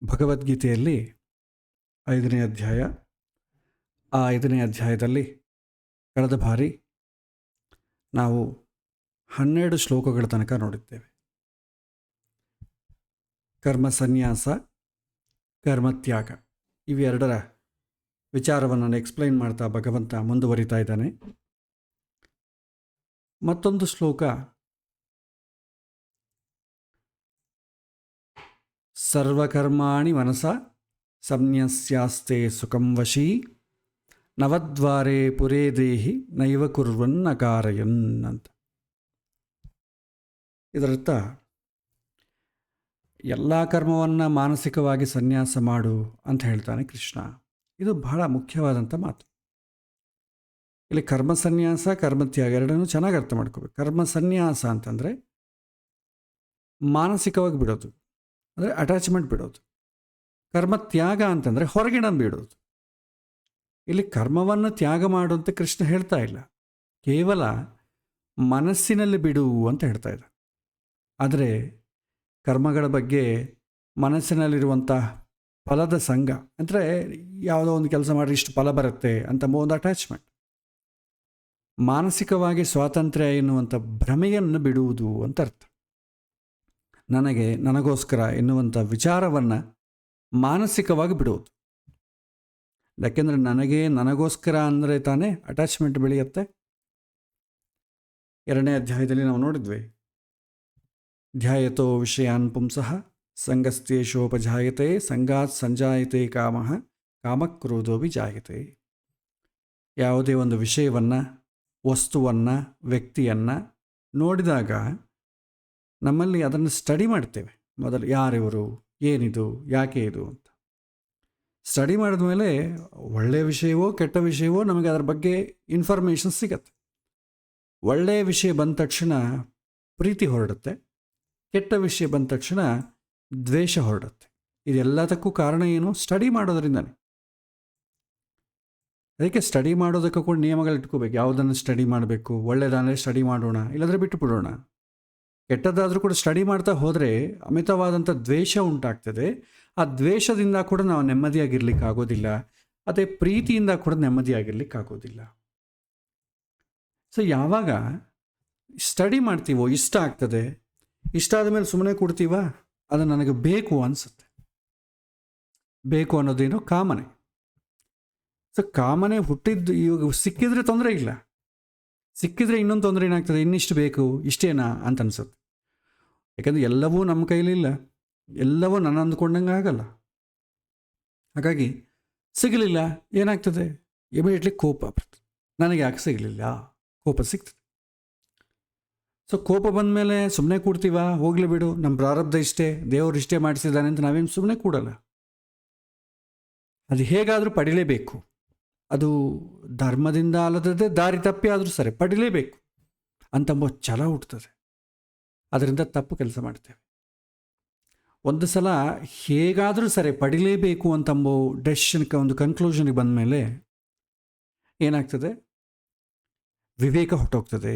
ಭಗವದ್ಗೀತೆಯಲ್ಲಿ 5ನೇ ಅಧ್ಯಾಯ. ಆ 5ನೇ ಅಧ್ಯಾಯದಲ್ಲಿ ಕಳೆದ ಬಾರಿ ನಾವು 12 ಶ್ಲೋಕಗಳ ತನಕ ನೋಡಿದ್ದೇವೆ. ಕರ್ಮ ಸನ್ಯಾಸ, ಕರ್ಮತ್ಯಾಗ ಇವೆರಡರ ವಿಚಾರವನ್ನು ಎಕ್ಸ್ಪ್ಲೈನ್ ಮಾಡ್ತಾ ಭಗವಂತ ಮುಂದುವರಿತಾ ಇದ್ದಾನೆ. ಮತ್ತೊಂದು ಶ್ಲೋಕ ಸರ್ವಕರ್ಮಾಣಿ ಮನಸ ಸಂನ್ಯಸ್ಯಾಸ್ತೆ ಸುಖಂ ವಶೀ ನವದ್ವಾರೇ ಪುರೇ ದೇಹಿ ನೈವ ಕುರ್ವನ್ನ ಕಾರಯನ್ ಅಂತ. ಇದರರ್ಥ ಎಲ್ಲ ಕರ್ಮವನ್ನು ಮಾನಸಿಕವಾಗಿ ಸನ್ಯಾಸ ಮಾಡು ಅಂತ ಹೇಳ್ತಾನೆ ಕೃಷ್ಣ. ಇದು ಬಹಳ ಮುಖ್ಯವಾದಂಥ ಮಾತು. ಇಲ್ಲಿ ಕರ್ಮ ಸನ್ಯಾಸ, ಕರ್ಮತ್ಯಾಗ ಎರಡನ್ನೂ ಚೆನ್ನಾಗಿ ಅರ್ಥ ಮಾಡ್ಕೋಬೇಕು. ಕರ್ಮ ಸನ್ಯಾಸ ಅಂತಂದರೆ ಮಾನಸಿಕವಾಗಿ ಬಿಡೋದು, ಅಂದರೆ ಅಟ್ಯಾಚ್ಮೆಂಟ್ ಬಿಡೋದು. ಕರ್ಮತ್ಯಾಗ ಅಂತಂದರೆ ಹೊರಗಿನ ಬಿಡೋದು. ಇಲ್ಲಿ ಕರ್ಮವನ್ನು ತ್ಯಾಗ ಮಾಡು ಅಂತ ಕೃಷ್ಣ ಹೇಳ್ತಾ ಇಲ್ಲ, ಕೇವಲ ಮನಸ್ಸಿನಲ್ಲಿ ಬಿಡು ಅಂತ ಹೇಳ್ತಾ ಇದ್ದ. ಆದರೆ ಕರ್ಮಗಳ ಬಗ್ಗೆ ಮನಸ್ಸಿನಲ್ಲಿರುವಂಥ ಫಲದ ಸಂಘ, ಅಂದರೆ ಯಾವುದೋ ಒಂದು ಕೆಲಸ ಮಾಡಿ ಇಷ್ಟು ಫಲ ಬರುತ್ತೆ ಅಂತ ಒಂದು ಅಟ್ಯಾಚ್ಮೆಂಟ್, ಮಾನಸಿಕವಾಗಿ ಸ್ವಾತಂತ್ರ್ಯ ಎನ್ನುವಂಥ ಭ್ರಮೆಯನ್ನು ಬಿಡುವುದು ಅಂತ ಅರ್ಥ. ನನಗೋಸ್ಕರ ಎನ್ನುವಂಥ ವಿಚಾರವನ್ನು ಮಾನಸಿಕವಾಗಿ ಬಿಡುವುದು. ಯಾಕೆಂದರೆ ನನಗೋಸ್ಕರ ಅಂದರೆ ತಾನೇ ಅಟ್ಯಾಚ್ಮೆಂಟ್ ಬೆಳೆಯುತ್ತೆ. 2ನೇ ಅಧ್ಯಾಯದಲ್ಲಿ ನಾವು ನೋಡಿದ್ವಿ, ಧ್ಯಾಯತೋ ವಿಷಯಾನ್ ಪುಂಸಃ ಸಂಗಸ್ತೇಷೋಪಜಾಯತೆ ಸಂಗಾತ್ ಸಂಜಾಯತೆ ಕಾಮಃ ಕಾಮಕ್ರೋಧೋ ವಿಜಾಯತೆ. ಯಾವುದೇ ಒಂದು ವಿಷಯವನ್ನು, ವಸ್ತುವನ್ನು, ವ್ಯಕ್ತಿಯನ್ನು ನೋಡಿದಾಗ ನಮ್ಮಲ್ಲಿ ಅದನ್ನು ಸ್ಟಡಿ ಮಾಡ್ತೇವೆ. ಮೊದಲು ಯಾರಿವರು, ಏನಿದು, ಯಾಕೆ ಇದು ಅಂತ ಸ್ಟಡಿ ಮಾಡಿದ ಮೇಲೆ ಒಳ್ಳೆಯ ವಿಷಯವೋ ಕೆಟ್ಟ ವಿಷಯವೋ ನಮಗೆ ಅದರ ಬಗ್ಗೆ ಇನ್ಫಾರ್ಮೇಷನ್ ಸಿಗತ್ತೆ. ಒಳ್ಳೆಯ ವಿಷಯ ಬಂದ ತಕ್ಷಣ ಪ್ರೀತಿ ಹೊರಡುತ್ತೆ, ಕೆಟ್ಟ ವಿಷಯ ಬಂದ ತಕ್ಷಣ ದ್ವೇಷ ಹೊರಡುತ್ತೆ. ಇದೆಲ್ಲದಕ್ಕೂ ಕಾರಣ ಏನು? ಸ್ಟಡಿ ಮಾಡೋದರಿಂದನೇ. ಅದಕ್ಕೆ ಸ್ಟಡಿ ಮಾಡೋದಕ್ಕೂ ಕೂಡ ನಿಯಮಗಳು ಇಟ್ಕೋಬೇಕು. ಯಾವುದನ್ನು ಸ್ಟಡಿ ಮಾಡಬೇಕು, ಒಳ್ಳೆಯದಾದರೆ ಸ್ಟಡಿ ಮಾಡೋಣ, ಇಲ್ಲಾಂದರೆ ಬಿಟ್ಟು ಬಿಡೋಣ. ಕೆಟ್ಟದಾದರೂ ಕೂಡ ಸ್ಟಡಿ ಮಾಡ್ತಾ ಹೋದರೆ ಅಮಿತವಾದಂಥ ದ್ವೇಷ ಉಂಟಾಗ್ತದೆ. ಆ ದ್ವೇಷದಿಂದ ಕೂಡ ನಾವು ನೆಮ್ಮದಿಯಾಗಿರ್ಲಿಕ್ಕಾಗೋದಿಲ್ಲ. ಅದೇ ಪ್ರೀತಿಯಿಂದ ಕೂಡ ನೆಮ್ಮದಿಯಾಗಿರ್ಲಿಕ್ಕಾಗೋದಿಲ್ಲ. ಸೊ ಯಾವಾಗ ಸ್ಟಡಿ ಮಾಡ್ತೀವೋ ಇಷ್ಟ ಆಗ್ತದೆ, ಇಷ್ಟ ಆದಮೇಲೆ ಸುಮ್ಮನೆ ಕೊಡ್ತೀವ, ಅದು ನನಗೆ ಬೇಕು ಅನಿಸುತ್ತೆ. ಬೇಕು ಅನ್ನೋದೇನೋ ಕಾಮನೆ. ಸೊ ಕಾಮನೆ ಹುಟ್ಟಿದ್ದು ಇವಾಗ ಸಿಕ್ಕಿದ್ರೆ ತೊಂದರೆ ಇಲ್ಲ, ಸಿಕ್ಕಿದ್ರೆ ಇನ್ನೊಂದು ತೊಂದರೆ ಏನಾಗ್ತದೆ, ಇನ್ನಿಷ್ಟು ಬೇಕು, ಇಷ್ಟೇನಾ ಅಂತ ಅನ್ಸುತ್ತೆ. ಯಾಕಂದರೆ ಎಲ್ಲವೂ ನಮ್ಮ ಕೈಲಿಲ್ಲ, ಎಲ್ಲವೂ ನಾನು ಅಂದ್ಕೊಂಡಂಗೆ ಆಗಲ್ಲ. ಹಾಗಾಗಿ ಸಿಗಲಿಲ್ಲ ಏನಾಗ್ತದೆ, ಇಮಿಡಿಯೇಟ್ಲಿ ಕೋಪ ಬರ್ತದೆ. ನನಗೆ ಯಾಕೆ ಸಿಗಲಿಲ್ಲ, ಕೋಪ ಸಿಗ್ತದೆ. ಸೊ ಕೋಪ ಬಂದ ಮೇಲೆ ಸುಮ್ಮನೆ ಕೂಡ್ತೀವ, ಹೋಗಲಿ ಬಿಡು, ನಮ್ಮ ಪ್ರಾರಬ್ಧ ಇಷ್ಟೇ, ದೇವರು ಇಷ್ಟೇ ಮಾಡಿಸಿದ್ದಾನೆ ಅಂತ ನಾವೇನು ಸುಮ್ಮನೆ ಕೂಡಲ್ಲ. ಅದು ಹೇಗಾದರೂ ಪಡಿಲೇಬೇಕು. ಅದು ಧರ್ಮದಿಂದ ಅಲ್ಲದೇ ದಾರಿ ತಪ್ಪಿ ಆದರೂ ಸರಿ ಪಡಿಲೇಬೇಕು ಅಂತಂಬೋ ಛಲ ಹುಟ್ಟುತ್ತದೆ. ಅದರಿಂದ ತಪ್ಪು ಕೆಲಸ ಮಾಡ್ತೇವೆ. ಒಂದು ಸಲ ಹೇಗಾದರೂ ಸರಿ ಪಡಿಲೇಬೇಕು ಅಂತಂಬೋ ಡೆಸಿಷನ್ಗೆ, ಒಂದು ಕನ್ಕ್ಲೂಷನ್ಗೆ ಬಂದ ಮೇಲೆ ಏನಾಗ್ತದೆ, ವಿವೇಕ ಹೊಟ್ಟೋಗ್ತದೆ.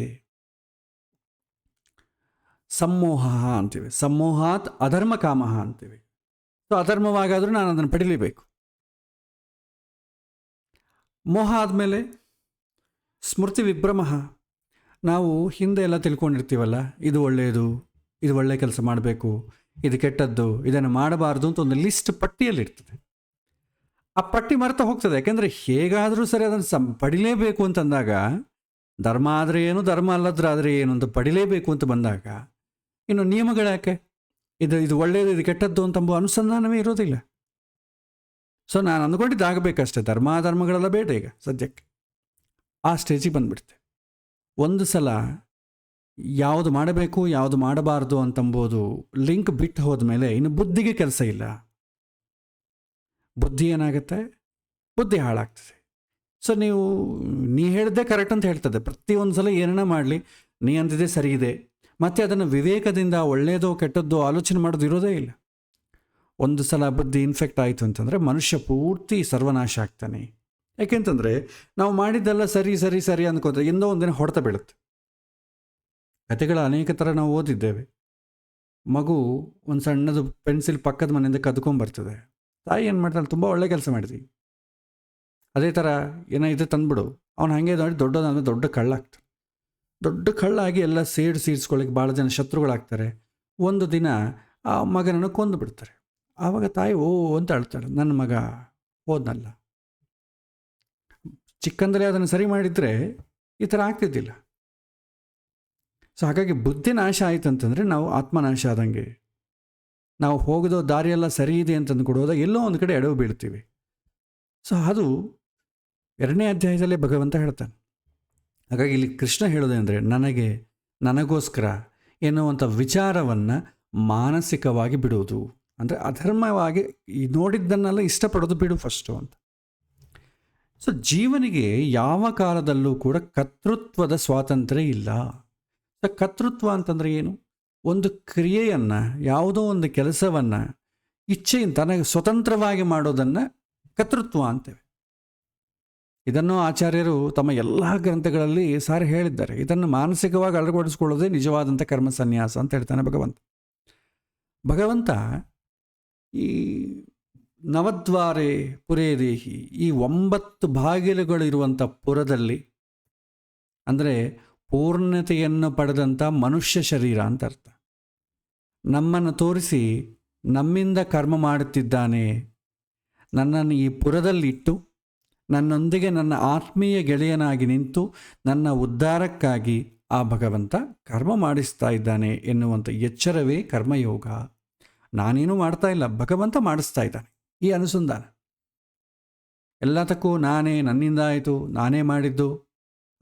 ಸಮ್ಮೋಹ ಅಂತೀವಿ, ಸಮ್ಮೋಹಾತ್ ಅಧರ್ಮ ಕಾಮಃ ಅಂತೀವಿ. ಸೊ ಅಧರ್ಮವಾಗಾದರೂ ನಾನು ಅದನ್ನು ಪಡಿಲೇಬೇಕು. ಮೋಹ ಆದಮೇಲೆ ಸ್ಮೃತಿ ವಿಭ್ರಮಃ. ನಾವು ಹಿಂದೆ ಎಲ್ಲ ತಿಳ್ಕೊಂಡಿರ್ತೀವಲ್ಲ, ಇದು ಒಳ್ಳೆಯದು, ಇದು ಒಳ್ಳೆಯ ಕೆಲಸ ಮಾಡಬೇಕು, ಇದು ಕೆಟ್ಟದ್ದು, ಇದನ್ನು ಮಾಡಬಾರ್ದು ಅಂತ ಒಂದು ಲಿಸ್ಟ್ ಪಟ್ಟಿಯಲ್ಲಿರ್ತದೆ. ಆ ಪಟ್ಟಿ ಮರೆತ ಹೋಗ್ತದೆ. ಯಾಕೆಂದರೆ ಹೇಗಾದರೂ ಸರಿ ಅದನ್ನು ಪಡಿಲೇಬೇಕು ಅಂತಂದಾಗ, ಧರ್ಮ ಆದರೆ ಏನು, ಧರ್ಮ ಅಲ್ಲದ್ರಾದರೆ ಏನು ಅಂತ ಪಡಿಲೇಬೇಕು ಅಂತ ಬಂದಾಗ ಇನ್ನು ನಿಯಮಗಳು ಯಾಕೆ, ಇದು ಒಳ್ಳೆಯದು, ಇದು ಕೆಟ್ಟದ್ದು ಅಂತಂಬೋ ಅನುಸಂಧಾನವೇ ಇರೋದಿಲ್ಲ. ಸೊ ನಾನು ಅಂದ್ಕೊಂಡಿದ್ದಾಗಬೇಕಷ್ಟೇ, ಧರ್ಮಗಳೆಲ್ಲ ಬೇಡ ಈಗ ಸದ್ಯಕ್ಕೆ. ಆ ಸ್ಟೇಜಿಗೆ ಬಂದುಬಿಡ್ತೆ. ಒಂದು ಸಲ ಯಾವುದು ಮಾಡಬೇಕು, ಯಾವುದು ಮಾಡಬಾರ್ದು ಅಂತಂಬೋದು ಲಿಂಕ್ ಬಿಟ್ಟು ಹೋದ್ಮೇಲೆ ಇನ್ನು ಬುದ್ಧಿಗೆ ಕೆಲಸ ಇಲ್ಲ. ಬುದ್ಧಿ ಏನಾಗುತ್ತೆ, ಬುದ್ಧಿ ಹಾಳಾಗ್ತದೆ. ಸೊ ನೀ ಹೇಳಿದ್ದೆ ಕರೆಕ್ಟ್ ಅಂತ ಹೇಳ್ತದೆ. ಪ್ರತಿಯೊಂದು ಸಲ ಏನನ್ನ ಮಾಡಲಿ, ನೀ ಅಂತಿದೆ ಸರಿ ಇದೆ, ಮತ್ತು ಅದನ್ನು ವಿವೇಕದಿಂದ ಒಳ್ಳೆಯದೋ ಕೆಟ್ಟದ್ದೋ ಆಲೋಚನೆ ಮಾಡೋದು ಇರೋದೇ ಇಲ್ಲ. ಒಂದು ಸಲ ಬುದ್ಧಿ ಇನ್ಫೆಕ್ಟ್ ಆಯಿತು ಅಂತಂದರೆ ಮನುಷ್ಯ ಪೂರ್ತಿ ಸರ್ವನಾಶ ಆಗ್ತಾನೆ. ಯಾಕೆಂತಂದರೆ ನಾವು ಮಾಡಿದ್ದೆಲ್ಲ ಸರಿ ಸರಿ ಸರಿ ಅಂದ್ಕೋತಾರೆ, ಎಂದೋ ಒಂದಿನ ಹೊಡೆತ ಬೀಳುತ್ತೆ. ಕಥೆಗಳ ಅನೇಕ ಥರ ನಾವು ಓದಿದ್ದೇವೆ. ಮಗು ಒಂದು ಸಣ್ಣದು ಪೆನ್ಸಿಲ್ ಪಕ್ಕದ ಮನೆಯಿಂದ ಕದ್ಕೊಂಬರ್ತದೆ. ತಾಯಿ ಏನು ಮಾಡ್ತಾಳೆ, ತುಂಬ ಒಳ್ಳೆ ಕೆಲಸ ಮಾಡಿದ್ವಿ, ಅದೇ ಥರ ಏನಾಯಿತು ತಂದ್ಬಿಡು. ಅವ್ನು ಹಾಗೆ ನೋಡಿ ದೊಡ್ಡದಾದ್ಮೇಲೆ ದೊಡ್ಡ ಕಳ್ಳ ಆಗ್ತಾನೆ. ದೊಡ್ಡ ಕಳ್ಳಾಗಿ ಎಲ್ಲ ಸೇರಿಸ್ಕೊಳ್ಳಿಕ್ಕೆ ಭಾಳ ಜನ ಶತ್ರುಗಳಾಗ್ತಾರೆ. ಒಂದು ದಿನ ಆ ಮಗನನ್ನು ಕೊಂದು ಬಿಡ್ತಾರೆ. ಆವಾಗ ತಾಯಿ ಓ ಅಂತ ಅಳ್ತಾಳೆ, ನನ್ನ ಮಗ ಹೋದ್ನಲ್ಲ. ಚಿಕ್ಕಂದಲೇ ಅದನ್ನು ಸರಿ ಮಾಡಿದರೆ ಈ ಥರ ಆಗ್ತಿದ್ದಿಲ್ಲ. ಸೊ ಹಾಗಾಗಿ ಬುದ್ಧಿ ನಾಶ ಆಯ್ತು ಅಂತಂದರೆ ನಾವು ಆತ್ಮನಾಶ ಆದಂಗೆ. ನಾವು ಹೋಗೋದು ದಾರಿಯೆಲ್ಲ ಸರಿ ಇದೆ ಅಂತಂದು ಕೊಡೋದಾಗ ಎಲ್ಲೋ ಒಂದು ಕಡೆ ಎಡವು ಬೀಳ್ತೀವಿ. ಸೊ ಅದು 2ನೇ ಅಧ್ಯಾಯದಲ್ಲೇ ಭಗವಂತ ಹೇಳ್ತಾನೆ. ಹಾಗಾಗಿ ಇಲ್ಲಿ ಕೃಷ್ಣ ಹೇಳೋದೇನೆಂದರೆ, ನನಗೋಸ್ಕರ ಎನ್ನುವಂಥ ವಿಚಾರವನ್ನು ಮಾನಸಿಕವಾಗಿ ಬಿಡೋದು, ಅಂದರೆ ಅಧರ್ಮವಾಗಿ ಈ ನೋಡಿದ್ದನ್ನೆಲ್ಲ ಇಷ್ಟಪಡೋದು ಬಿಡು ಫಸ್ಟು ಅಂತ. ಸೊ ಜೀವನಿಗೆ ಯಾವ ಕಾಲದಲ್ಲೂ ಕೂಡ ಕರ್ತೃತ್ವದ ಸ್ವಾತಂತ್ರ್ಯ ಇಲ್ಲ. ಸೊ ಕರ್ತೃತ್ವ ಅಂತಂದರೆ ಏನು? ಒಂದು ಕ್ರಿಯೆಯನ್ನು, ಯಾವುದೋ ಒಂದು ಕೆಲಸವನ್ನು ಇಚ್ಛೆಯಿಂದ ತನಗೆ ಸ್ವತಂತ್ರವಾಗಿ ಮಾಡೋದನ್ನು ಕರ್ತೃತ್ವ ಅಂತೇವೆ. ಇದನ್ನು ಆಚಾರ್ಯರು ತಮ್ಮ ಎಲ್ಲ ಗ್ರಂಥಗಳಲ್ಲಿ ಸಾರಿ ಹೇಳಿದ್ದಾರೆ. ಇದನ್ನು ಮಾನಸಿಕವಾಗಿ ಅಳವಡಿಸ್ಕೊಳ್ಳೋದೇ ನಿಜವಾದಂಥ ಕರ್ಮ ಸನ್ಯಾಸ ಅಂತ ಹೇಳ್ತಾನೆ ಭಗವಂತ. ಈ ನವದ್ವಾರೆ ಪುರೇ ದೇಹಿ, ಈ 9 ಬಾಗಿಲುಗಳಿರುವಂಥ ಪುರದಲ್ಲಿ, ಅಂದರೆ ಪೂರ್ಣತೆಯನ್ನು ಪಡೆದಂಥ ಮನುಷ್ಯ ಶರೀರ ಅಂತ ಅರ್ಥ. ನಮ್ಮನ್ನು ತೋರಿಸಿ ನಮ್ಮಿಂದ ಕರ್ಮ ಮಾಡುತ್ತಿದ್ದಾನೆ, ನನ್ನನ್ನು ಈ ಪುರದಲ್ಲಿಟ್ಟು ನನ್ನೊಂದಿಗೆ ನನ್ನ ಆತ್ಮೀಯ ಗೆಳೆಯನಾಗಿ ನಿಂತು ನನ್ನ ಉದ್ಧಾರಕ್ಕಾಗಿ ಆ ಭಗವಂತ ಕರ್ಮ ಮಾಡಿಸ್ತಾ ಇದ್ದಾನೆ ಎನ್ನುವಂಥ ಎಚ್ಚರವೇ ಕರ್ಮಯೋಗ. ನಾನೇನು ಮಾಡ್ತಾ ಇಲ್ಲ, ಭಗವಂತ ಮಾಡಿಸ್ತಾ ಇದ್ದಾನೆ. ಈ ಅನುಸಂಧಾನ ಎಲ್ಲದಕ್ಕೂ ನಾನೇ, ನನ್ನಿಂದ ಆಯಿತು, ನಾನೇ ಮಾಡಿದ್ದು,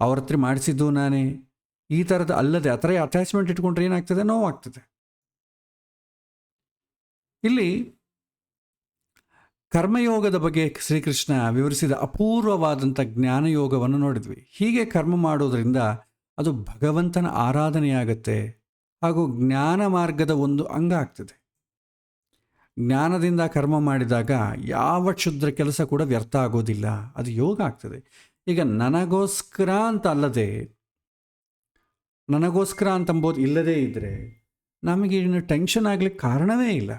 ಅವ್ರ ಹತ್ರ ಮಾಡಿಸಿದ್ದು ನಾನೇ, ಈ ಥರದ ಅಲ್ಲದೆ ಆ ಥರ ಅಟ್ಯಾಚ್ಮೆಂಟ್ ಇಟ್ಕೊಂಡ್ರೆ ಏನಾಗ್ತದೆ, ನೋವಾಗ್ತದೆ. ಇಲ್ಲಿ ಕರ್ಮಯೋಗದ ಬಗ್ಗೆ ಶ್ರೀಕೃಷ್ಣ ವಿವರಿಸಿದ ಅಪೂರ್ವವಾದಂಥ ಜ್ಞಾನಯೋಗವನ್ನು ನೋಡಿದ್ವಿ. ಹೀಗೆ ಕರ್ಮ ಮಾಡೋದರಿಂದ ಅದು ಭಗವಂತನ ಆರಾಧನೆಯಾಗತ್ತೆ, ಹಾಗೂ ಜ್ಞಾನ ಮಾರ್ಗದ ಒಂದು ಅಂಗ ಆಗ್ತದೆ. ಜ್ಞಾನದಿಂದ ಕರ್ಮ ಮಾಡಿದಾಗ ಯಾವ ಕ್ಷುದ್ರ ಕೆಲಸ ಕೂಡ ವ್ಯರ್ಥ ಆಗೋದಿಲ್ಲ, ಅದು ಯೋಗ ಆಗ್ತದೆ. ಈಗ ನನಗೋಸ್ಕರ ಅಂತ ಅಲ್ಲದೆ, ನನಗೋಸ್ಕರ ಅಂತಂಬೋದು ಇಲ್ಲದೇ ಇದ್ದರೆ ನಮಗೆ ಇನ್ನು ಟೆನ್ಷನ್ ಆಗಲಿಕ್ಕೆ ಕಾರಣವೇ ಇಲ್ಲ.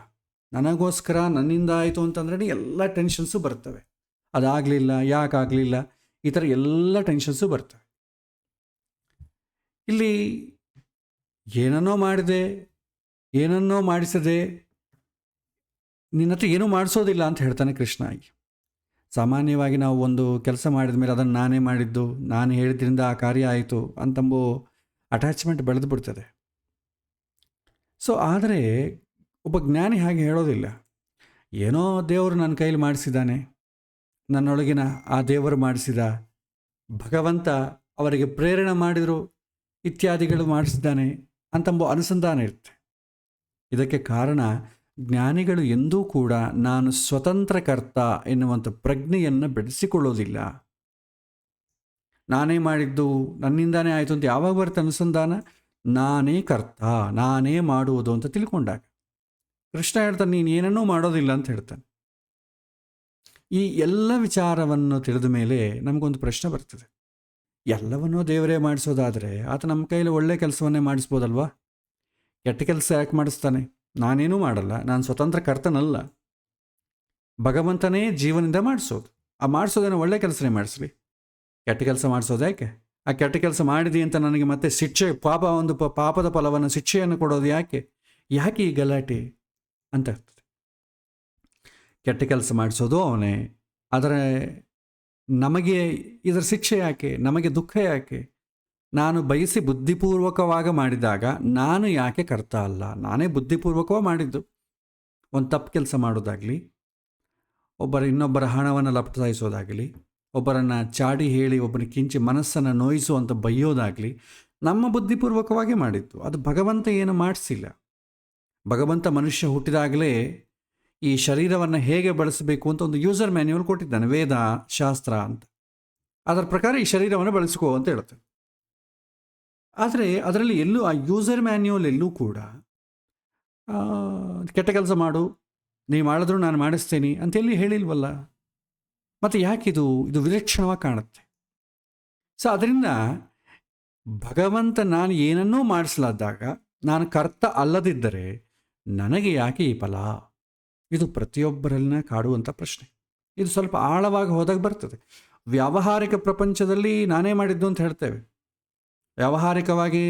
ನನಗೋಸ್ಕರ, ನನ್ನಿಂದ ಆಯಿತು ಅಂತಂದ್ರೆ ಎಲ್ಲ ಟೆನ್ಷನ್ಸು ಬರ್ತವೆ. ಅದಾಗಲಿಲ್ಲ, ಯಾಕಾಗಲಿಲ್ಲ, ಈ ಥರ ಎಲ್ಲ ಟೆನ್ಷನ್ಸು ಬರ್ತವೆ. ಇಲ್ಲಿ ಏನನ್ನೋ ಮಾಡಿದೆ, ಏನನ್ನೋ ಮಾಡಿಸದೆ, ನಿನ್ನ ಹತ್ರ ಏನೂ ಮಾಡಿಸೋದಿಲ್ಲ ಅಂತ ಹೇಳ್ತಾನೆ ಕೃಷ್ಣ. ಆಗಿ ಸಾಮಾನ್ಯವಾಗಿ ನಾವು ಒಂದು ಕೆಲಸ ಮಾಡಿದ ಮೇಲೆ ಅದನ್ನು ನಾನೇ ಮಾಡಿದ್ದು, ನಾನು ಹೇಳಿದ್ರಿಂದ ಆ ಕಾರ್ಯ ಆಯಿತು ಅಂತಂಬೋ ಅಟ್ಯಾಚ್ಮೆಂಟ್ ಬೆಳೆದು ಬಿಡ್ತದೆ. ಸೊ ಆದರೆ ಒಬ್ಬ ಜ್ಞಾನಿ ಹಾಗೆ ಹೇಳೋದಿಲ್ಲ. ಏನೋ ದೇವರು ನನ್ನ ಕೈಲಿ ಮಾಡಿಸಿದ್ದಾನೆ, ನನ್ನೊಳಗಿನ ಆ ದೇವರು ಮಾಡಿಸಿದ, ಭಗವಂತ ಅವರಿಗೆ ಪ್ರೇರಣೆ ಮಾಡಿದರು, ಇತ್ಯಾದಿಗಳು ಮಾಡಿಸಿದ್ದಾನೆ ಅಂತಂಬೋ ಅನುಸಂಧಾನ ಇರುತ್ತೆ. ಇದಕ್ಕೆ ಕಾರಣ ಜ್ಞಾನಿಗಳು ಎಂದೂ ಕೂಡ ನಾನು ಸ್ವತಂತ್ರ ಕರ್ತ ಎನ್ನುವಂಥ ಪ್ರಜ್ಞೆಯನ್ನು ಬೆಳೆಸಿಕೊಳ್ಳೋದಿಲ್ಲ. ನಾನೇ ಮಾಡಿದ್ದು, ನನ್ನಿಂದಾನೇ ಆಯಿತು ಅಂತ ಯಾವಾಗ ಬರುತ್ತೆ ಅನುಸಂಧಾನ? ನಾನೇ ಕರ್ತ, ನಾನೇ ಮಾಡುವುದು ಅಂತ ತಿಳ್ಕೊಂಡಾಗ. ಕೃಷ್ಣ ಹೇಳ್ತಾನೆ, ನೀನು ಏನನ್ನೂ ಮಾಡೋದಿಲ್ಲ ಅಂತ ಹೇಳ್ತಾನೆ. ಈ ಎಲ್ಲ ವಿಚಾರವನ್ನು ತಿಳಿದ ಮೇಲೆ ನಮಗೊಂದು ಪ್ರಶ್ನೆ ಬರ್ತದೆ. ಎಲ್ಲವನ್ನೂ ದೇವರೇ ಮಾಡಿಸೋದಾದರೆ ಆತ ನಮ್ಮ ಕೈಲಿ ಒಳ್ಳೆ ಕೆಲಸವನ್ನೇ ಮಾಡಿಸ್ಬೋದಲ್ವಾ? ಕೆಟ್ಟ ಕೆಲಸ ಯಾಕೆ ಮಾಡಿಸ್ತಾನೆ? ನಾನೇನೂ ಮಾಡಲ್ಲ, ನಾನು ಸ್ವತಂತ್ರ ಕರ್ತನಲ್ಲ, ಭಗವಂತನೇ ಜೀವನದಿಂದ ಮಾಡಿಸೋದು. ಆ ಮಾಡಿಸೋದೇನೋ ಒಳ್ಳೆ ಕೆಲಸನೇ ಮಾಡಿಸ್ಲಿ, ಕೆಟ್ಟ ಕೆಲಸ ಮಾಡಿಸೋದು ಯಾಕೆ? ಆ ಕೆಟ್ಟ ಕೆಲಸ ಮಾಡಿದಿ ಅಂತ ನನಗೆ ಮತ್ತೆ ಶಿಕ್ಷೆ, ಪಾಪದ ಫಲವನ್ನು, ಶಿಕ್ಷೆಯನ್ನು ಕೊಡೋದು ಯಾಕೆ ಈ ಗಲಾಟೆ ಅಂತ ಇರ್ತದೆ. ಕೆಟ್ಟ ಕೆಲಸ ಮಾಡಿಸೋದು ಅವನೇ, ಆದರೆ ನಮಗೆ ಇದರ ಶಿಕ್ಷೆ ಯಾಕೆ, ನಮಗೆ ದುಃಖ ಯಾಕೆ? ನಾನು ಬಯಸಿ ಬುದ್ಧಿಪೂರ್ವಕವಾಗಿ ಮಾಡಿದಾಗ ನಾನು ಯಾಕೆ ಕರ್ತ ಅಲ್ಲ? ನಾನೇ ಬುದ್ಧಿಪೂರ್ವಕವಾಗಿ ಮಾಡಿದ್ದು. ಒಂದು ತಪ್ಪು ಕೆಲಸ ಮಾಡೋದಾಗಲಿ, ಇನ್ನೊಬ್ಬರ ಹಣವನ್ನು ಲಪಟಾಯಿಸೋದಾಗಲಿ, ಒಬ್ಬರನ್ನು ಚಾಡಿ ಹೇಳಿ ಒಬ್ಬನ ಕಿಂಚಿ ಮನಸ್ಸನ್ನು ನೋಯಿಸುವಂಥ ಬೈಯೋದಾಗಲಿ ನಮ್ಮ ಬುದ್ಧಿಪೂರ್ವಕವಾಗಿ ಮಾಡಿದ್ದು. ಅದು ಭಗವಂತ ಏನು ಮಾಡಿಸಿಲ್ಲ. ಭಗವಂತ ಮನುಷ್ಯ ಹುಟ್ಟಿದಾಗಲೇ ಈ ಶರೀರವನ್ನು ಹೇಗೆ ಬಳಸಬೇಕು ಅಂತ ಒಂದು ಯೂಸರ್ ಮ್ಯಾನ್ಯುವಲ್ ಕೊಟ್ಟಿದ್ದಾನೆ, ವೇದ ಶಾಸ್ತ್ರ ಅಂತ. ಅದರ ಪ್ರಕಾರ ಈ ಶರೀರವನ್ನು ಬಳಸ್ಕೋ ಅಂತ ಹೇಳ್ತಾರೆ. ಆದರೆ ಅದರಲ್ಲಿ ಎಲ್ಲೂ ಆ ಯೂಸರ್ ಮ್ಯಾನ್ಯುವಲ್ ಎಲ್ಲೂ ಕೂಡ ಕೆಟ್ಟ ಕೆಲಸ ಮಾಡು, ನೀವು ಮಾಡಿದ್ರು ನಾನು ಮಾಡಿಸ್ತೇನೆ ಅಂತೆಲ್ಲಿ ಹೇಳಿಲ್ವಲ್ಲ. ಮತ್ತು ಯಾಕಿದು ವಿಲಕ್ಷಣವಾಗಿ ಕಾಣುತ್ತೆ. ಸೊ ಅದರಿಂದ ಭಗವಂತ ನಾನು ಏನನ್ನೂ ಮಾಡಿಸಲಾದಾಗ, ನಾನು ಕರ್ತ ಅಲ್ಲದಿದ್ದರೆ ನನಗೆ ಯಾಕೆ ಈ ಫಲ? ಇದು ಪ್ರತಿಯೊಬ್ಬರನ್ನ ಕಾಡುವಂಥ ಪ್ರಶ್ನೆ. ಇದು ಸ್ವಲ್ಪ ಆಳವಾಗಿ ಹೋದಾಗ ಬರ್ತದೆ. ವ್ಯಾವಹಾರಿಕ ಪ್ರಪಂಚದಲ್ಲಿ ನಾನೇ ಮಾಡಿದ್ದು ಅಂತ ಹೇಳ್ತೇವೆ. ವ್ಯಾವಹಾರಿಕವಾಗಿ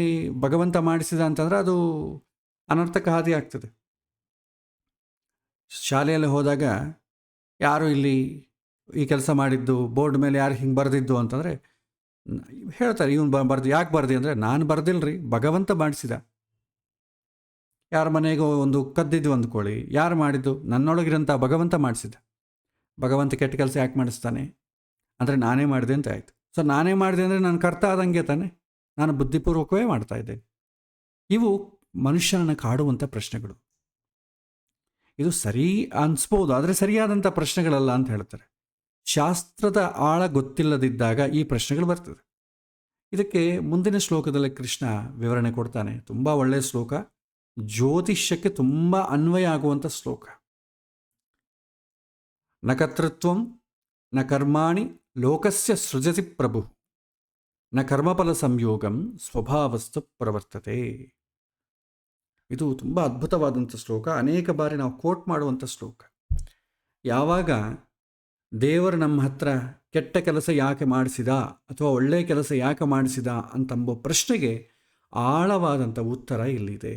ಭಗವಂತ ಮಾಡಿಸಿದ ಅಂತಂದರೆ ಅದು ಅನರ್ಥಕ ಹಾದಿ ಆಗ್ತದೆ. ಶಾಲೆಯಲ್ಲಿ ಹೋದಾಗ ಯಾರು ಇಲ್ಲಿ ಈ ಕೆಲಸ ಮಾಡಿದ್ದು, ಬೋರ್ಡ್ ಮೇಲೆ ಯಾರು ಹಿಂಗೆ ಬರೆದಿದ್ದು ಅಂತಂದರೆ ಹೇಳ್ತಾರೆ, ಇವನು ಬರ್ದು ಯಾಕೆ ಬರ್ದಿ ಅಂದರೆ, ನಾನು ಬರ್ದಿಲ್ರಿ, ಭಗವಂತ ಮಾಡಿಸಿದ. ಯಾರ ಮನೆಗೂ ಒಂದು ಕದ್ದಿದ್ದು ಅಂದ್ಕೊಳ್ಳಿ, ಯಾರು ಮಾಡಿದ್ದು? ನನ್ನೊಳಗಿರೋಂಥ ಭಗವಂತ ಮಾಡಿಸಿದ. ಭಗವಂತ ಕೆಟ್ಟ ಕೆಲಸ ಯಾಕೆ ಮಾಡಿಸ್ತಾನೆ ಅಂದರೆ ನಾನೇ ಮಾಡಿದೆ ಅಂತ ಆಯಿತು. ಸೊ ನಾನೇ ಮಾಡಿದೆ ಅಂದರೆ ನಾನು ಕರ್ತ ಆದಂಗೆ ತಾನೆ, ನಾನು ಬುದ್ಧಿಪೂರ್ವಕವೇ ಮಾಡ್ತಾ ಇದ್ದೇನೆ. ಇವು ಮನುಷ್ಯನನ್ನು ಕಾಡುವಂಥ ಪ್ರಶ್ನೆಗಳು. ಇದು ಸರಿ ಅನಿಸ್ಬೋದು, ಆದರೆ ಸರಿಯಾದಂಥ ಪ್ರಶ್ನೆಗಳಲ್ಲ ಅಂತ ಹೇಳ್ತಾರೆ. ಶಾಸ್ತ್ರದ ಆಳ ಗೊತ್ತಿಲ್ಲದಿದ್ದಾಗ ಈ ಪ್ರಶ್ನೆಗಳು ಬರ್ತದೆ. ಇದಕ್ಕೆ ಮುಂದಿನ ಶ್ಲೋಕದಲ್ಲಿ ಕೃಷ್ಣ ವಿವರಣೆ ಕೊಡ್ತಾನೆ. ತುಂಬ ಒಳ್ಳೆಯ ಶ್ಲೋಕ, ಜ್ಯೋತಿಷ್ಯಕ್ಕೆ ತುಂಬ ಅನ್ವಯ ಆಗುವಂಥ ಶ್ಲೋಕ. ನ ಕರ್ತೃತ್ವಂ ನ ಕರ್ಮಾಣಿ ಲೋಕಸ್ಯ ಸೃಜತಿ ಪ್ರಭು ನ ಕರ್ಮಫಲ ಸಂಯೋಗಂ ಸ್ವಭಾವಸ್ತು ಪ್ರವರ್ತತೆ. ಇದು ತುಂಬ ಅದ್ಭುತವಾದಂಥ ಶ್ಲೋಕ. ಅನೇಕ ಬಾರಿ ನಾವು ಕೋಟ್ ಮಾಡುವಂಥ ಶ್ಲೋಕ. ಯಾವಾಗ ದೇವರು ನಮ್ಮ ಹತ್ರ ಕೆಟ್ಟ ಕೆಲಸ ಯಾಕೆ ಮಾಡಿಸಿದ ಅಥವಾ ಒಳ್ಳೆಯ ಕೆಲಸ ಯಾಕೆ ಮಾಡಿಸಿದ ಅಂತಂಬೋ ಪ್ರಶ್ನೆಗೆ ಆಳವಾದಂಥ ಉತ್ತರ ಇಲ್ಲಿದೆ.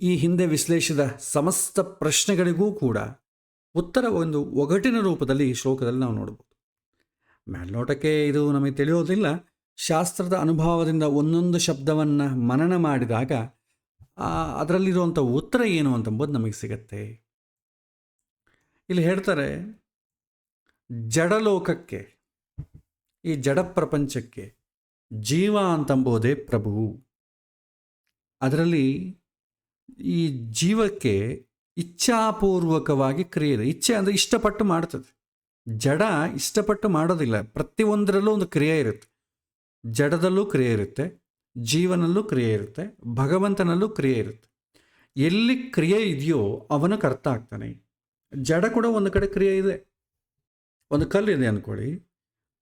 ಈ ಹಿಂದೆ ವಿಶ್ಲೇಷಿಸಿದ ಸಮಸ್ತ ಪ್ರಶ್ನೆಗಳಿಗೂ ಕೂಡ ಉತ್ತರ ಒಂದು ಒಗಟಿನ ರೂಪದಲ್ಲಿ ಈ ಶ್ಲೋಕದಲ್ಲಿ ನಾವು ನೋಡ್ಬೋದು. ಮೇಲ್ನೋಟಕ್ಕೆ ಇದು ನಮಗೆ ತಿಳಿಯೋದಿಲ್ಲ. ಶಾಸ್ತ್ರದ ಅನುಭವದಿಂದ ಒಂದೊಂದು ಶಬ್ದವನ್ನು ಮನನ ಮಾಡಿದಾಗ ಅದರಲ್ಲಿರುವಂಥ ಉತ್ತರ ಏನು ಅಂತಂಬುದು ನಮಗೆ ಸಿಗತ್ತೆ. ಇಲ್ಲಿ ಹೇಳ್ತಾರೆ, ಜಡಲೋಕಕ್ಕೆ, ಈ ಜಡ ಪ್ರಪಂಚಕ್ಕೆ ಜೀವ ಅಂತಂಬೋದೇ ಪ್ರಭು. ಅದರಲ್ಲಿ ಈ ಜೀವಕ್ಕೆ ಇಚ್ಛಾಪೂರ್ವಕವಾಗಿ ಕ್ರಿಯೆ ಇದೆ. ಇಚ್ಛೆ ಅಂದರೆ ಇಷ್ಟಪಟ್ಟು ಮಾಡ್ತದೆ. ಜಡ ಇಷ್ಟಪಟ್ಟು ಮಾಡೋದಿಲ್ಲ. ಪ್ರತಿಯೊಂದರಲ್ಲೂ ಒಂದು ಕ್ರಿಯೆ ಇರುತ್ತೆ. ಜಡದಲ್ಲೂ ಕ್ರಿಯೆ ಇರುತ್ತೆ, ಜೀವನಲ್ಲೂ ಕ್ರಿಯೆ ಇರುತ್ತೆ, ಭಗವಂತನಲ್ಲೂ ಕ್ರಿಯೆ ಇರುತ್ತೆ. ಎಲ್ಲಿ ಕ್ರಿಯೆ ಇದೆಯೋ ಅವನು ಕರ್ತ ಆಗ್ತಾನೆ. ಜಡ ಕೂಡ ಒಂದು ಕಡೆ ಕ್ರಿಯೆ ಇದೆ. ಒಂದು ಕಲ್ಲು ಇದೆ ಅಂದ್ಕೊಳ್ಳಿ,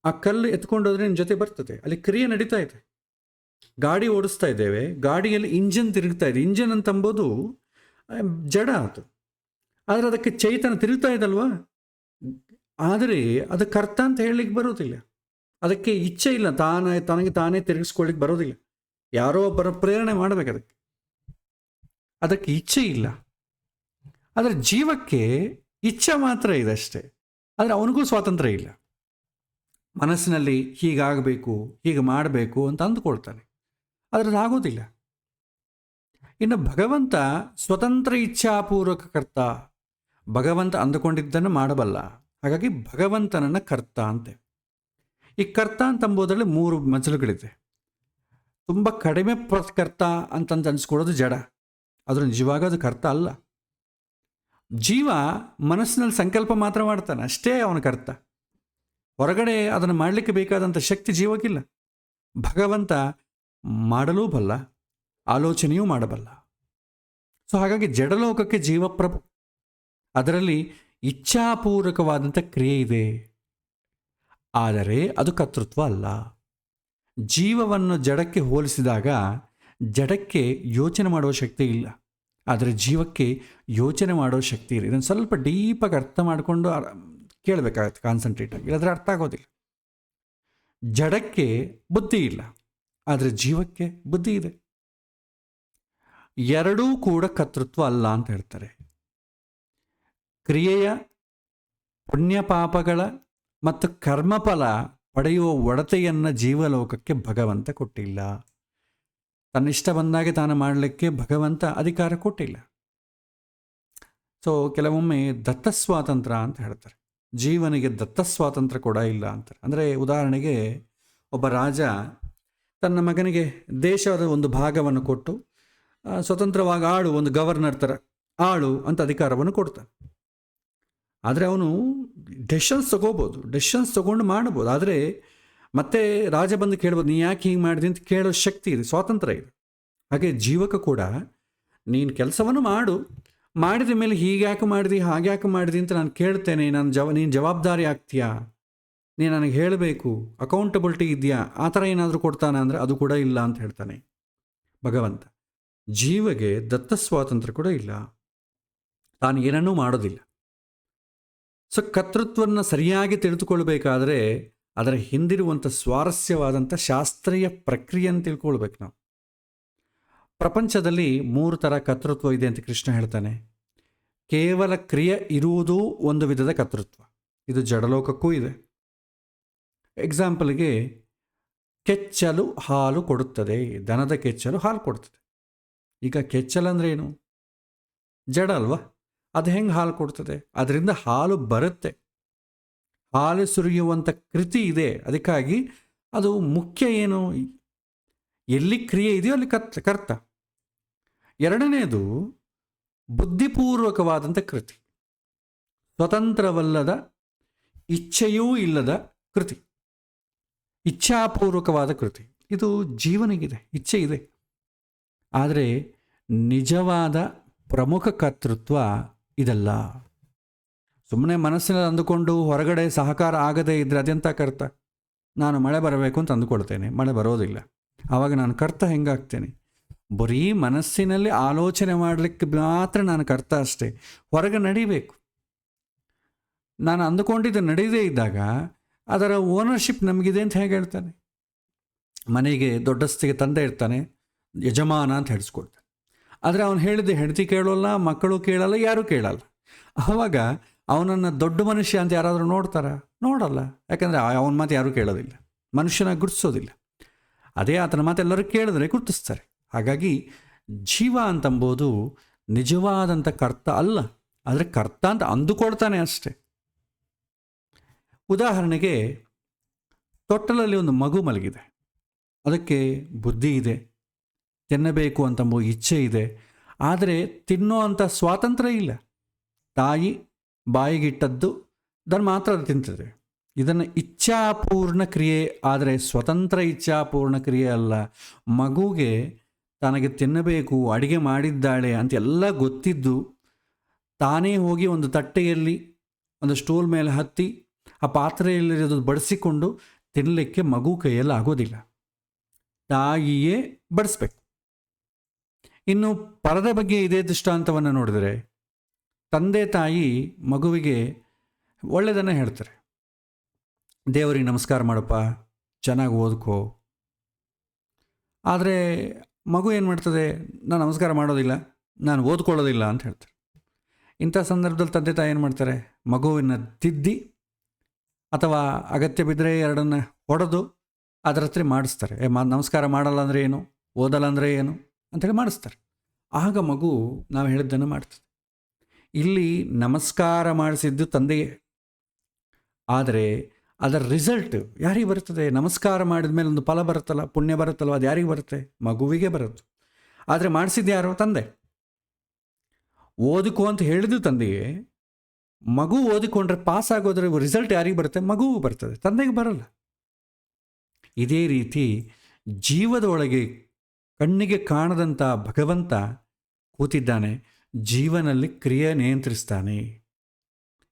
ಆ ಕಲ್ಲು ಎತ್ಕೊಂಡೋದ್ರೆ ನಿಮ್ಮ ಜೊತೆ ಬರ್ತದೆ, ಅಲ್ಲಿ ಕ್ರಿಯೆ ನಡೀತಾ ಇದೆ. ಗಾಡಿ ಓಡಿಸ್ತಾ ಇದ್ದೇವೆ, ಗಾಡಿಯಲ್ಲಿ ಇಂಜಿನ್ ತಿರುಗ್ತಾ ಇದೆ. ಇಂಜಿನ್ ಅಂತಂಬೋದು ಜಡ ಅದು, ಆದರೆ ಅದಕ್ಕೆ ಚೈತನ್ಯ ತಿರುಗ್ತಾ ಇದಲ್ವಾ. ಆದರೆ ಅದು ಕರ್ತ ಅಂತ ಹೇಳಲಿಕ್ಕೆ ಬರೋದಿಲ್ಲ. ಅದಕ್ಕೆ ಇಚ್ಛೆ ಇಲ್ಲ, ತನಗೆ ತಾನೇ ತಿರುಗಿಸ್ಕೊಳ್ಳಿಕ್ಕೆ ಬರೋದಿಲ್ಲ. ಯಾರೋ ಒಬ್ಬರ ಪ್ರೇರಣೆ ಮಾಡಬೇಕು ಅದಕ್ಕೆ ಇಚ್ಛೆ ಇಲ್ಲ. ಆದರೆ ಜೀವಕ್ಕೆ ಇಚ್ಛೆ ಮಾತ್ರ ಇದೆ ಅಷ್ಟೇ. ಆದರೆ ಅವನಿಗೂ ಸ್ವಾತಂತ್ರ್ಯ ಇಲ್ಲ. ಮನಸ್ಸಿನಲ್ಲಿ ಹೀಗಾಗಬೇಕು, ಹೀಗೆ ಮಾಡಬೇಕು ಅಂತ ಅಂದುಕೊಳ್ತಾನೆ, ಆದರೆ ಅದಾಗೋದಿಲ್ಲ. ಇನ್ನು ಭಗವಂತ ಸ್ವತಂತ್ರ ಇಚ್ಛಾಪೂರ್ವಕ ಕರ್ತ. ಭಗವಂತ ಅಂದುಕೊಂಡಿದ್ದನ್ನು ಮಾಡಬಲ್ಲ. ಹಾಗಾಗಿ ಭಗವಂತನನ್ನು ಕರ್ತ ಅಂತೆ. ಈ ಕರ್ತ ಅಂತಂಬೋದ್ರಲ್ಲಿ 3 ಮಜಲುಗಳಿದೆ. ತುಂಬ ಕಡಿಮೆ ಕರ್ತ ಅಂತಂದು ಅನಿಸ್ಕೊಳ್ಳೋದು ಜಡ. ಅದ್ರ ನಿಜವಾಗ ಅದು ಕರ್ತ ಅಲ್ಲ. ಜೀವ ಮನಸ್ಸಿನಲ್ಲಿ ಸಂಕಲ್ಪ ಮಾತ್ರ ಮಾಡ್ತಾನೆ, ಅಷ್ಟೇ ಅವನ ಕರ್ತ. ಹೊರಗಡೆ ಅದನ್ನು ಮಾಡಲಿಕ್ಕೆ ಬೇಕಾದಂಥ ಶಕ್ತಿ ಜೀವಕ್ಕಿಲ್ಲ. ಭಗವಂತ ಮಾಡಲೂ ಬಲ್ಲ, ಆಲೋಚನೆಯೂ ಮಾಡಬಲ್ಲ. ಸೊ ಹಾಗಾಗಿ ಜಡಲೋಕಕ್ಕೆ ಜೀವಪ್ರಭು. ಅದರಲ್ಲಿ ಇಚ್ಛಾಪೂರ್ವಕವಾದಂಥ ಕ್ರಿಯೆ ಇದೆ, ಆದರೆ ಅದು ಕರ್ತೃತ್ವ ಅಲ್ಲ. ಜೀವವನ್ನು ಜಡಕ್ಕೆ ಹೋಲಿಸಿದಾಗ ಜಡಕ್ಕೆ ಯೋಚನೆ ಮಾಡುವ ಶಕ್ತಿ ಇಲ್ಲ, ಆದರೆ ಜೀವಕ್ಕೆ ಯೋಚನೆ ಮಾಡೋ ಶಕ್ತಿ ಇದೆ. ಇದನ್ನು ಸ್ವಲ್ಪ ಡೀಪಾಗಿ ಅರ್ಥ ಮಾಡಿಕೊಂಡು ಕೇಳಬೇಕಾಗತ್ತೆ, ಕಾನ್ಸಂಟ್ರೇಟ್ ಆಗಿ, ಇಲ್ಲದ್ರೆ ಅರ್ಥ ಆಗೋದಿಲ್ಲ. ಜಡಕ್ಕೆ ಬುದ್ಧಿ ಇಲ್ಲ, ಆದರೆ ಜೀವಕ್ಕೆ ಬುದ್ಧಿ ಇದೆ. ಎರಡೂ ಕೂಡ ಕರ್ತೃತ್ವ ಅಲ್ಲ ಅಂತ ಹೇಳ್ತಾರೆ. ಕ್ರಿಯೆಯ ಪುಣ್ಯ ಪಾಪಗಳ ಮತ್ತು ಕರ್ಮಫಲ ಪಡೆಯುವ ಒಡತೆಯನ್ನು ಜೀವಲೋಕಕ್ಕೆ ಭಗವಂತ ಕೊಟ್ಟಿಲ್ಲ. ತನ್ನಿಷ್ಟ ಬಂದಾಗೆ ತಾನು ಮಾಡಲಿಕ್ಕೆ ಭಗವಂತ ಅಧಿಕಾರ ಕೊಟ್ಟಿಲ್ಲ. ಸೊ ಕೆಲವೊಮ್ಮೆ ದತ್ತ ಸ್ವಾತಂತ್ರ್ಯ ಅಂತ ಹೇಳ್ತಾರೆ. ಜೀವನಿಗೆ ದತ್ತ ಸ್ವಾತಂತ್ರ್ಯ ಕೂಡ ಇಲ್ಲ ಅಂತಾರೆ. ಅಂದರೆ ಉದಾಹರಣೆಗೆ ಒಬ್ಬ ರಾಜ ತನ್ನ ಮಗನಿಗೆ ದೇಶದ ಒಂದು ಭಾಗವನ್ನು ಕೊಟ್ಟು ಸ್ವತಂತ್ರವಾಗಿ ಆಳು, ಒಂದು ಗವರ್ನರ್ ಥರ ಆಳು ಅಂತ ಅಧಿಕಾರವನ್ನು ಕೊಡ್ತಾನೆ. ಆದರೆ ಅವನು ಡೆಸಿಷನ್ಸ್ ತಗೋಬೋದು, ಡೆಸಿಷನ್ಸ್ ತೊಗೊಂಡು ಮಾಡ್ಬೋದು. ಆದರೆ ಮತ್ತೆ ರಾಜ ಬಂದು ಕೇಳ್ಬೋದು, ನೀ ಯಾಕೆ ಹೀಗೆ ಮಾಡಿದೆ ಅಂತ ಕೇಳೋ ಶಕ್ತಿ ಇದೆ, ಸ್ವಾತಂತ್ರ್ಯ ಇದೆ. ಹಾಗೆ ಜೀವಕ್ಕೆ ಕೂಡ ನೀನು ಕೆಲಸವನ್ನು ಮಾಡು, ಮಾಡಿದ ಮೇಲೆ ಹೀಗೆ ಯಾಕೆ ಮಾಡಿದಿ, ಹಾಗೆ ಯಾಕೆ ಮಾಡಿದಿ ಅಂತ ನಾನು ಕೇಳ್ತೇನೆ. ನೀನು ಜವಾಬ್ದಾರಿ ಆಗ್ತೀಯಾ, ನೀನು ನನಗೆ ಹೇಳಬೇಕು, ಅಕೌಂಟಬಿಲಿಟಿ ಇದೆಯಾ, ಆ ಥರ ಏನಾದರೂ ಕೊಡ್ತಾನೆ ಅಂದರೆ ಅದು ಕೂಡ ಇಲ್ಲ ಅಂತ ಹೇಳ್ತಾನೆ ಭಗವಂತ. ಜೀವಗೆ ದತ್ತ ಸ್ವಾತಂತ್ರ್ಯ ಕೂಡ ಇಲ್ಲ, ತಾನು ಏನನ್ನೂ ಮಾಡೋದಿಲ್ಲ. ಸೊ ಕರ್ತೃತ್ವವನ್ನು ಸರಿಯಾಗಿ ತಿಳಿದುಕೊಳ್ಬೇಕಾದ್ರೆ ಅದರ ಹಿಂದಿರುವಂಥ ಸ್ವಾರಸ್ಯವಾದಂಥ ಶಾಸ್ತ್ರೀಯ ಪ್ರಕ್ರಿಯೆಯನ್ನು ತಿಳ್ಕೊಳ್ಬೇಕು ನಾವು. ಪ್ರಪಂಚದಲ್ಲಿ 3 ಥರ ಕರ್ತೃತ್ವ ಇದೆ ಅಂತ ಕೃಷ್ಣ ಹೇಳ್ತಾನೆ. ಕೇವಲ ಕ್ರಿಯೆ ಇರುವುದೂ ಒಂದು ವಿಧದ ಕರ್ತೃತ್ವ, ಇದು ಜಡಲೋಕಕ್ಕೂ ಇದೆ. ಎಕ್ಸಾಂಪಲ್ಗೆ, ಕೆಚ್ಚಲು ಹಾಲು ಕೊಡುತ್ತದೆ, ದನದ ಕೆಚ್ಚಲು ಹಾಲು ಕೊಡ್ತದೆ. ಈಗ ಕೆಚ್ಚಲು ಅಂದರೆ ಏನು? ಜಡ ಅಲ್ವಾ? ಅದು ಹೆಂಗೆ ಹಾಲು ಕೊಡ್ತದೆ? ಅದರಿಂದ ಹಾಲು ಬರುತ್ತೆ, ಹಾಲು ಸುರಿಯುವಂಥ ಕೃತಿ ಇದೆ. ಅದಕ್ಕಾಗಿ ಅದು ಮುಖ್ಯ ಏನು, ಎಲ್ಲಿ ಕ್ರಿಯೆ ಇದೆಯೋ ಅಲ್ಲಿ ಕರ್ತ. ಎರಡನೇದು ಬುದ್ಧಿಪೂರ್ವಕವಾದಂಥ ಕೃತಿ, ಸ್ವತಂತ್ರವಲ್ಲದ, ಇಚ್ಛೆಯೂ ಇಲ್ಲದ ಕೃತಿ, ಇಚ್ಛಾಪೂರ್ವಕವಾದ ಕೃತಿ. ಇದು ಜೀವನಿಗಿದೆ, ಇಚ್ಛೆ ಇದೆ. ಆದರೆ ನಿಜವಾದ ಪ್ರಮುಖ ಕರ್ತೃತ್ವ ಇದಲ್ಲ. ಸುಮ್ಮನೆ ಮನಸ್ಸಿನಲ್ಲಿ ಅಂದುಕೊಂಡು ಹೊರಗಡೆ ಸಹಕಾರ ಆಗದೇ ಇದ್ದರೆ ಅದೆಂಥ ಕರ್ತ? ನಾನು ಮಳೆ ಬರಬೇಕು ಅಂತ ಅಂದುಕೊಳ್ತೇನೆ, ಮಳೆ ಬರೋದಿಲ್ಲ, ಆವಾಗ ನಾನು ಕರ್ತ ಹೆಂಗಾಗ್ತೇನೆ? ಬರೀ ಮನಸ್ಸಿನಲ್ಲಿ ಆಲೋಚನೆ ಮಾಡಲಿಕ್ಕೆ ಮಾತ್ರ ನಾನು ಕರ್ತ ಅಷ್ಟೇ, ಹೊರಗೆ ನಡಿಬೇಕು. ನಾನು ಅಂದುಕೊಂಡಿದ್ದು ನಡೀದೇ ಇದ್ದಾಗ ಅದರ ಓನರ್ಶಿಪ್ ನಮಗಿದೆ ಅಂತ ಹೇಗೆ ಹೇಳ್ತಾನೆ? ಮನೆಗೆ ದೊಡ್ಡಸ್ತಿಗೆ ತಂದೆ ಇರ್ತಾನೆ, ಯಜಮಾನ ಅಂತ ಹೇಳಿಸ್ಕೊಡ್ತಾನೆ. ಆದರೆ ಅವನು ಹೇಳಿದ್ದೆ ಹೆಂಡತಿ ಕೇಳೋಲ್ಲ, ಮಕ್ಕಳು ಕೇಳಲ್ಲ, ಯಾರೂ ಕೇಳಲ್ಲ. ಆವಾಗ ಅವನನ್ನು ದೊಡ್ಡ ಮನುಷ್ಯ ಅಂತ ಯಾರಾದರೂ ನೋಡ್ತಾರಾ? ನೋಡಲ್ಲ. ಯಾಕಂದರೆ ಅವನ ಮಾತು ಯಾರೂ ಕೇಳೋದಿಲ್ಲ, ಮನುಷ್ಯನಾಗಿ ಗುರುತಿಸೋದಿಲ್ಲ. ಅದೇ ಆತನ ಮಾತು ಎಲ್ಲರೂ ಕೇಳಿದ್ರೆ ಗುರುತಿಸ್ತಾರೆ. ಹಾಗಾಗಿ ಜೀವ ಅಂತಂಬೋದು ನಿಜವಾದಂಥ ಕರ್ತ ಅಲ್ಲ, ಆದರೆ ಕರ್ತ ಅಂತ ಅಂದುಕೊಳ್ತಾನೆ ಅಷ್ಟೆ. ಉದಾಹರಣೆಗೆ, ತೊಟ್ಟಲಲ್ಲಿ ಒಂದು ಮಗು ಮಲಗಿದೆ, ಅದಕ್ಕೆ ಬುದ್ಧಿ ಇದೆ, ತಿನ್ನಬೇಕು ಅಂತಂಬೋ ಇಚ್ಛೆ ಇದೆ, ಆದರೆ ತಿನ್ನೋ ಅಂಥ ಸ್ವಾತಂತ್ರ್ಯ ಇಲ್ಲ. ತಾಯಿ ಬಾಯಿಗಿಟ್ಟದ್ದು ಅದನ್ನು ಮಾತ್ರ ಅದು ತಿಂತದೆ. ಇದನ್ನು ಇಚ್ಛಾಪೂರ್ಣ ಕ್ರಿಯೆ, ಆದರೆ ಸ್ವತಂತ್ರ ಇಚ್ಛಾಪೂರ್ಣ ಕ್ರಿಯೆ ಅಲ್ಲ. ಮಗುಗೆ ತನಗೆ ತಿನ್ನಬೇಕು, ಅಡುಗೆ ಮಾಡಿದ್ದಾಳೆ ಅಂತೆಲ್ಲ ಗೊತ್ತಿದ್ದು ತಾನೇ ಹೋಗಿ ಒಂದು ತಟ್ಟೆಯಲ್ಲಿ ಒಂದು ಸ್ಟೂಲ್ ಮೇಲೆ ಹತ್ತಿ ಆ ಪಾತ್ರೆಯಲ್ಲಿರೋದು ಬಡಿಸಿಕೊಂಡು ತಿನ್ನಲಿಕ್ಕೆ ಮಗು ಕೈಯಲ್ಲಿ ಆಗೋದಿಲ್ಲ, ತಾಯಿಯೇ ಬಡಿಸ್ಬೇಕು. ಇನ್ನು ಪರದ ಬಗ್ಗೆ ಇದೇ ದೃಷ್ಟಾಂತವನ್ನು ನೋಡಿದರೆ, ತಂದೆ ತಾಯಿ ಮಗುವಿಗೆ ಒಳ್ಳೆಯದನ್ನು ಹೇಳ್ತಾರೆ, ದೇವರಿಗೆ ನಮಸ್ಕಾರ ಮಾಡಪ್ಪ, ಚೆನ್ನಾಗಿ ಓದ್ಕೋ. ಆದರೆ ಮಗು ಏನು ಮಾಡ್ತದೆ? ನಾನು ನಮಸ್ಕಾರ ಮಾಡೋದಿಲ್ಲ, ನಾನು ಓದ್ಕೊಳ್ಳೋದಿಲ್ಲ ಅಂತ ಹೇಳ್ತಾರೆ. ಇಂಥ ಸಂದರ್ಭದಲ್ಲಿ ತಂದೆ ತಾಯಿ ಏನು ಮಾಡ್ತಾರೆ? ಮಗುವಿನ ತಿದ್ದಿ ಅಥವಾ ಅಗತ್ಯ ಬಿದ್ದರೆ ಎರಡನ್ನು ಹೊಡೆದು ಅದರ ಹತ್ರ ಮಾಡಿಸ್ತಾರೆ. ನಮಸ್ಕಾರ ಮಾಡಲ್ಲ ಅಂದರೆ ಏನು, ಓದಲ್ಲ ಅಂದರೆ ಏನು ಅಂಥೇಳಿ ಮಾಡಿಸ್ತಾರೆ. ಆಗ ಮಗು ನಾವು ಹೇಳಿದ್ದನ್ನು ಮಾಡ್ತದೆ. ಇಲ್ಲಿ ನಮಸ್ಕಾರ ಮಾಡಿಸಿದ್ದು ತಂದೆಯೇ, ಆದರೆ ಅದರ ರಿಸಲ್ಟ್ ಯಾರಿಗೆ ಬರ್ತದೆ? ನಮಸ್ಕಾರ ಮಾಡಿದ ಮೇಲೆ ಒಂದು ಫಲ ಬರುತ್ತಲ್ಲ, ಪುಣ್ಯ ಬರುತ್ತಲ್ವ, ಅದು ಯಾರಿಗೆ ಬರುತ್ತೆ? ಮಗುವಿಗೆ ಬರುತ್ತೆ. ಆದರೆ ಮಾಡಿಸಿದ್ದು ಯಾರು? ತಂದೆ. ಓದಿಕೋ ಅಂತ ಹೇಳಿದ್ದು ತಂದೆಯೇ. ಮಗು ಓದಿಕೊಂಡ್ರೆ ಪಾಸ್ ಆಗೋದ್ರ ರಿಸಲ್ಟ್ ಯಾರಿಗೆ ಬರುತ್ತೆ? ಮಗುವು ಬರ್ತದೆ, ತಂದೆಗೆ ಬರಲ್ಲ. ಇದೇ ರೀತಿ ಜೀವದ ಒಳಗೆ ಕಣ್ಣಿಗೆ ಕಾಣದಂಥ ಭಗವಂತ ಕೂತಿದ್ದಾನೆ, ಜೀವನಲ್ಲಿ ಕ್ರಿಯೆ ನಿಯಂತ್ರಿಸ್ತಾನೆ.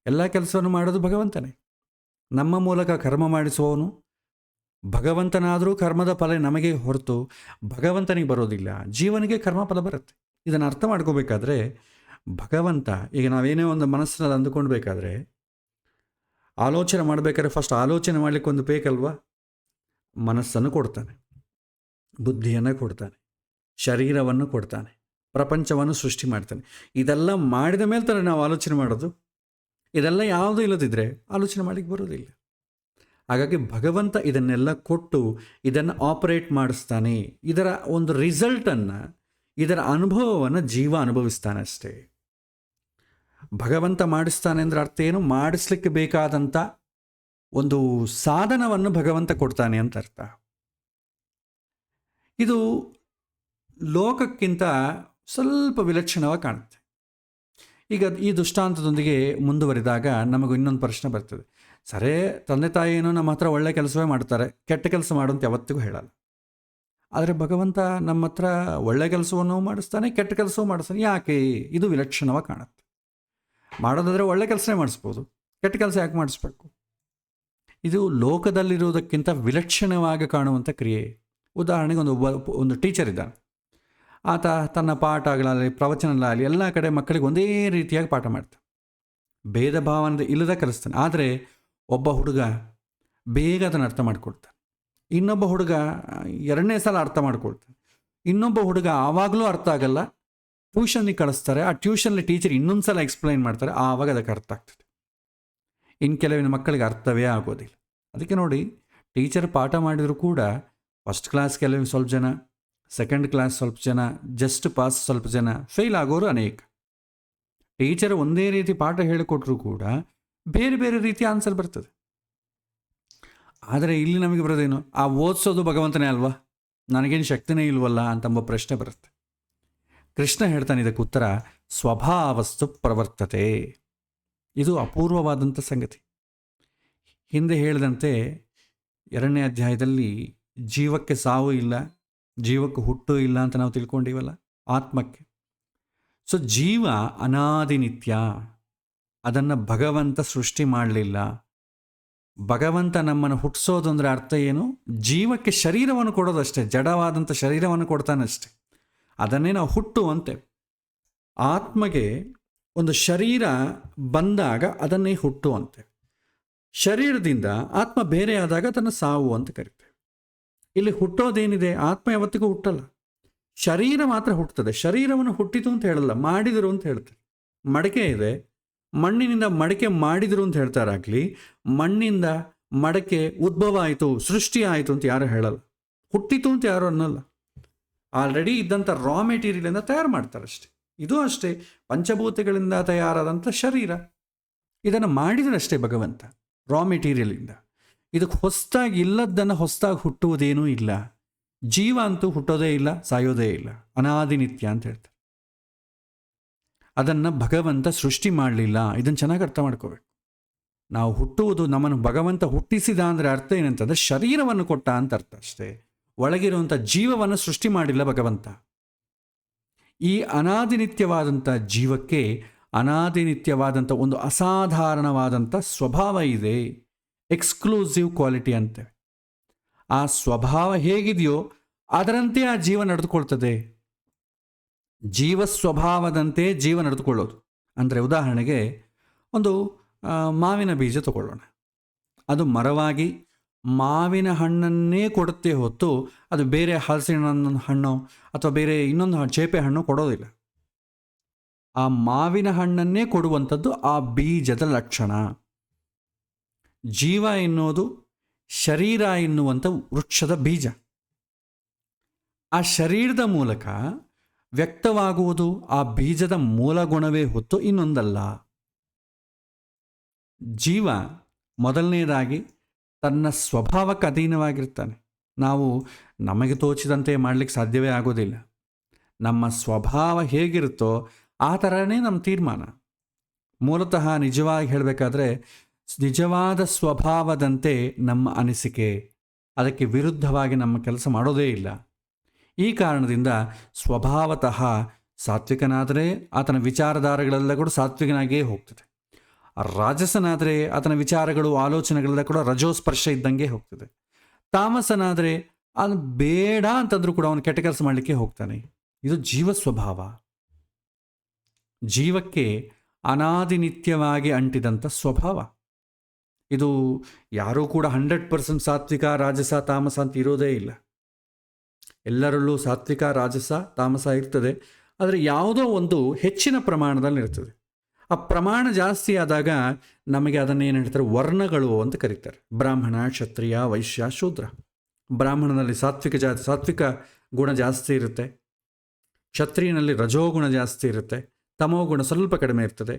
ಎಲ್ಲ ಕೆಲಸವನ್ನು ಮಾಡೋದು ಭಗವಂತನೇ. ನಮ್ಮ ಮೂಲಕ ಕರ್ಮ ಮಾಡಿಸುವವನು ಭಗವಂತನಾದರೂ ಕರ್ಮದ ಫಲ ನಮಗೆ ಹೊರತು ಭಗವಂತನಿಗೆ ಬರೋದಿಲ್ಲ, ಜೀವನಿಗೆ ಕರ್ಮ ಫಲ ಬರುತ್ತೆ. ಇದನ್ನು ಅರ್ಥ ಮಾಡ್ಕೋಬೇಕಾದ್ರೆ ಭಗವಂತ, ಈಗ ನಾವೇನೇ ಒಂದು ಮನಸ್ಸಿನಲ್ಲಿ ಅಂದುಕೊಳ್ಬೇಕಾದ್ರೆ, ಆಲೋಚನೆ ಮಾಡಬೇಕಾದ್ರೆ ಫಸ್ಟ್ ಆಲೋಚನೆ ಮಾಡಲಿಕ್ಕೆ ಒಂದು ಬೇಕಲ್ವಾ? ಮನಸ್ಸನ್ನು ಕೊಡ್ತಾನೆ, ಬುದ್ಧಿಯನ್ನು ಕೊಡ್ತಾನೆ, ಶರೀರವನ್ನು ಕೊಡ್ತಾನೆ, ಪ್ರಪಂಚವನ್ನು ಸೃಷ್ಟಿ ಮಾಡ್ತಾನೆ. ಇದೆಲ್ಲ ಮಾಡಿದ ಮೇಲೆ ತಾನೇ ನಾವು ಆಲೋಚನೆ ಮಾಡೋದು. ಇದೆಲ್ಲ ಯಾವುದೂ ಇಲ್ಲದಿದ್ದರೆ ಆಲೋಚನೆ ಮಾಡಲಿಕ್ಕೆ ಬರೋದಿಲ್ಲ. ಹಾಗಾಗಿ ಭಗವಂತ ಇದನ್ನೆಲ್ಲ ಕೊಟ್ಟು ಇದನ್ನು ಆಪರೇಟ್ ಮಾಡಿಸ್ತಾನೆ. ಇದರ ಒಂದು ರಿಸಲ್ಟನ್ನು, ಇದರ ಅನುಭವವನ್ನು ಜೀವ ಅನುಭವಿಸ್ತಾನೆ ಅಷ್ಟೇ. ಭಗವಂತ ಮಾಡಿಸ್ತಾನೆ ಅಂದರೆ ಅರ್ಥ ಏನು? ಮಾಡಿಸ್ಲಿಕ್ಕೆ ಬೇಕಾದಂಥ ಒಂದು ಸಾಧನವನ್ನು ಭಗವಂತ ಕೊಡ್ತಾನೆ ಅಂತ ಅರ್ಥ. ಇದು ಲೋಕಕ್ಕಿಂತ ಸ್ವಲ್ಪ ವಿಲಕ್ಷಣವಾಗಿ ಕಾಣುತ್ತೆ. ಈಗ ಈ ದೃಷ್ಟಾಂತದೊಂದಿಗೆ ಮುಂದುವರಿದಾಗ ನಮಗೂ ಇನ್ನೊಂದು ಪ್ರಶ್ನೆ ಬರ್ತದೆ. ಸರೇ, ತಂದೆ ತಾಯಿ ಏನೋ ನಮ್ಮ ಹತ್ರ ಒಳ್ಳೆ ಕೆಲಸವೇ ಮಾಡ್ತಾರೆ, ಕೆಟ್ಟ ಕೆಲಸ ಮಾಡುವಂತ ಯಾವತ್ತಿಗೂ ಹೇಳಲ್ಲ. ಆದರೆ ಭಗವಂತ ನಮ್ಮ ಹತ್ರ ಒಳ್ಳೆ ಕೆಲಸವನ್ನು ಮಾಡಿಸ್ತಾನೆ, ಕೆಟ್ಟ ಕೆಲಸವೂ ಮಾಡಿಸ್ತಾನೆ. ಯಾಕೆ? ಇದು ವಿಲಕ್ಷಣವಾಗಿ ಕಾಣುತ್ತೆ. ಮಾಡೋದಾದರೆ ಒಳ್ಳೆ ಕೆಲಸನೇ ಮಾಡಿಸ್ಬೋದು, ಕೆಟ್ಟ ಕೆಲಸ ಯಾಕೆ ಮಾಡಿಸ್ಬೇಕು? ಇದು ಲೋಕದಲ್ಲಿರುವುದಕ್ಕಿಂತ ವಿಲಕ್ಷಣವಾಗಿ ಕಾಣುವಂಥ ಕ್ರಿಯೆ. ಉದಾಹರಣೆಗೆ ಒಂದು ಟೀಚರ್ ಇದ್ದಾನೆ, ಆತ ತನ್ನ ಪಾಠಗಳಲ್ಲಿ ಪ್ರವಚನಗಳಲ್ಲಿ ಎಲ್ಲ ಕಡೆ ಮಕ್ಕಳಿಗೆ ಒಂದೇ ರೀತಿಯಾಗಿ ಪಾಠ ಮಾಡ್ತಾನೆ. ಭೇದ ಭಾವನೆ ಇಲ್ಲದ ಕಲಿಸ್ತಾನೆ. ಆದರೆ ಒಬ್ಬ ಹುಡುಗ ಬೇಗ ಅದನ್ನು ಅರ್ಥ ಮಾಡ್ಕೊಳ್ತಾನೆ, ಇನ್ನೊಬ್ಬ ಹುಡುಗ ಎರಡನೇ ಸಲ ಅರ್ಥ ಮಾಡ್ಕೊಳ್ತಾನೆ, ಇನ್ನೊಬ್ಬ ಹುಡುಗ ಆವಾಗಲೂ ಅರ್ಥ ಆಗಲ್ಲ, ಟ್ಯೂಷನ್ನಿಗೆ ಕಳಿಸ್ತಾರೆ, ಆ ಟ್ಯೂಷನ್ಲಿ ಟೀಚರ್ ಇನ್ನೊಂದು ಸಲ ಎಕ್ಸ್ಪ್ಲೈನ್ ಮಾಡ್ತಾರೆ, ಆವಾಗ ಅದಕ್ಕೆ ಅರ್ಥ ಆಗ್ತದೆ. ಇನ್ನು ಕೆಲವಿನ ಮಕ್ಕಳಿಗೆ ಅರ್ಥವೇ ಆಗೋದಿಲ್ಲ. ಅದಕ್ಕೆ ನೋಡಿ, ಟೀಚರ್ ಪಾಠ ಮಾಡಿದರೂ ಕೂಡ ಫಸ್ಟ್ ಕ್ಲಾಸ್ ಕೆಲವು ಸ್ವಲ್ಪ ಜನ, ಸೆಕೆಂಡ್ ಕ್ಲಾಸ್ ಸ್ವಲ್ಪ ಜನ, ಜಸ್ಟ್ ಪಾಸ್ ಸ್ವಲ್ಪ ಜನ, ಫೇಲ್ ಆಗೋರು ಅನೇಕ. ಟೀಚರ್ ಒಂದೇ ರೀತಿ ಪಾಠ ಹೇಳಿಕೊಟ್ರೂ ಕೂಡ ಬೇರೆ ಬೇರೆ ರೀತಿಯ ಆನ್ಸರ್ ಬರ್ತದೆ. ಆದರೆ ಇಲ್ಲಿ ನಮಗೆ ಬರೋದೇನು, ಆ ಓದಿಸೋದು ಭಗವಂತನೇ ಅಲ್ವಾ, ನನಗೇನು ಶಕ್ತಿನೇ ಇಲ್ವಲ್ಲ ಅಂತಂಬ ಪ್ರಶ್ನೆ ಬರುತ್ತೆ. ಕೃಷ್ಣ ಹೇಳ್ತಾನೆ ಇದಕ್ಕೆ ಉತ್ತರ, ಸ್ವಭಾವಸ್ತು ಪ್ರವರ್ತತೆ. ಇದು ಅಪೂರ್ವವಾದಂಥ ಸಂಗತಿ. ಹಿಂದೆ ಹೇಳಿದಂತೆ 2ನೇ ಅಧ್ಯಾಯದಲ್ಲಿ ಜೀವಕ್ಕೆ ಸಾವು ಇಲ್ಲ, ಜೀವಕ್ಕೆ ಹುಟ್ಟು ಇಲ್ಲ ಅಂತ ನಾವು ತಿಳ್ಕೊಂಡಿವಲ್ಲ, ಆತ್ಮಕ್ಕೆ. ಸೊ ಜೀವ ಅನಾದಿ ನಿತ್ಯ, ಅದನ್ನು ಭಗವಂತ ಸೃಷ್ಟಿ ಮಾಡಲಿಲ್ಲ. ಭಗವಂತ ನಮ್ಮನ್ನು ಹುಟ್ಟಿಸೋದು ಅಂದರೆ ಅರ್ಥ ಏನು, ಜೀವಕ್ಕೆ ಶರೀರವನ್ನು ಕೊಡೋದಷ್ಟೇ, ಜಡವಾದಂಥ ಶರೀರವನ್ನು ಕೊಡ್ತಾನಷ್ಟೆ. ಅದನ್ನೇ ನಾವು ಹುಟ್ಟು ಅಂತೇವೆ. ಆತ್ಮಗೆ ಒಂದು ಶರೀರ ಬಂದಾಗ ಅದನ್ನೇ ಹುಟ್ಟು ಅಂತೇವೆ. ಶರೀರದಿಂದ ಆತ್ಮ ಬೇರೆ ಆದಾಗ ಅದನ್ನು ಸಾವು ಅಂತ ಕರಿತೇವೆ. ಇಲ್ಲಿ ಹುಟ್ಟೋದೇನಿದೆ, ಆತ್ಮ ಯಾವತ್ತಿಗೂ ಹುಟ್ಟಲ್ಲ, ಶರೀರ ಮಾತ್ರ ಹುಟ್ಟುತ್ತದೆ. ಶರೀರವನ್ನು ಹುಟ್ಟಿತು ಅಂತ ಹೇಳಲ್ಲ, ಮಾಡಿದರು ಅಂತ ಹೇಳ್ತಾರೆ. ಮಡಕೆ ಇದೆ, ಮಣ್ಣಿನಿಂದ ಮಡಕೆ ಮಾಡಿದರು ಅಂತ ಹೇಳ್ತಾರಾಗಲಿ, ಮಣ್ಣಿಂದ ಮಡಕೆ ಉದ್ಭವ ಆಯಿತು, ಸೃಷ್ಟಿ ಆಯಿತು ಅಂತ ಯಾರು ಹೇಳಲ್ಲ, ಹುಟ್ಟಿತು ಅಂತ ಯಾರು ಅನ್ನಲ್ಲ. ಆಲ್ರೆಡಿ ಇದ್ದಂಥ ರಾ ಮೆಟೀರಿಯಲಿಂದ ತಯಾರು ಮಾಡ್ತಾರಷ್ಟೆ. ಇದು ಅಷ್ಟೇ, ಪಂಚಭೂತಗಳಿಂದ ತಯಾರಾದಂಥ ಶರೀರ, ಇದನ್ನು ಮಾಡಿದರಷ್ಟೇ ಭಗವಂತ ರಾ ಮೆಟೀರಿಯಲಿಂದ. ಇದಕ್ಕೆ ಹೊಸದಾಗಿ ಇಲ್ಲದ್ದನ್ನು ಹೊಸದಾಗಿ ಹುಟ್ಟುವುದೇನೂ ಇಲ್ಲ. ಜೀವ ಅಂತೂ ಹುಟ್ಟೋದೇ ಇಲ್ಲ, ಸಾಯೋದೇ ಇಲ್ಲ, ಅನಾದಿ ನಿತ್ಯ ಅಂತ ಹೇಳ್ತಾರೆ. ಅದನ್ನು ಭಗವಂತ ಸೃಷ್ಟಿ ಮಾಡಲಿಲ್ಲ. ಇದನ್ನು ಚೆನ್ನಾಗಿ ಅರ್ಥ ಮಾಡ್ಕೋಬೇಕು. ನಾವು ಹುಟ್ಟುವುದು, ನಮ್ಮನ್ನು ಭಗವಂತ ಹುಟ್ಟಿಸಿದ ಅಂದರೆ ಅರ್ಥ ಏನಂತಂದರೆ ಶರೀರವನ್ನು ಕೊಟ್ಟ ಅಂತ ಅರ್ಥ ಅಷ್ಟೇ. ಒಳಗಿರುವಂಥ ಜೀವವನ್ನು ಸೃಷ್ಟಿ ಮಾಡಿಲ್ಲ ಭಗವಂತ. ಈ ಅನಾದಿನಿತ್ಯವಾದಂಥ ಜೀವಕ್ಕೆ ಅನಾದಿನಿತ್ಯವಾದಂಥ ಒಂದು ಅಸಾಧಾರಣವಾದಂಥ ಸ್ವಭಾವ ಇದೆ, ಎಕ್ಸ್ಕ್ಲೂಸಿವ್ ಕ್ವಾಲಿಟಿ ಅಂತೇವೆ. ಆ ಸ್ವಭಾವ ಹೇಗಿದೆಯೋ ಅದರಂತೆ ಆ ಜೀವ ನಡೆದುಕೊಳ್ತದೆ. ಜೀವ ಸ್ವಭಾವದಂತೆ ಜೀವ ನಡೆದುಕೊಳ್ಳೋದು ಅಂದರೆ, ಉದಾಹರಣೆಗೆ ಒಂದು ಮಾವಿನ ಬೀಜ ತಗೊಳ್ಳೋಣ. ಅದು ಮರವಾಗಿ ಮಾವಿನ ಹಣ್ಣನ್ನೇ ಕೊಡುತ್ತೆ ಹೊತ್ತು ಅದು ಬೇರೆ ಹಲಸಿನ ಹಣ್ಣು ಅಥವಾ ಬೇರೆ ಇನ್ನೊಂದು ಚೇಪೆ ಹಣ್ಣು ಕೊಡೋದಿಲ್ಲ. ಆ ಮಾವಿನ ಹಣ್ಣನ್ನೇ ಕೊಡುವಂಥದ್ದು ಆ ಬೀಜದ ಲಕ್ಷಣ. ಜೀವ ಎನ್ನುವುದು ಶರೀರ ಎನ್ನುವಂಥ ವೃಕ್ಷದ ಬೀಜ. ಆ ಶರೀರದ ಮೂಲಕ ವ್ಯಕ್ತವಾಗುವುದು ಆ ಬೀಜದ ಮೂಲ ಗುಣವೇ ಹೊತ್ತು ಇನ್ನೊಂದಲ್ಲ. ಜೀವ ಮೊದಲನೇದಾಗಿ ತನ್ನ ಸ್ವಭಾವಕ್ಕೆ ಅಧೀನವಾಗಿರ್ತಾನೆ. ನಾವು ನಮಗೆ ತೋಚಿದಂತೆ ಮಾಡಲಿಕ್ಕೆ ಸಾಧ್ಯವೇ ಆಗೋದಿಲ್ಲ. ನಮ್ಮ ಸ್ವಭಾವ ಹೇಗಿರುತ್ತೋ ಆ ಥರನೇ ನಮ್ಮ ತೀರ್ಮಾನ. ಮೂಲತಃ ನಿಜವಾಗಿ ಹೇಳಬೇಕಾದ್ರೆ, ನಿಜವಾದ ಸ್ವಭಾವದಂತೆ ನಮ್ಮ ಅನಿಸಿಕೆ, ಅದಕ್ಕೆ ವಿರುದ್ಧವಾಗಿ ನಮ್ಮ ಕೆಲಸ ಮಾಡೋದೇ ಇಲ್ಲ. ಈ ಕಾರಣದಿಂದ ಸ್ವಭಾವತಃ ಸಾತ್ವಿಕನಾದರೆ ಆತನ ವಿಚಾರಧಾರೆಗಳೆಲ್ಲ ಕೂಡ ಸಾತ್ವಿಕನಾಗಿಯೇ ಹೋಗ್ತದೆ. ರಾಜಸನಾದರೆ ಆತನ ವಿಚಾರಗಳು ಆಲೋಚನೆಗಳೆಲ್ಲ ಕೂಡ ರಜೋಸ್ಪರ್ಶ ಇದ್ದಂಗೆ ಹೋಗ್ತದೆ. ತಾಮಸನಾದರೆ ಅದು ಬೇಡ ಅಂತಂದ್ರೂ ಕೂಡ ಅವನು ಕೆಟ್ಟ ಕೆಲಸ ಮಾಡಲಿಕ್ಕೆ ಹೋಗ್ತಾನೆ. ಇದು ಜೀವ ಸ್ವಭಾವ. ಜೀವಕ್ಕೆ ಅನಾದಿನಿತ್ಯವಾಗಿ ಅಂಟಿದಂಥ ಸ್ವಭಾವ ಇದು. ಯಾರೂ ಕೂಡ 100% ಸಾತ್ವಿಕ ರಾಜಸ ತಾಮಸ ಅಂತ ಇರೋದೇ ಇಲ್ಲ. ಎಲ್ಲರಲ್ಲೂ ಸಾತ್ವಿಕ ರಾಜಸ ತಾಮಸ ಇರ್ತದೆ, ಆದರೆ ಯಾವುದೋ ಒಂದು ಹೆಚ್ಚಿನ ಪ್ರಮಾಣದಲ್ಲಿ ಇರ್ತದೆ. ಆ ಪ್ರಮಾಣ ಜಾಸ್ತಿ ಆದಾಗ ನಮಗೆ ಅದನ್ನೇನು ಹೇಳ್ತಾರೆ, ವರ್ಣಗಳು ಅಂತ ಕರೀತಾರೆ. ಬ್ರಾಹ್ಮಣ, ಕ್ಷತ್ರಿಯ, ವೈಶ್ಯ, ಶೂದ್ರ. ಬ್ರಾಹ್ಮಣನಲ್ಲಿ ಸಾತ್ವಿಕ ಗುಣ ಜಾಸ್ತಿ ಇರುತ್ತೆ, ಕ್ಷತ್ರಿಯನಲ್ಲಿ ರಜೋಗುಣ ಜಾಸ್ತಿ ಇರುತ್ತೆ, ತಮೋಗುಣ ಸ್ವಲ್ಪ ಕಡಿಮೆ ಇರ್ತದೆ.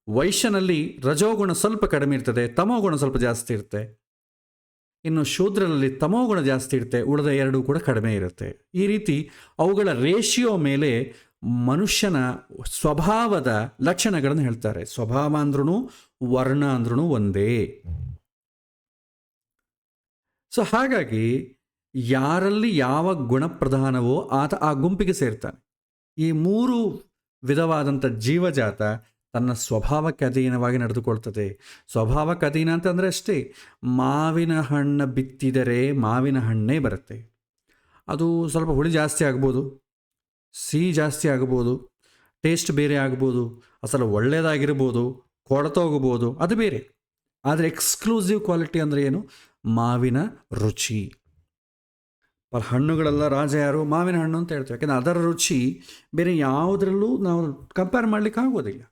ವೈಶ್ಯನಲ್ಲಿ ರಜೋಗುಣ ಸ್ವಲ್ಪ ಕಡಿಮೆ ಇರ್ತದೆ, ತಮೋಗುಣ ಸ್ವಲ್ಪ ಜಾಸ್ತಿ ಇರುತ್ತೆ. ಇನ್ನು ಶೂದ್ರನಲ್ಲಿ ತಮೋಗುಣ ಜಾಸ್ತಿ ಇರುತ್ತೆ, ಉಳಿದ ಎರಡೂ ಕೂಡ ಕಡಿಮೆ ಇರುತ್ತೆ. ಈ ರೀತಿ ಅವುಗಳ ರೇಷಿಯೋ ಮೇಲೆ ಮನುಷ್ಯನ ಸ್ವಭಾವದ ಲಕ್ಷಣಗಳನ್ನು ಹೇಳ್ತಾರೆ. ಸ್ವಭಾವ ಅಂದ್ರೂ ವರ್ಣ ಅಂದ್ರೂ ಒಂದೇ. ಸೊ ಹಾಗಾಗಿ ಯಾರಲ್ಲಿ ಯಾವ ಗುಣಪ್ರಧಾನವೋ ಆತ ಆ ಗುಂಪಿಗೆ ಸೇರ್ತಾನೆ. ಈ 3 ವಿಧವಾದಂಥ ಜೀವಜಾತ ತನ್ನ ಸ್ವಭಾವಕ್ಕೆ ಅಧೀನವಾಗಿ ನಡೆದುಕೊಳ್ತದೆ. ಸ್ವಭಾವಕ್ಕೆ ಅಧೀನ ಅಂತಂದರೆ ಅಷ್ಟೇ, ಮಾವಿನ ಹಣ್ಣು ಬಿತ್ತಿದರೆ ಮಾವಿನ ಹಣ್ಣೇ ಬರುತ್ತೆ. ಅದು ಸ್ವಲ್ಪ ಹುಳಿ ಜಾಸ್ತಿ ಆಗ್ಬೋದು, ಸಿಹಿ ಜಾಸ್ತಿ ಆಗ್ಬೋದು, ಟೇಸ್ಟ್ ಬೇರೆ ಆಗ್ಬೋದು, ಅಸಲು ಒಳ್ಳೆಯದಾಗಿರ್ಬೋದು, ಕೊಳ್ತೋಗ್ಬೋದು, ಅದು ಬೇರೆ. ಆದರೆ ಎಕ್ಸ್ಕ್ಲೂಸಿವ್ ಕ್ವಾಲಿಟಿ ಅಂದರೆ ಏನು? ಮಾವಿನ ರುಚಿ. ಹಣ್ಣುಗಳೆಲ್ಲ ರಾಜ ಯಾರು? ಮಾವಿನ ಹಣ್ಣು ಅಂತ ಹೇಳ್ತೀವಿ. ಯಾಕೆಂದರೆ ಅದರ ರುಚಿ ಬೇರೆ ಯಾವುದರಲ್ಲೂ ನಾವು ಕಂಪೇರ್ ಮಾಡಲಿಕ್ಕೆ ಆಗೋದಿಲ್ಲ.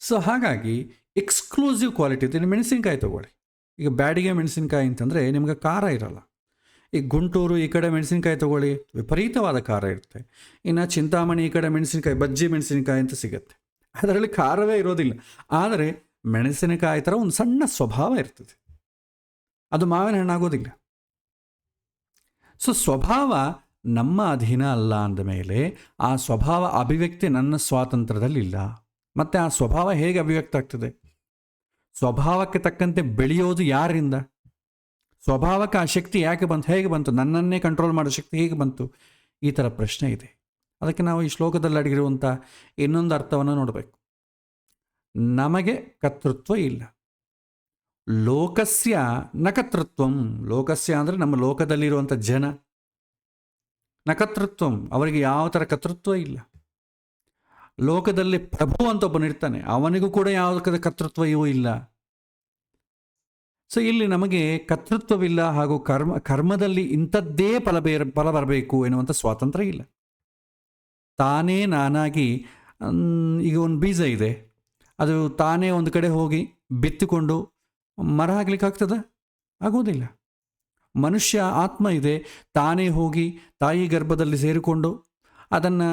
ಸೊ ಹಾಗಾಗಿ ಎಕ್ಸ್ಕ್ಲೂಸಿವ್ ಕ್ವಾಲಿಟಿ ಇದೆ. ಮೆಣಸಿನ್ಕಾಯಿ ತೊಗೊಳ್ಳಿ. ಈಗ ಬ್ಯಾಡಿಗೆ ಮೆಣಸಿನ್ಕಾಯಿ ಅಂತಂದರೆ ನಿಮಗೆ ಖಾರ ಇರಲ್ಲ. ಈಗ ಗುಂಟೂರು ಈ ಕಡೆ ಮೆಣಸಿನ್ಕಾಯಿ ತೊಗೊಳ್ಳಿ, ವಿಪರೀತವಾದ ಖಾರ ಇರುತ್ತೆ. ಇನ್ನು ಚಿಂತಾಮಣಿ ಈ ಕಡೆ ಮೆಣಸಿನ್ಕಾಯಿ, ಬಜ್ಜಿ ಮೆಣಸಿನ್ಕಾಯಿ ಅಂತ ಸಿಗುತ್ತೆ, ಅದರಲ್ಲಿ ಖಾರವೇ ಇರೋದಿಲ್ಲ. ಆದರೆ ಮೆಣಸಿನಕಾಯಿ ಥರ ಒಂದು ಸಣ್ಣ ಸ್ವಭಾವ ಇರ್ತದೆ, ಅದು ಮಾವಿನ ಹಣ್ಣಾಗೋದಿಲ್ಲ. ಸೊ ಸ್ವಭಾವ ನಮ್ಮ ಅಧೀನ ಅಲ್ಲ ಅಂದಮೇಲೆ ಆ ಸ್ವಭಾವ ಅಭಿವ್ಯಕ್ತಿ ನನ್ನ ಸ್ವಾತಂತ್ರ್ಯದಲ್ಲಿಲ್ಲ. ಮತ್ತು ಆ ಸ್ವಭಾವ ಹೇಗೆ ಅಭಿವ್ಯಕ್ತ ಆಗ್ತದೆ? ಸ್ವಭಾವಕ್ಕೆ ತಕ್ಕಂತೆ ಬೆಳೆಯೋದು ಯಾರಿಂದ? ಸ್ವಭಾವಕ್ಕೆ ಆ ಶಕ್ತಿ ಯಾಕೆ ಬಂತು? ಹೇಗೆ ಬಂತು? ನನ್ನನ್ನೇ ಕಂಟ್ರೋಲ್ ಮಾಡೋ ಶಕ್ತಿ ಹೇಗೆ ಬಂತು? ಈ ಥರ ಪ್ರಶ್ನೆ ಇದೆ. ಅದಕ್ಕೆ ನಾವು ಈ ಶ್ಲೋಕದಲ್ಲಿ ಅಡಗಿರುವಂಥ ಇನ್ನೊಂದು ಅರ್ಥವನ್ನು ನೋಡಬೇಕು. ನಮಗೆ ಕರ್ತೃತ್ವ ಇಲ್ಲ. ಲೋಕಸ್ಯ ನ ಕರ್ತೃತ್ವಂ. ಲೋಕಸ್ಯ ಅಂದರೆ ನಮ್ಮ ಲೋಕದಲ್ಲಿರುವಂಥ ಜನ. ನ ಕರ್ತೃತ್ವಂ, ಅವರಿಗೆ ಯಾವ ಥರ ಕರ್ತೃತ್ವ ಇಲ್ಲ. ಲೋಕದಲ್ಲಿ ಪ್ರಭು ಅಂತ ಒಬ್ಬನಿರ್ತಾನೆ, ಅವನಿಗೂ ಕೂಡ ಯಾವುದಕ್ಕೆ ಕರ್ತೃತ್ವವೂ ಇಲ್ಲ. ಸೊ ಇಲ್ಲಿ ನಮಗೆ ಕರ್ತೃತ್ವವಿಲ್ಲ, ಹಾಗೂ ಕರ್ಮದಲ್ಲಿ ಇಂಥದ್ದೇ ಫಲ ಬರಬೇಕು ಎನ್ನುವಂಥ ಸ್ವಾತಂತ್ರ್ಯ ಇಲ್ಲ. ತಾನೇ ನಾನಾಗಿ, ಈಗ ಒಂದು ಬೀಜ ಇದೆ, ಅದು ತಾನೇ ಒಂದು ಕಡೆ ಹೋಗಿ ಬಿತ್ತಿಕೊಂಡು ಮರ ಆಗ್ಲಿಕ್ಕೆ ಆಗ್ತದ? ಆಗೋದಿಲ್ಲ. ಮನುಷ್ಯ ಆತ್ಮ ಇದೆ, ತಾನೇ ಹೋಗಿ ತಾಯಿ ಗರ್ಭದಲ್ಲಿ ಸೇರಿಕೊಂಡು ಅದನ್ನು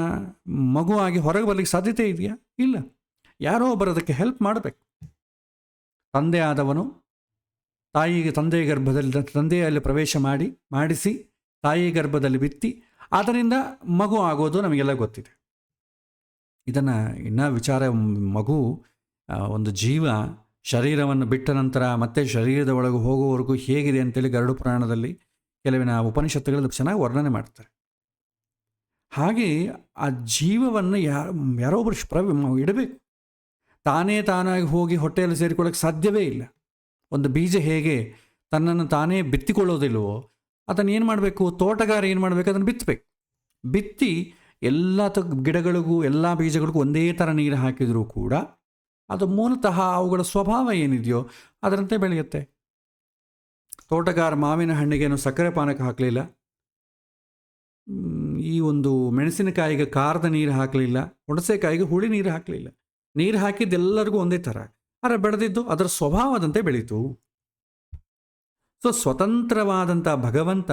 ಮಗುವಾಗಿ ಹೊರಗೆ ಬರಲಿಕ್ಕೆ ಸಾಧ್ಯತೆ ಇದೆಯಾ? ಇಲ್ಲ. ಯಾರೋ ಒಬ್ಬರು ಅದಕ್ಕೆ ಹೆಲ್ಪ್ ಮಾಡಬೇಕು. ತಂದೆ ಆದವನು ತಂದೆಯ ಗರ್ಭದಲ್ಲಿ, ತಂದೆಯಲ್ಲಿ ಪ್ರವೇಶ ಮಾಡಿಸಿ ತಾಯಿ ಗರ್ಭದಲ್ಲಿ ಬಿತ್ತಿ ಅದರಿಂದ ಮಗು ಆಗೋದು ನಮಗೆಲ್ಲ ಗೊತ್ತಿದೆ. ಇದನ್ನು ಇನ್ನೂ ವಿಚಾರ, ಮಗು ಒಂದು ಜೀವ ಶರೀರವನ್ನು ಬಿಟ್ಟ ನಂತರ ಮತ್ತೆ ಶರೀರದ ಒಳಗೆ ಹೋಗುವವರೆಗೂ ಹೇಗಿದೆ ಅಂತೇಳಿ ಗರುಡ ಪುರಾಣದಲ್ಲಿ ಕೆಲವಿನ ಉಪನಿಷತ್ತುಗಳಲ್ಲಿ ಚೆನ್ನಾಗಿ ವರ್ಣನೆ ಮಾಡ್ತಾರೆ. ಹಾಗೆ ಆ ಜೀವವನ್ನು ಯಾರೋ ಒಬ್ಬರು ಇಡಬೇಕು. ತಾನಾಗಿ ಹೋಗಿ ಹೊಟ್ಟೆಯಲ್ಲಿ ಸೇರಿಕೊಳ್ಳೋಕ್ಕೆ ಸಾಧ್ಯವೇ ಇಲ್ಲ. ಒಂದು ಬೀಜ ಹೇಗೆ ತನ್ನನ್ನು ತಾನೇ ಬಿತ್ತಿಕೊಳ್ಳೋದಿಲ್ವೋ, ಅದನ್ನು ಏನು ಮಾಡಬೇಕು? ತೋಟಗಾರ ಏನು ಮಾಡಬೇಕು? ಅದನ್ನು ಬಿತ್ತಬೇಕು. ಬಿತ್ತಿ ಎಲ್ಲ ಗಿಡಗಳಿಗೂ ಎಲ್ಲ ಬೀಜಗಳಿಗೂ ಒಂದೇ ಥರ ನೀರು ಹಾಕಿದರೂ ಕೂಡ ಅದು ಮೂಲತಃ ಅವುಗಳ ಸ್ವಭಾವ ಏನಿದೆಯೋ ಅದರಂತೆ ಬೆಳೆಯುತ್ತೆ. ತೋಟಗಾರ ಮಾವಿನ ಹಣ್ಣಿಗೇನು ಸಕ್ಕರೆ ಪಾನಕ ಹಾಕಲಿಲ್ಲ, ಈ ಒಂದು ಮೆಣಸಿನಕಾಯಿಗೆ ಖಾರದ ನೀರು ಹಾಕಲಿಲ್ಲ, ಹುಣಸೆಕಾಯಿಗೆ ಹುಳಿ ನೀರು ಹಾಕಲಿಲ್ಲ. ನೀರು ಹಾಕಿದ್ದೆಲ್ಲರಿಗೂ ಒಂದೇ ಥರ, ಆದರೆ ಬೆಳೆದಿದ್ದು ಅದರ ಸ್ವಭಾವದಂತೆ ಬೆಳೀತು. ಸೊ ಸ್ವತಂತ್ರವಾದಂಥ ಭಗವಂತ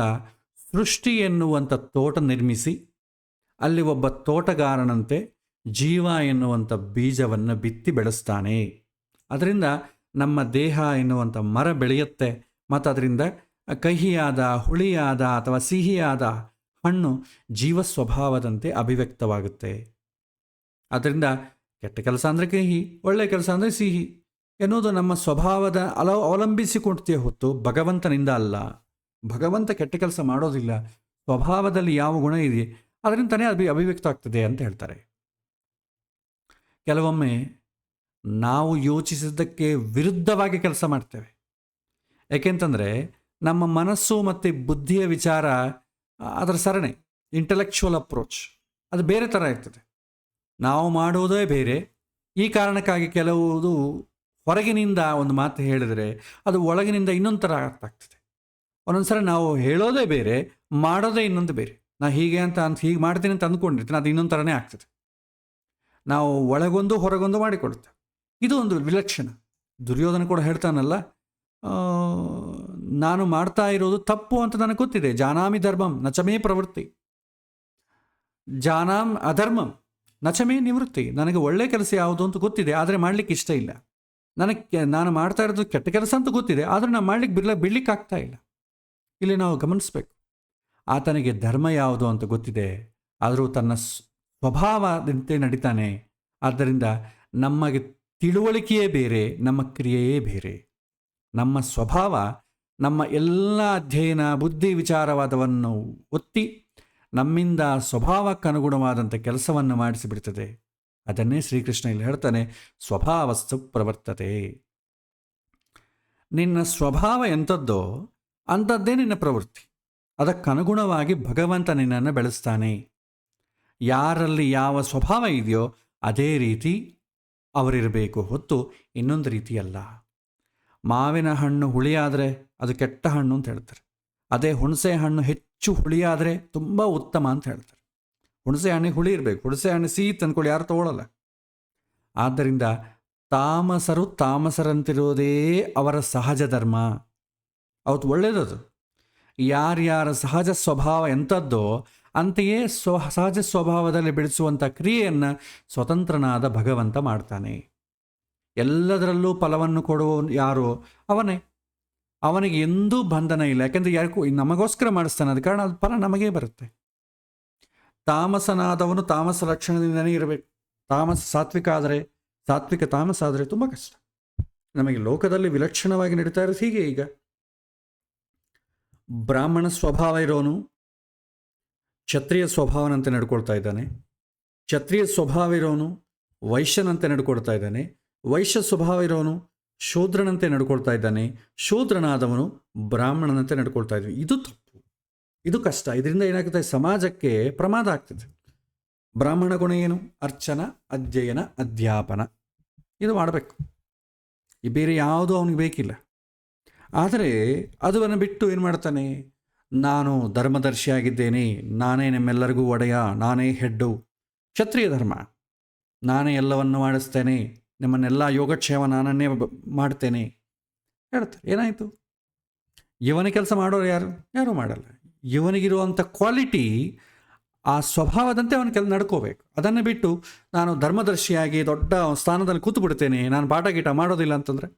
ಸೃಷ್ಟಿ ಎನ್ನುವಂಥ ತೋಟ ನಿರ್ಮಿಸಿ ಅಲ್ಲಿ ಒಬ್ಬ ತೋಟಗಾರನಂತೆ ಜೀವ ಎನ್ನುವಂಥ ಬೀಜವನ್ನು ಬಿತ್ತಿ ಬೆಳೆಸ್ತಾನೆ. ಅದರಿಂದ ನಮ್ಮ ದೇಹ ಎನ್ನುವಂಥ ಮರ ಬೆಳೆಯುತ್ತೆ, ಮತ್ತು ಅದರಿಂದ ಕಹಿಯಾದ, ಹುಳಿಯಾದ ಅಥವಾ ಸಿಹಿಯಾದ ಹಣ್ಣು ಜೀವ ಸ್ವಭಾವದಂತೆ ಅಭಿವ್ಯಕ್ತವಾಗುತ್ತೆ. ಅದರಿಂದ ಕೆಟ್ಟ ಕೆಲಸ ಅಂದರೆ ಕಹಿ, ಒಳ್ಳೆಯ ಕೆಲಸ ಅಂದರೆ ಸಿಹಿ ಎನ್ನುವುದು ನಮ್ಮ ಸ್ವಭಾವದ ಅವಲಂಬಿಸಿಕೊಡ್ತೀಯ ಹೊತ್ತು ಭಗವಂತನಿಂದ ಅಲ್ಲ. ಭಗವಂತ ಕೆಟ್ಟ ಕೆಲಸ ಮಾಡೋದಿಲ್ಲ. ಸ್ವಭಾವದಲ್ಲಿ ಯಾವ ಗುಣ ಇದೆ ಅದರಿಂದನೇ ಅಭಿವ್ಯಕ್ತ ಆಗ್ತದೆ ಅಂತ ಹೇಳ್ತಾರೆ. ಕೆಲವೊಮ್ಮೆ ನಾವು ಯೋಚಿಸಿದ್ದಕ್ಕೆ ವಿರುದ್ಧವಾಗಿ ಕೆಲಸ ಮಾಡ್ತೇವೆ. ಏಕೆಂತಂದರೆ ನಮ್ಮ ಮನಸ್ಸು ಮತ್ತು ಬುದ್ಧಿಯ ವಿಚಾರ, ಅದರ ಸರಣಿ, ಇಂಟೆಲೆಕ್ಚುವಲ್ ಅಪ್ರೋಚ್ ಅದು ಬೇರೆ ಥರ ಇರ್ತದೆ. ನಾವು ಮಾಡುವುದೇ ಬೇರೆ. ಈ ಕಾರಣಕ್ಕಾಗಿ ಕೆಲವುದು ಹೊರಗಿನಿಂದ ಒಂದು ಮಾತು ಹೇಳಿದರೆ ಅದು ಒಳಗಿನಿಂದ ಇನ್ನೊಂದು ಥರ ಅರ್ಥ ಆಗ್ತದೆ. ಒಂದೊಂದು ಸಲ ನಾವು ಹೇಳೋದೇ ಬೇರೆ, ಮಾಡೋದೇ ಇನ್ನೊಂದು ಬೇರೆ. ನಾ ಹೀಗೆ ಹೀಗೆ ಮಾಡ್ತೀನಿ ಅಂತ ಅಂದ್ಕೊಂಡಿರ್ತೀನಿ, ಅದು ಇನ್ನೊಂದು ಥರನೇ ಆಗ್ತದೆ. ನಾವು ಒಳಗೊಂದು ಹೊರಗೊಂದು ಮಾಡಿಕೊಡುತ್ತೆ. ಇದು ಒಂದು ವಿಲಕ್ಷಣ. ದುರ್ಯೋಧನ ಕೂಡ ಹೇಳ್ತಾನಲ್ಲ, ನಾನು ಮಾಡ್ತಾ ಇರೋದು ತಪ್ಪು ಅಂತ ನನಗೆ ಗೊತ್ತಿದೆ. ಜಾನಾಮಿ ಧರ್ಮಂ ನಚಮೇ ಪ್ರವೃತ್ತಿ, ಜಾನಾಮ್ ಅಧರ್ಮಂ ನಚಮೇ ನಿವೃತ್ತಿ. ನನಗೆ ಒಳ್ಳೆ ಕೆಲಸ ಯಾವುದು ಅಂತ ಗೊತ್ತಿದೆ, ಆದರೆ ಮಾಡಲಿಕ್ಕೆ ಇಷ್ಟ ಇಲ್ಲ. ನಾನು ಮಾಡ್ತಾ ಇರೋದು ಕೆಟ್ಟ ಕೆಲಸ ಅಂತ ಗೊತ್ತಿದೆ, ಆದರೆ ನಾನು ಬಿಡ್ಲಿಕ್ಕೆ ಆಗ್ತಾ ಇಲ್ಲ. ಇಲ್ಲಿ ನಾವು ಗಮನಿಸಬೇಕು, ಆತನಿಗೆ ಧರ್ಮ ಯಾವುದು ಅಂತ ಗೊತ್ತಿದೆ, ಆದರೂ ತನ್ನ ಸ್ವಭಾವದಂತೆ ನಡೀತಾನೆ. ಆದ್ದರಿಂದ ನಮಗೆ ತಿಳುವಳಿಕೆಯೇ ಬೇರೆ, ನಮ್ಮ ಕ್ರಿಯೆಯೇ ಬೇರೆ. ನಮ್ಮ ಸ್ವಭಾವ ನಮ್ಮ ಎಲ್ಲ ಅಧ್ಯಯನ, ಬುದ್ಧಿ, ವಿಚಾರವಾದವನ್ನು ಒತ್ತಿ ನಮ್ಮಿಂದ ಸ್ವಭಾವಕ್ಕನುಗುಣವಾದಂಥ ಕೆಲಸವನ್ನು ಮಾಡಿಸಿಬಿಡ್ತದೆ. ಅದನ್ನೇ ಶ್ರೀಕೃಷ್ಣ ಇಲ್ಲಿ ಹೇಳ್ತಾನೆ, ಸ್ವಭಾವಸ್ತು ಪ್ರವರ್ತತೆ. ನಿನ್ನ ಸ್ವಭಾವ ಎಂಥದ್ದೋ ಅಂಥದ್ದೇ ನಿನ್ನ ಪ್ರವೃತ್ತಿ. ಅದಕ್ಕನುಗುಣವಾಗಿ ಭಗವಂತ ನಿನ್ನನ್ನು ಬೆಳೆಸ್ತಾನೆ. ಯಾರಲ್ಲಿ ಯಾವ ಸ್ವಭಾವ ಇದೆಯೋ ಅದೇ ರೀತಿ ಅವರಿರಬೇಕು ಹೊತ್ತು ಇನ್ನೊಂದು ರೀತಿ ಅಲ್ಲ. ಮಾವಿನ ಹಣ್ಣು ಹುಳಿಯಾದರೆ ಅದು ಕೆಟ್ಟ ಹಣ್ಣು ಅಂತ ಹೇಳ್ತಾರೆ. ಅದೇ ಹುಣಸೆ ಹಣ್ಣು ಹೆಚ್ಚು ಹುಳಿಯಾದರೆ ತುಂಬ ಉತ್ತಮ ಅಂತ ಹೇಳ್ತಾರೆ. ಹುಣಸೆ ಹಣ್ಣಿಗೆ ಹುಳಿ ಇರಬೇಕು. ಹುಣಸೆ ಹಣ್ಣು ಸಿಹಿ ತಂದ್ಕೊಳ್ಳಿ ಯಾರು ತಗೊಳ್ಳಲ್ಲ. ಆದ್ದರಿಂದ ತಾಮಸರು ತಾಮಸರಂತಿರೋದೇ ಅವರ ಸಹಜ ಧರ್ಮ. ಅವತ್ತು ಒಳ್ಳೆಯದದು. ಯಾರ್ಯಾರ ಸಹಜ ಸ್ವಭಾವ ಎಂಥದ್ದೋ ಅಂತೆಯೇ ಸಹಜ ಸ್ವಭಾವದಲ್ಲಿ ಬೆಳೆಸುವಂಥ ಕ್ರಿಯೆಯನ್ನು ಸ್ವತಂತ್ರನಾದ ಭಗವಂತ ಮಾಡ್ತಾನೆ. ಎಲ್ಲದರಲ್ಲೂ ಫಲವನ್ನು ಕೊಡುವವನು ಯಾರೋ ಅವನೇ. ಅವನಿಗೆ ಎಂದೂ ಬಂಧನ ಇಲ್ಲ. ಯಾಕೆಂದರೆ ಯಾರಿಗೂ ನಮಗೋಸ್ಕರ ಮಾಡಿಸ್ತಾನೆ, ಅದ ಕಾರಣ ಅದು ಫಲ ನಮಗೇ ಬರುತ್ತೆ. ತಾಮಸನಾದವನು ತಾಮಸ ಲಕ್ಷಣದಿಂದನೇ ಇರಬೇಕು. ಸಾತ್ವಿಕ ಆದರೆ, ಸಾತ್ವಿಕ ತಾಮಸ ಆದರೆ ತುಂಬ ಕಷ್ಟ. ನಮಗೆ ಲೋಕದಲ್ಲಿ ವಿಲಕ್ಷಣವಾಗಿ ನಡೀತಾ ಇರೋದು ಹೀಗೆ. ಈಗ ಬ್ರಾಹ್ಮಣ ಸ್ವಭಾವ ಇರೋನು ಕ್ಷತ್ರಿಯ ಸ್ವಭಾವನಂತೆ ನಡ್ಕೊಳ್ತಾ ಇದ್ದಾನೆ. ಕ್ಷತ್ರಿಯ ಸ್ವಭಾವ ಇರೋನು ವೈಶ್ಯನಂತೆ ನಡ್ಕೊಳ್ತಾ ಇದ್ದಾನೆ. ವೈಶ್ಯ ಸ್ವಭಾವ ಇರೋನು ಶೂದ್ರನಂತೆ ನಡ್ಕೊಳ್ತಾ ಇದ್ದಾನೆ. ಶೂದ್ರನಾದವನು ಬ್ರಾಹ್ಮಣನಂತೆ ನಡ್ಕೊಳ್ತಾ ಇದ್ದಾನೆ. ಇದು ತಪ್ಪು, ಇದು ಕಷ್ಟ. ಇದರಿಂದ ಏನಾಗುತ್ತೆ, ಸಮಾಜಕ್ಕೆ ಪ್ರಮಾದ ಆಗ್ತದೆ. ಬ್ರಾಹ್ಮಣ ಗುಣ ಏನು? ಅರ್ಚನ, ಅಧ್ಯಯನ, ಅಧ್ಯಾಪನ. ಇದು ಮಾಡಬೇಕು. ಈ ಬೇರೆ ಯಾವುದೂ ಅವನಿಗೆ ಬೇಕಿಲ್ಲ. ಆದರೆ ಅದನ್ನು ಬಿಟ್ಟು ಏನು ಮಾಡ್ತಾನೆ, ನಾನು ಧರ್ಮದರ್ಶಿಯಾಗಿದ್ದೇನೆ, ನಾನೇ ನಿಮ್ಮೆಲ್ಲರಿಗೂ ಒಡೆಯ, ನಾನೇ ಹೆಡ್ಡು, ಕ್ಷತ್ರಿಯ ಧರ್ಮ, ನಾನೇ ಎಲ್ಲವನ್ನು ಮಾಡಿಸ್ತೇನೆ, ನಿಮ್ಮನ್ನೆಲ್ಲ ಯೋಗಕ್ಷೇಮ ನಾನನ್ನೇ ಮಾಡ್ತೇನೆ ಹೇಳ್ತಾರೆ. ಏನಾಯಿತು? ಇವನ ಕೆಲಸ ಮಾಡೋರು ಯಾರೂ ಮಾಡಲ್ಲ. ಇವನಿಗಿರುವಂಥ ಕ್ವಾಲಿಟಿ ಆ ಸ್ವಭಾವದಂತೆ ಅವನ ನಡ್ಕೋಬೇಕು. ಅದನ್ನು ಬಿಟ್ಟು ನಾನು ಧರ್ಮದರ್ಶಿಯಾಗಿ ದೊಡ್ಡ ಸ್ಥಾನದಲ್ಲಿ ಕೂತು ಬಿಡ್ತೇನೆ, ನಾನು ಪಾಠ ಗೀಟ ಮಾಡೋದಿಲ್ಲ ಅಂತಂದರೆ.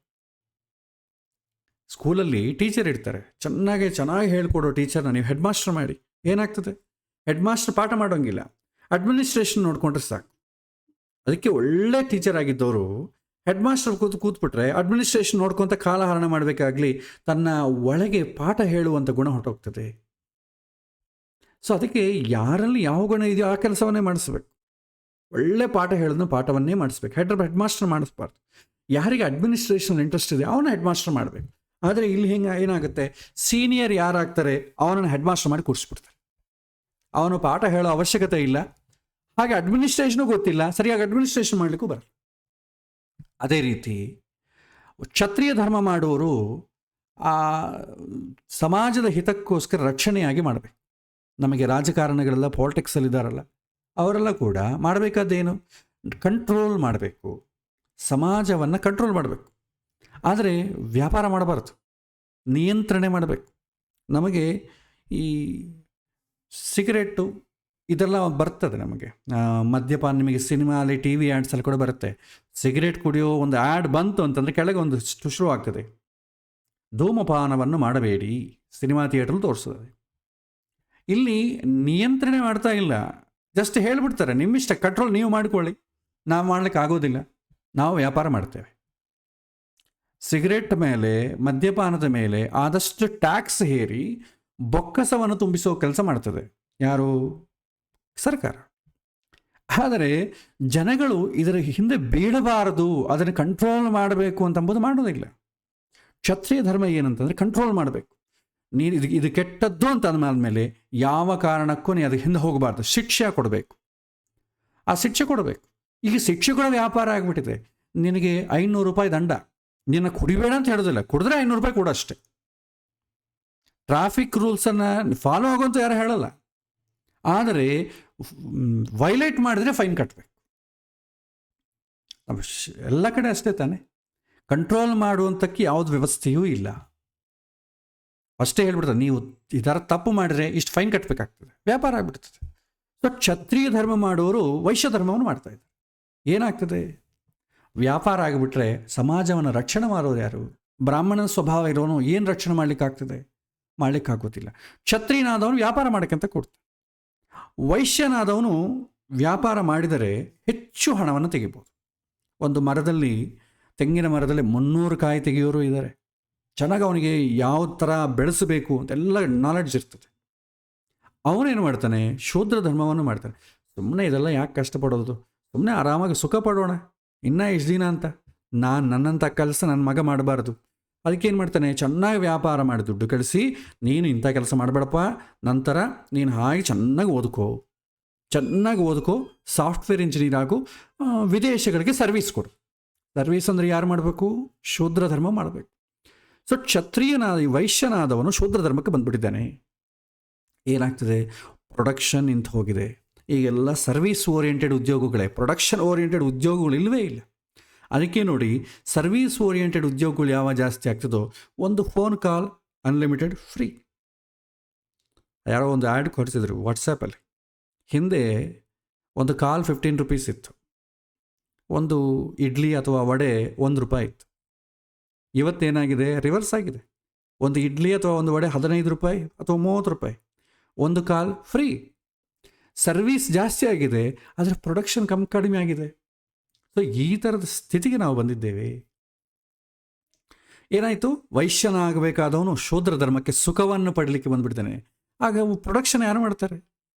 ಸ್ಕೂಲಲ್ಲಿ ಟೀಚರ್ ಇರ್ತಾರೆ, ಚೆನ್ನಾಗಿ ಹೇಳ್ಕೊಡೋ ಟೀಚರ್ನ ನೀವು ಹೆಡ್ ಮಾಸ್ಟರ್ ಮಾಡಿ, ಏನಾಗ್ತದೆ? ಹೆಡ್ ಮಾಸ್ಟರ್ ಪಾಠ ಮಾಡೋಂಗಿಲ್ಲ, ಅಡ್ಮಿನಿಸ್ಟ್ರೇಷನ್ ನೋಡಿಕೊಂಡ್ರೆ ಸಾಕು. ಅದಕ್ಕೆ ಒಳ್ಳೆ ಟೀಚರ್ ಆಗಿದ್ದವರು ಹೆಡ್ ಮಾಸ್ಟರ್ ಕೂತ್ಬಿಟ್ರೆ ಅಡ್ಮಿನಿಸ್ಟ್ರೇಷನ್ ನೋಡ್ಕೊತ ಕಾಲಹರಣ ಮಾಡಬೇಕಾಗ್ಲಿ, ತನ್ನ ಒಳಗೆ ಪಾಠ ಹೇಳುವಂಥ ಗುಣ ಹೊರಟೋಗ್ತದೆ. ಸೊ ಅದಕ್ಕೆ ಯಾರಲ್ಲಿ ಯಾವ ಗುಣ ಇದೆಯೋ ಆ ಕೆಲಸವನ್ನೇ ಮಾಡಿಸ್ಬೇಕು. ಒಳ್ಳೆ ಪಾಠ ಹೇಳಿದ್ನು ಪಾಠವನ್ನೇ ಮಾಡಿಸ್ಬೇಕು. ಹೆಡ್ ಮಾಸ್ಟರ್ ಮಾಡಿಸ್ಬಾರ್ದು. ಯಾರಿಗೆ ಅಡ್ಮಿನಿಸ್ಟ್ರೇಷನ್ ಇಂಟ್ರೆಸ್ಟ್ ಇದೆ ಅವನ ಹೆಡ್ ಮಾಸ್ಟರ್ ಮಾಡಬೇಕು. ಆದರೆ ಇಲ್ಲಿ ಏನಾಗುತ್ತೆ, ಸೀನಿಯರ್ ಯಾರಾಗ್ತಾರೆ ಅವನನ್ನು ಹೆಡ್ ಮಾಸ್ಟರ್ ಮಾಡಿ ಕೂರಿಸ್ಬಿಡ್ತಾರೆ. ಅವನು ಪಾಠ ಹೇಳೋ ಅವಶ್ಯಕತೆ ಇಲ್ಲ, ಹಾಗೆ ಅಡ್ಮಿನಿಸ್ಟ್ರೇಷನು ಗೊತ್ತಿಲ್ಲ, ಸರಿಯಾಗಿ ಅಡ್ಮಿನಿಸ್ಟ್ರೇಷನ್ ಮಾಡಲಿಕ್ಕೂ ಬರಲ್ಲ. ಅದೇ ರೀತಿ ಕ್ಷತ್ರಿಯ ಧರ್ಮ ಮಾಡುವವರು ಆ ಸಮಾಜದ ಹಿತಕ್ಕೋಸ್ಕರ ರಕ್ಷಣೆಯಾಗಿ ಮಾಡಬೇಕು. ನಮಗೆ ರಾಜಕಾರಣಗಳೆಲ್ಲ ಪಾಲಿಟಿಕ್ಸಲ್ಲಿದ್ದಾರಲ್ಲ, ಅವರೆಲ್ಲ ಕೂಡ ಮಾಡಬೇಕಾದ್ದೇನು, ಕಂಟ್ರೋಲ್ ಮಾಡಬೇಕು, ಸಮಾಜವನ್ನು ಕಂಟ್ರೋಲ್ ಮಾಡಬೇಕು. ಆದರೆ ವ್ಯಾಪಾರ ಮಾಡಬಾರ್ದು, ನಿಯಂತ್ರಣೆ ಮಾಡಬೇಕು. ನಮಗೆ ಈ ಸಿಗರೇಟು ಇದೆಲ್ಲ ಬರ್ತದೆ. ನಮಗೆ ಮದ್ಯಪಾನ, ನಿಮಗೆ ಸಿನಿಮಾಲಿ ಟಿ ವಿ ಆ್ಯಡ್ಸಲ್ಲಿ ಕೂಡ ಬರುತ್ತೆ. ಸಿಗರೇಟ್ ಕುಡಿಯೋ ಒಂದು ಆ್ಯಡ್ ಬಂತು ಅಂತಂದರೆ ಕೆಳಗೆ ಒಂದು ಶುರು ಆಗ್ತದೆ, ಧೂಮಪಾನವನ್ನು ಮಾಡಬೇಡಿ, ಸಿನಿಮಾ ಥಿಯೇಟ್ರಲ್ಲಿ ತೋರಿಸ್ತದೆ. ಇಲ್ಲಿ ನಿಯಂತ್ರಣೆ ಮಾಡ್ತಾ ಇಲ್ಲ, ಜಸ್ಟ್ ಹೇಳಿಬಿಡ್ತಾರೆ ನಿಮ್ಮಿಷ್ಟ, ಕಂಟ್ರೋಲ್ ನೀವು ಮಾಡಿಕೊಳ್ಳಿ, ನಾವು ಮಾಡ್ಲಿಕ್ಕೆ ಆಗೋದಿಲ್ಲ, ನಾವು ವ್ಯಾಪಾರ ಮಾಡ್ತೇವೆ. ಸಿಗರೇಟ್ ಮೇಲೆ, ಮದ್ಯಪಾನದ ಮೇಲೆ ಆದಷ್ಟು ಟ್ಯಾಕ್ಸ್ ಹೇರಿ ಬೊಕ್ಕಸವನ್ನು ತುಂಬಿಸೋ ಕೆಲಸ ಮಾಡ್ತದೆ ಯಾರು? ಸರ್ಕಾರ. ಆದರೆ ಜನಗಳು ಇದರ ಹಿಂದೆ ಬೀಳಬಾರದು, ಅದನ್ನು ಕಂಟ್ರೋಲ್ ಮಾಡಬೇಕು ಅಂತಂಬುದು ಮಾಡೋದಿಲ್ಲ. ಕ್ಷತ್ರಿಯ ಧರ್ಮ ಏನಂತಂದರೆ ಕಂಟ್ರೋಲ್ ಮಾಡಬೇಕು. ನೀನು ಇದು ಕೆಟ್ಟದ್ದು ಅಂತ ಅಂದಮೇಲೆ ಯಾವ ಕಾರಣಕ್ಕೂ ನೀನು ಅದಕ್ಕೆ ಹಿಂದೆ ಹೋಗಬಾರ್ದು, ಶಿಕ್ಷೆ ಕೊಡಬೇಕು. ಆ ಶಿಕ್ಷೆ ಕೊಡಬೇಕು. ಈಗ ಶಿಕ್ಷೆ ಕೂಡ ವ್ಯಾಪಾರ ಆಗಿಬಿಟ್ಟಿದೆ. ನಿನಗೆ 500 ರೂಪಾಯಿ ದಂಡ, ನಿನ್ನ ಕುಡಿಬೇಡ ಅಂತ ಹೇಳೋದಿಲ್ಲ, ಕುಡಿದ್ರೆ 500 ರೂಪಾಯಿ ಕೂಡ ಅಷ್ಟೇ. ಟ್ರಾಫಿಕ್ ರೂಲ್ಸನ್ನು ಫಾಲೋ ಆಗೋಂತ ಯಾರು ಹೇಳಲ್ಲ, ಆದರೆ ವೈಲೇಟ್ ಮಾಡಿದ್ರೆ ಫೈನ್ ಕಟ್ಟಬೇಕು. ಎಲ್ಲ ಕಡೆ ಅಷ್ಟೇ ತಾನೆ. ಕಂಟ್ರೋಲ್ ಮಾಡುವಂಥಕ್ಕೆ ಯಾವುದು ವ್ಯವಸ್ಥೆಯೂ ಇಲ್ಲ. ಅಷ್ಟೇ ಹೇಳ್ಬಿಡ್ತಾರೆ, ನೀವು ಈ ಥರ ತಪ್ಪು ಮಾಡಿದ್ರೆ ಇಷ್ಟು ಫೈನ್ ಕಟ್ಟಬೇಕಾಗ್ತದೆ, ವ್ಯಾಪಾರ ಆಗಿಬಿಡ್ತದೆ. ಸೊ ಕ್ಷತ್ರಿಯ ಧರ್ಮ ಮಾಡೋರು ವೈಶ್ಯ ಧರ್ಮವನ್ನು ಮಾಡ್ತಾ ಇದ್ದಾರೆ. ಏನಾಗ್ತದೆ? ವ್ಯಾಪಾರ ಆಗಿಬಿಟ್ರೆ ಸಮಾಜವನ್ನು ರಕ್ಷಣೆ ಮಾಡೋರು ಯಾರು? ಬ್ರಾಹ್ಮಣ ಸ್ವಭಾವ ಇರೋನು ಏನು ರಕ್ಷಣೆ ಮಾಡಲಿಕ್ಕಾಗ್ತದೆ? ಮಾಡಲಿಕ್ಕಾಗೋದಿಲ್ಲ. ಕ್ಷತ್ರಿಯನಾದವನು ವ್ಯಾಪಾರ ಮಾಡೋಕ್ಕಂತ ಕೊಡ್ತಾನೆ. ವೈಶ್ಯನಾದವನು ವ್ಯಾಪಾರ ಮಾಡಿದರೆ ಹೆಚ್ಚು ಹಣವನ್ನು ತೆಗಿಬೋದು. ಒಂದು ಮರದಲ್ಲಿ, ತೆಂಗಿನ ಮರದಲ್ಲಿ 300 ಕಾಯಿ ತೆಗೆಯೋರು ಇದ್ದಾರೆ. ಚೆನ್ನಾಗಿ ಅವನಿಗೆ ಯಾವ ಥರ ಬೆಳೆಸಬೇಕು ಅಂತೆಲ್ಲ ನಾಲೆಡ್ಜ್ ಇರ್ತದೆ. ಅವನೇನು ಮಾಡ್ತಾನೆ? ಶೂದ್ರ ಧರ್ಮವನ್ನು ಮಾಡ್ತಾನೆ. ಸುಮ್ಮನೆ ಇದೆಲ್ಲ ಯಾಕೆ ಕಷ್ಟಪಡೋದು, ಸುಮ್ಮನೆ ಆರಾಮಾಗಿ ಸುಖ ಪಡೋಣ, ಇನ್ನೂ ಎಷ್ಟು ದಿನ ಅಂತ, ನನ್ನಂಥ ಕೆಲಸ ನನ್ನ ಮಗ ಮಾಡಬಾರ್ದು, ಅದಕ್ಕೇನು ಮಾಡ್ತಾನೆ, ಚೆನ್ನಾಗಿ ವ್ಯಾಪಾರ ಮಾಡಿ ದುಡ್ಡು ಕಳಿಸಿ, ನೀನು ಇಂಥ ಕೆಲಸ ಮಾಡಬೇಡಪ್ಪ, ನಂತರ ನೀನು ಹಾಗೆ ಚೆನ್ನಾಗಿ ಓದ್ಕೋ, ಸಾಫ್ಟ್ವೇರ್ ಇಂಜಿನಿಯರ್ ಆಗು, ವಿದೇಶಗಳಿಗೆ ಸರ್ವೀಸ್ ಕೊಡು. ಸರ್ವೀಸ್ ಅಂದರೆ ಯಾರು ಮಾಡಬೇಕು? ಶೂದ್ರ ಧರ್ಮ ಮಾಡಬೇಕು. ಸೊ ವೈಶ್ಯನಾದವನು ಶೂದ್ರ ಧರ್ಮಕ್ಕೆ ಬಂದ್ಬಿಟ್ಟಿದ್ದಾನೆ. ಏನಾಗ್ತದೆ? ಪ್ರೊಡಕ್ಷನ್ ನಿಂತು ಹೋಗಿದೆ. ಈಗೆಲ್ಲ ಸರ್ವೀಸ್ ಓರಿಯೆಂಟೆಡ್ ಉದ್ಯೋಗಗಳೇ, ಪ್ರೊಡಕ್ಷನ್ ಓರಿಯೆಂಟೆಡ್ ಉದ್ಯೋಗಗಳು ಇಲ್ಲವೇ ಇಲ್ಲ. ಅದಕ್ಕೆ ನೋಡಿ, ಸರ್ವೀಸ್ ಓರಿಯೆಂಟೆಡ್ ಉದ್ಯೋಗಗಳು ಯಾವಾಗ ಜಾಸ್ತಿ ಆಗ್ತದೋ, ಒಂದು ಫೋನ್ ಕಾಲ್ ಅನ್ಲಿಮಿಟೆಡ್ ಫ್ರೀ. ಯಾರೋ ಒಂದು ಆ್ಯಡ್ ಕೊಡ್ತಿದ್ರು ವಾಟ್ಸಪ್ಪಲ್ಲಿ. ಹಿಂದೆ ಒಂದು ಕಾಲ್ 15 ರೂಪೀಸ್ ಇತ್ತು, ಒಂದು ಇಡ್ಲಿ ಅಥವಾ ವಡೆ ₹1 ಇತ್ತು. ಇವತ್ತೇನಾಗಿದೆ? ರಿವರ್ಸ್ ಆಗಿದೆ. ಒಂದು ಇಡ್ಲಿ ಅಥವಾ ಒಂದು ವಡೆ ₹15 ಅಥವಾ ₹30, ಒಂದು ಕಾಲ್ ಫ್ರೀ. ಸರ್ವೀಸ್ ಜಾಸ್ತಿ ಆಗಿದೆ, ಆದರೆ ಪ್ರೊಡಕ್ಷನ್ ಕಡಿಮೆ ಆಗಿದೆ. ಸೊ ಈ ಥರದ ಸ್ಥಿತಿಗೆ ನಾವು ಬಂದಿದ್ದೇವೆ. ಏನಾಯಿತು? ವೈಶ್ಯನಾಗಬೇಕಾದವನು ಶೂದ್ರ ಧರ್ಮಕ್ಕೆ ಸುಖವನ್ನು ಪಡಲಿಕ್ಕೆ ಬಂದುಬಿಡ್ತಾನೆ. ಆಗ ಪ್ರೊಡಕ್ಷನ್ ಯಾರು ಮಾಡ್ತಾರೆ?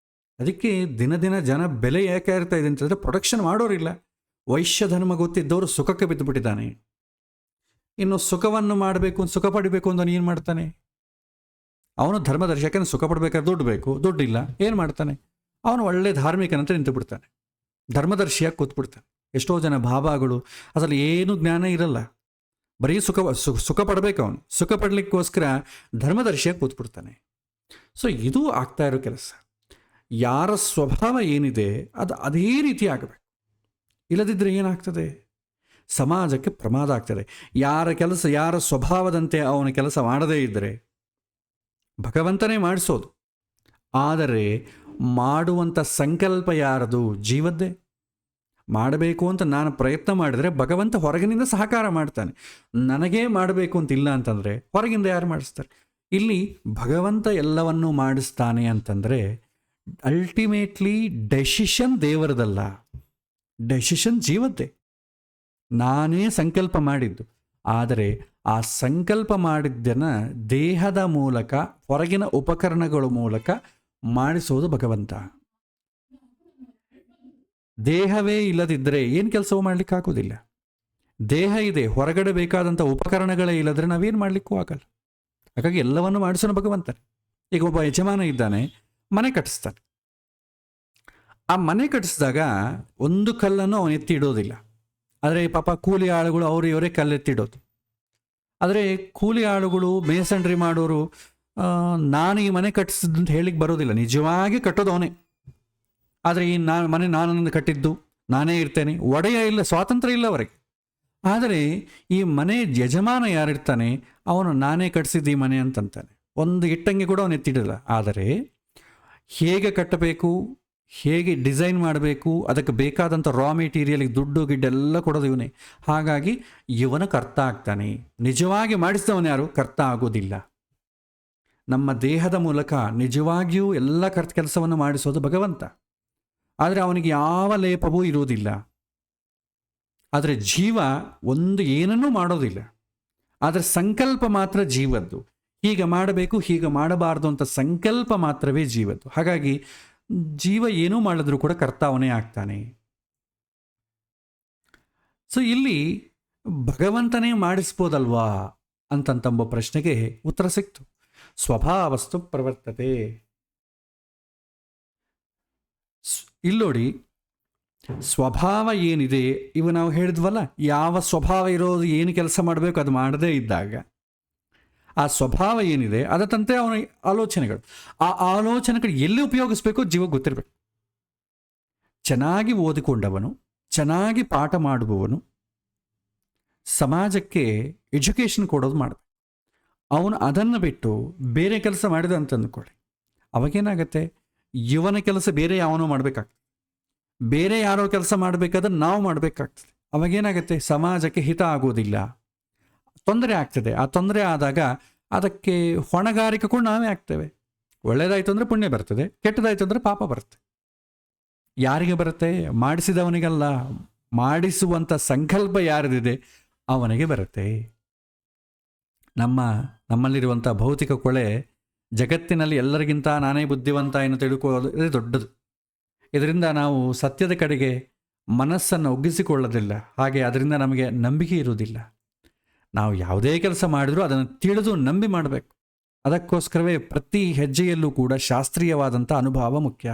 ಅದಕ್ಕೆ ದಿನ ಜನ ಬೆಲೆ ಯಾಕೆ ಇರ್ತಾ ಇದೆ ಅಂತಂದರೆ, ಪ್ರೊಡಕ್ಷನ್ ಮಾಡೋರಿಲ್ಲ. ವೈಶ್ಯ ಧರ್ಮ ಗೊತ್ತಿದ್ದವರು ಸುಖಕ್ಕೆ ಬಿದ್ದುಬಿಟ್ಟಿದ್ದಾನೆ. ಇನ್ನು ಸುಖವನ್ನು ಮಾಡಬೇಕು, ಸುಖ ಪಡಿಬೇಕು ಅಂತ ಏನು ಮಾಡ್ತಾನೆ? ಅವನು ಧರ್ಮದರ್ಶಿ. ಯಾಕಂದ್ರೆ ಸುಖ ಪಡಬೇಕಾದ್ರೆ ದುಡ್ಡು ಬೇಕು, ದುಡ್ಡಿಲ್ಲ, ಏನು ಮಾಡ್ತಾನೆ? ಅವನು ಒಳ್ಳೆ ಧಾರ್ಮಿಕನಂತ ನಿಂತು ಬಿಡ್ತಾನೆ, ಧರ್ಮದರ್ಶಿಯಾಗಿ ಕೂತ್ಬಿಡ್ತಾನೆ. ಎಷ್ಟೋ ಜನ ಬಾಬಾಗಳು ಅದರಲ್ಲಿ ಏನೂ ಜ್ಞಾನ ಇರಲ್ಲ, ಬರೀ ಸುಖ ಪಡಬೇಕು. ಅವನು ಸುಖ ಪಡಲಿಕ್ಕೋಸ್ಕರ ಧರ್ಮದರ್ಶಿಯಾಗಿ ಕೂತ್ಬಿಡ್ತಾನೆ. ಸೊ ಇದು ಆಗ್ತಾ ಇರೋ ಕೆಲಸ. ಯಾರ ಸ್ವಭಾವ ಏನಿದೆ ಅದು ಅದೇ ರೀತಿ ಆಗಬೇಕು. ಇಲ್ಲದಿದ್ದರೆ ಏನಾಗ್ತದೆ? ಸಮಾಜಕ್ಕೆ ಪ್ರಮಾದ ಆಗ್ತದೆ. ಯಾರ ಸ್ವಭಾವದಂತೆ ಅವನ ಕೆಲಸ ಮಾಡದೇ ಇದ್ದರೆ ಭಗವಂತನೇ ಮಾಡಿಸೋದು. ಆದರೆ ಮಾಡುವಂಥ ಸಂಕಲ್ಪ ಯಾರದು? ಜೀವದ್ದೇ. ಮಾಡಬೇಕು ಅಂತ ನಾನು ಪ್ರಯತ್ನ ಮಾಡಿದರೆ ಭಗವಂತ ಹೊರಗಿನಿಂದ ಸಹಕಾರ ಮಾಡ್ತಾನೆ. ನನಗೇ ಮಾಡಬೇಕು ಅಂತಿಲ್ಲ ಅಂತಂದರೆ ಹೊರಗಿಂದ ಯಾರು ಮಾಡಿಸ್ತಾರೆ? ಇಲ್ಲಿ ಭಗವಂತ ಎಲ್ಲವನ್ನೂ ಮಾಡಿಸ್ತಾನೆ ಅಂತಂದರೆ ಅಲ್ಟಿಮೇಟ್ಲಿ ಡೆಸಿಷನ್ ದೇವರದಲ್ಲ, ಡೆಸಿಷನ್ ಜೀವದ್ದೇ. ನಾನೇ ಸಂಕಲ್ಪ ಮಾಡಿದ್ದು, ಆದರೆ ಆ ಸಂಕಲ್ಪ ಮಾಡಿದ್ದನ್ನು ದೇಹದ ಮೂಲಕ, ಹೊರಗಿನ ಉಪಕರಣಗಳ ಮೂಲಕ ಮಾಡಿಸೋದು ಭಗವಂತ. ದೇಹವೇ ಇಲ್ಲದಿದ್ದರೆ ಏನು ಕೆಲಸವೂ ಮಾಡಲಿಕ್ಕಾಗೋದಿಲ್ಲ. ದೇಹ ಇದೆ, ಹೊರಗಡೆ ಬೇಕಾದಂಥ ಉಪಕರಣಗಳೇ ಇಲ್ಲದ್ರೆ ನಾವೇನು ಮಾಡಲಿಕ್ಕೂ ಆಗಲ್ಲ. ಹಾಗಾಗಿ ಎಲ್ಲವನ್ನು ಮಾಡಿಸೋಣ ಭಗವಂತನೇ. ಈಗ ಒಬ್ಬ ಯಜಮಾನ ಇದ್ದಾನೆ, ಮನೆ ಕಟ್ಟಿಸ್ತಾನೆ. ಆ ಮನೆ ಕಟ್ಟಿಸಿದಾಗ ಒಂದು ಕಲ್ಲನ್ನು ಅವನು ಎತ್ತಿ ಇಡೋದಿಲ್ಲ. ಆದರೆ ಪಾಪ ಕೂಲಿ ಆಳುಗಳು ಇವರೇ ಕಲ್ಲೆತ್ತಿಡೋದು. ಆದರೆ ಕೂಲಿ ಆಳುಗಳು, ಮೇಸನ್ರಿ ಮಾಡೋರು, ನಾನು ಈ ಮನೆ ಕಟ್ಟಿಸಿದ್ದು ಅಂತ ಹೇಳಿಕ್ಕೆ ಬರೋದಿಲ್ಲ. ನಿಜವಾಗಿ ಕಟ್ಟೋದು ಅವನೇ. ಆದರೆ ಈ ನಾನನ್ನು ಕಟ್ಟಿದ್ದು, ನಾನೇ ಇರ್ತೇನೆ, ಒಡೆಯ ಇಲ್ಲ, ಸ್ವಾತಂತ್ರ್ಯ ಇಲ್ಲ ಅವರಿಗೆ. ಆದರೆ ಈ ಮನೆ ಯಜಮಾನ ಯಾರಿರ್ತಾನೆ ಅವನು ನಾನೇ ಕಟ್ಟಿಸಿದ್ದು ಈ ಮನೆ ಅಂತಂತಾನೆ. ಒಂದು ಇಟ್ಟಂಗೆ ಕೂಡ ಅವನು ಎತ್ತಿಡಲ್ಲ. ಆದರೆ ಹೇಗೆ ಕಟ್ಟಬೇಕು, ಹೇಗೆ ಡಿಸೈನ್ ಮಾಡಬೇಕು, ಅದಕ್ಕೆ ಬೇಕಾದಂಥ ರಾ ಮೆಟೀರಿಯಲಿಗೆ ದುಡ್ಡು ಗಿಡ್ಡೆಲ್ಲ ಕೊಡೋದು ಇವನೇ. ಹಾಗಾಗಿ ಇವನು ಕರ್ತ ಆಗ್ತಾನೆ. ನಿಜವಾಗಿ ಮಾಡಿಸಿದವನು ಯಾರು? ಕರ್ತ ಆಗೋದಿಲ್ಲ. ನಮ್ಮ ದೇಹದ ಮೂಲಕ ನಿಜವಾಗಿಯೂ ಎಲ್ಲ ಕೆಲಸವನ್ನು ಮಾಡಿಸೋದು ಭಗವಂತ. ಆದರೆ ಅವನಿಗೆ ಯಾವ ಲೇಪವೂ ಇರುವುದಿಲ್ಲ. ಆದರೆ ಜೀವ ಒಂದು ಏನನ್ನೂ ಮಾಡೋದಿಲ್ಲ. ಆದರೆ ಸಂಕಲ್ಪ ಮಾತ್ರ ಜೀವದ್ದು. ಹೀಗೆ ಮಾಡಬೇಕು, ಹೀಗೆ ಮಾಡಬಾರ್ದು ಅಂತ ಸಂಕಲ್ಪ ಮಾತ್ರವೇ ಜೀವದ್ದು. ಹಾಗಾಗಿ ಜೀವ ಏನೂ ಮಾಡಿದ್ರೂ ಕೂಡ ಕರ್ತಾವನೇ ಆಗ್ತಾನೆ. ಸೊ ಇಲ್ಲಿ ಭಗವಂತನೇ ಮಾಡಿಸ್ಬೋದಲ್ವಾ ಅಂತಂತಂಬ ಪ್ರಶ್ನೆಗೆ ಉತ್ತರ ಸಿಕ್ತು. ಸ್ವಭಾವಸ್ತು ಪ್ರವರ್ತತೆ. ಇಲ್ಲೋಡಿ, ಸ್ವಭಾವ ಏನಿದೆ, ಇವು ನಾವು ಹೇಳಿದ್ವಲ್ಲ, ಯಾವ ಸ್ವಭಾವ ಇರೋದು, ಏನು ಕೆಲಸ ಮಾಡಬೇಕು ಅದು ಮಾಡದೇ ಇದ್ದಾಗ ಆ ಸ್ವಭಾವ ಏನಿದೆ ಅದರಂತೆ ಅವನ ಆಲೋಚನೆಗಳು, ಆ ಆಲೋಚನೆಗಳು ಎಲ್ಲಿ ಉಪಯೋಗಿಸ್ಬೇಕು ಜೀವ ಗೊತ್ತಿರಬೇಕು. ಚೆನ್ನಾಗಿ ಓದಿಕೊಂಡವನು, ಚೆನ್ನಾಗಿ ಪಾಠ ಮಾಡುವವನು ಸಮಾಜಕ್ಕೆ ಎಜುಕೇಷನ್ ಕೊಡೋದು ಮಾಡಬೇಕು. ಅವನು ಅದನ್ನು ಬಿಟ್ಟು ಬೇರೆ ಕೆಲಸ ಮಾಡಿದ ಅಂತ ಅಂದ್ಕೊಳ್ಳಿ, ಅವಾಗೇನಾಗತ್ತೆ? ಇವನ ಕೆಲಸ ಬೇರೆ ಯಾವನೋ ಮಾಡಬೇಕಾಗ್ತದೆ, ಬೇರೆ ಯಾರೋ ಕೆಲಸ ಮಾಡಬೇಕಾದ್ರೆ ನಾವು ಮಾಡಬೇಕಾಗ್ತದೆ. ಅವಾಗೇನಾಗುತ್ತೆ? ಸಮಾಜಕ್ಕೆ ಹಿತ ಆಗೋದಿಲ್ಲ, ತೊಂದರೆ ಆಗ್ತದೆ. ಆ ತೊಂದರೆ ಆದಾಗ ಅದಕ್ಕೆ ಹೊಣೆಗಾರಿಕೆ ಕೂಡ ನಾವೇ ಆಗ್ತೇವೆ. ಒಳ್ಳೆಯದಾಯಿತು ಅಂದರೆ ಪುಣ್ಯ ಬರ್ತದೆ, ಕೆಟ್ಟದಾಯಿತು ಅಂದರೆ ಪಾಪ ಬರುತ್ತೆ. ಯಾರಿಗೆ ಬರುತ್ತೆ? ಮಾಡಿಸಿದವನಿಗಲ್ಲ, ಮಾಡಿಸುವಂಥ ಸಂಕಲ್ಪ ಯಾರಿದೆ ಅವನಿಗೆ ಬರುತ್ತೆ. ನಮ್ಮಲ್ಲಿರುವಂಥ ಭೌತಿಕ ಕೊಳೆ ಜಗತ್ತಿನಲ್ಲಿ ಎಲ್ಲರಿಗಿಂತ ನಾನೇ ಬುದ್ಧಿವಂತ ಎಂದು ತಿಳ್ಕೊಳ್ಳೋದು ಇದು ದೊಡ್ಡದು. ಇದರಿಂದ ನಾವು ಸತ್ಯದ ಕಡೆಗೆ ಮನಸ್ಸನ್ನು ಒಗ್ಗಿಸಿಕೊಳ್ಳೋದಿಲ್ಲ, ಹಾಗೆ ಅದರಿಂದ ನಮಗೆ ನಂಬಿಕೆ ಇರುವುದಿಲ್ಲ. ನಾವು ಯಾವುದೇ ಕೆಲಸ ಮಾಡಿದ್ರೂ ಅದನ್ನು ತಿಳಿದು ನಂಬಿ ಮಾಡಬೇಕು. ಅದಕ್ಕೋಸ್ಕರವೇ ಪ್ರತಿ ಹೆಜ್ಜೆಯಲ್ಲೂ ಕೂಡ ಶಾಸ್ತ್ರೀಯವಾದಂಥ ಅನುಭವ ಮುಖ್ಯ.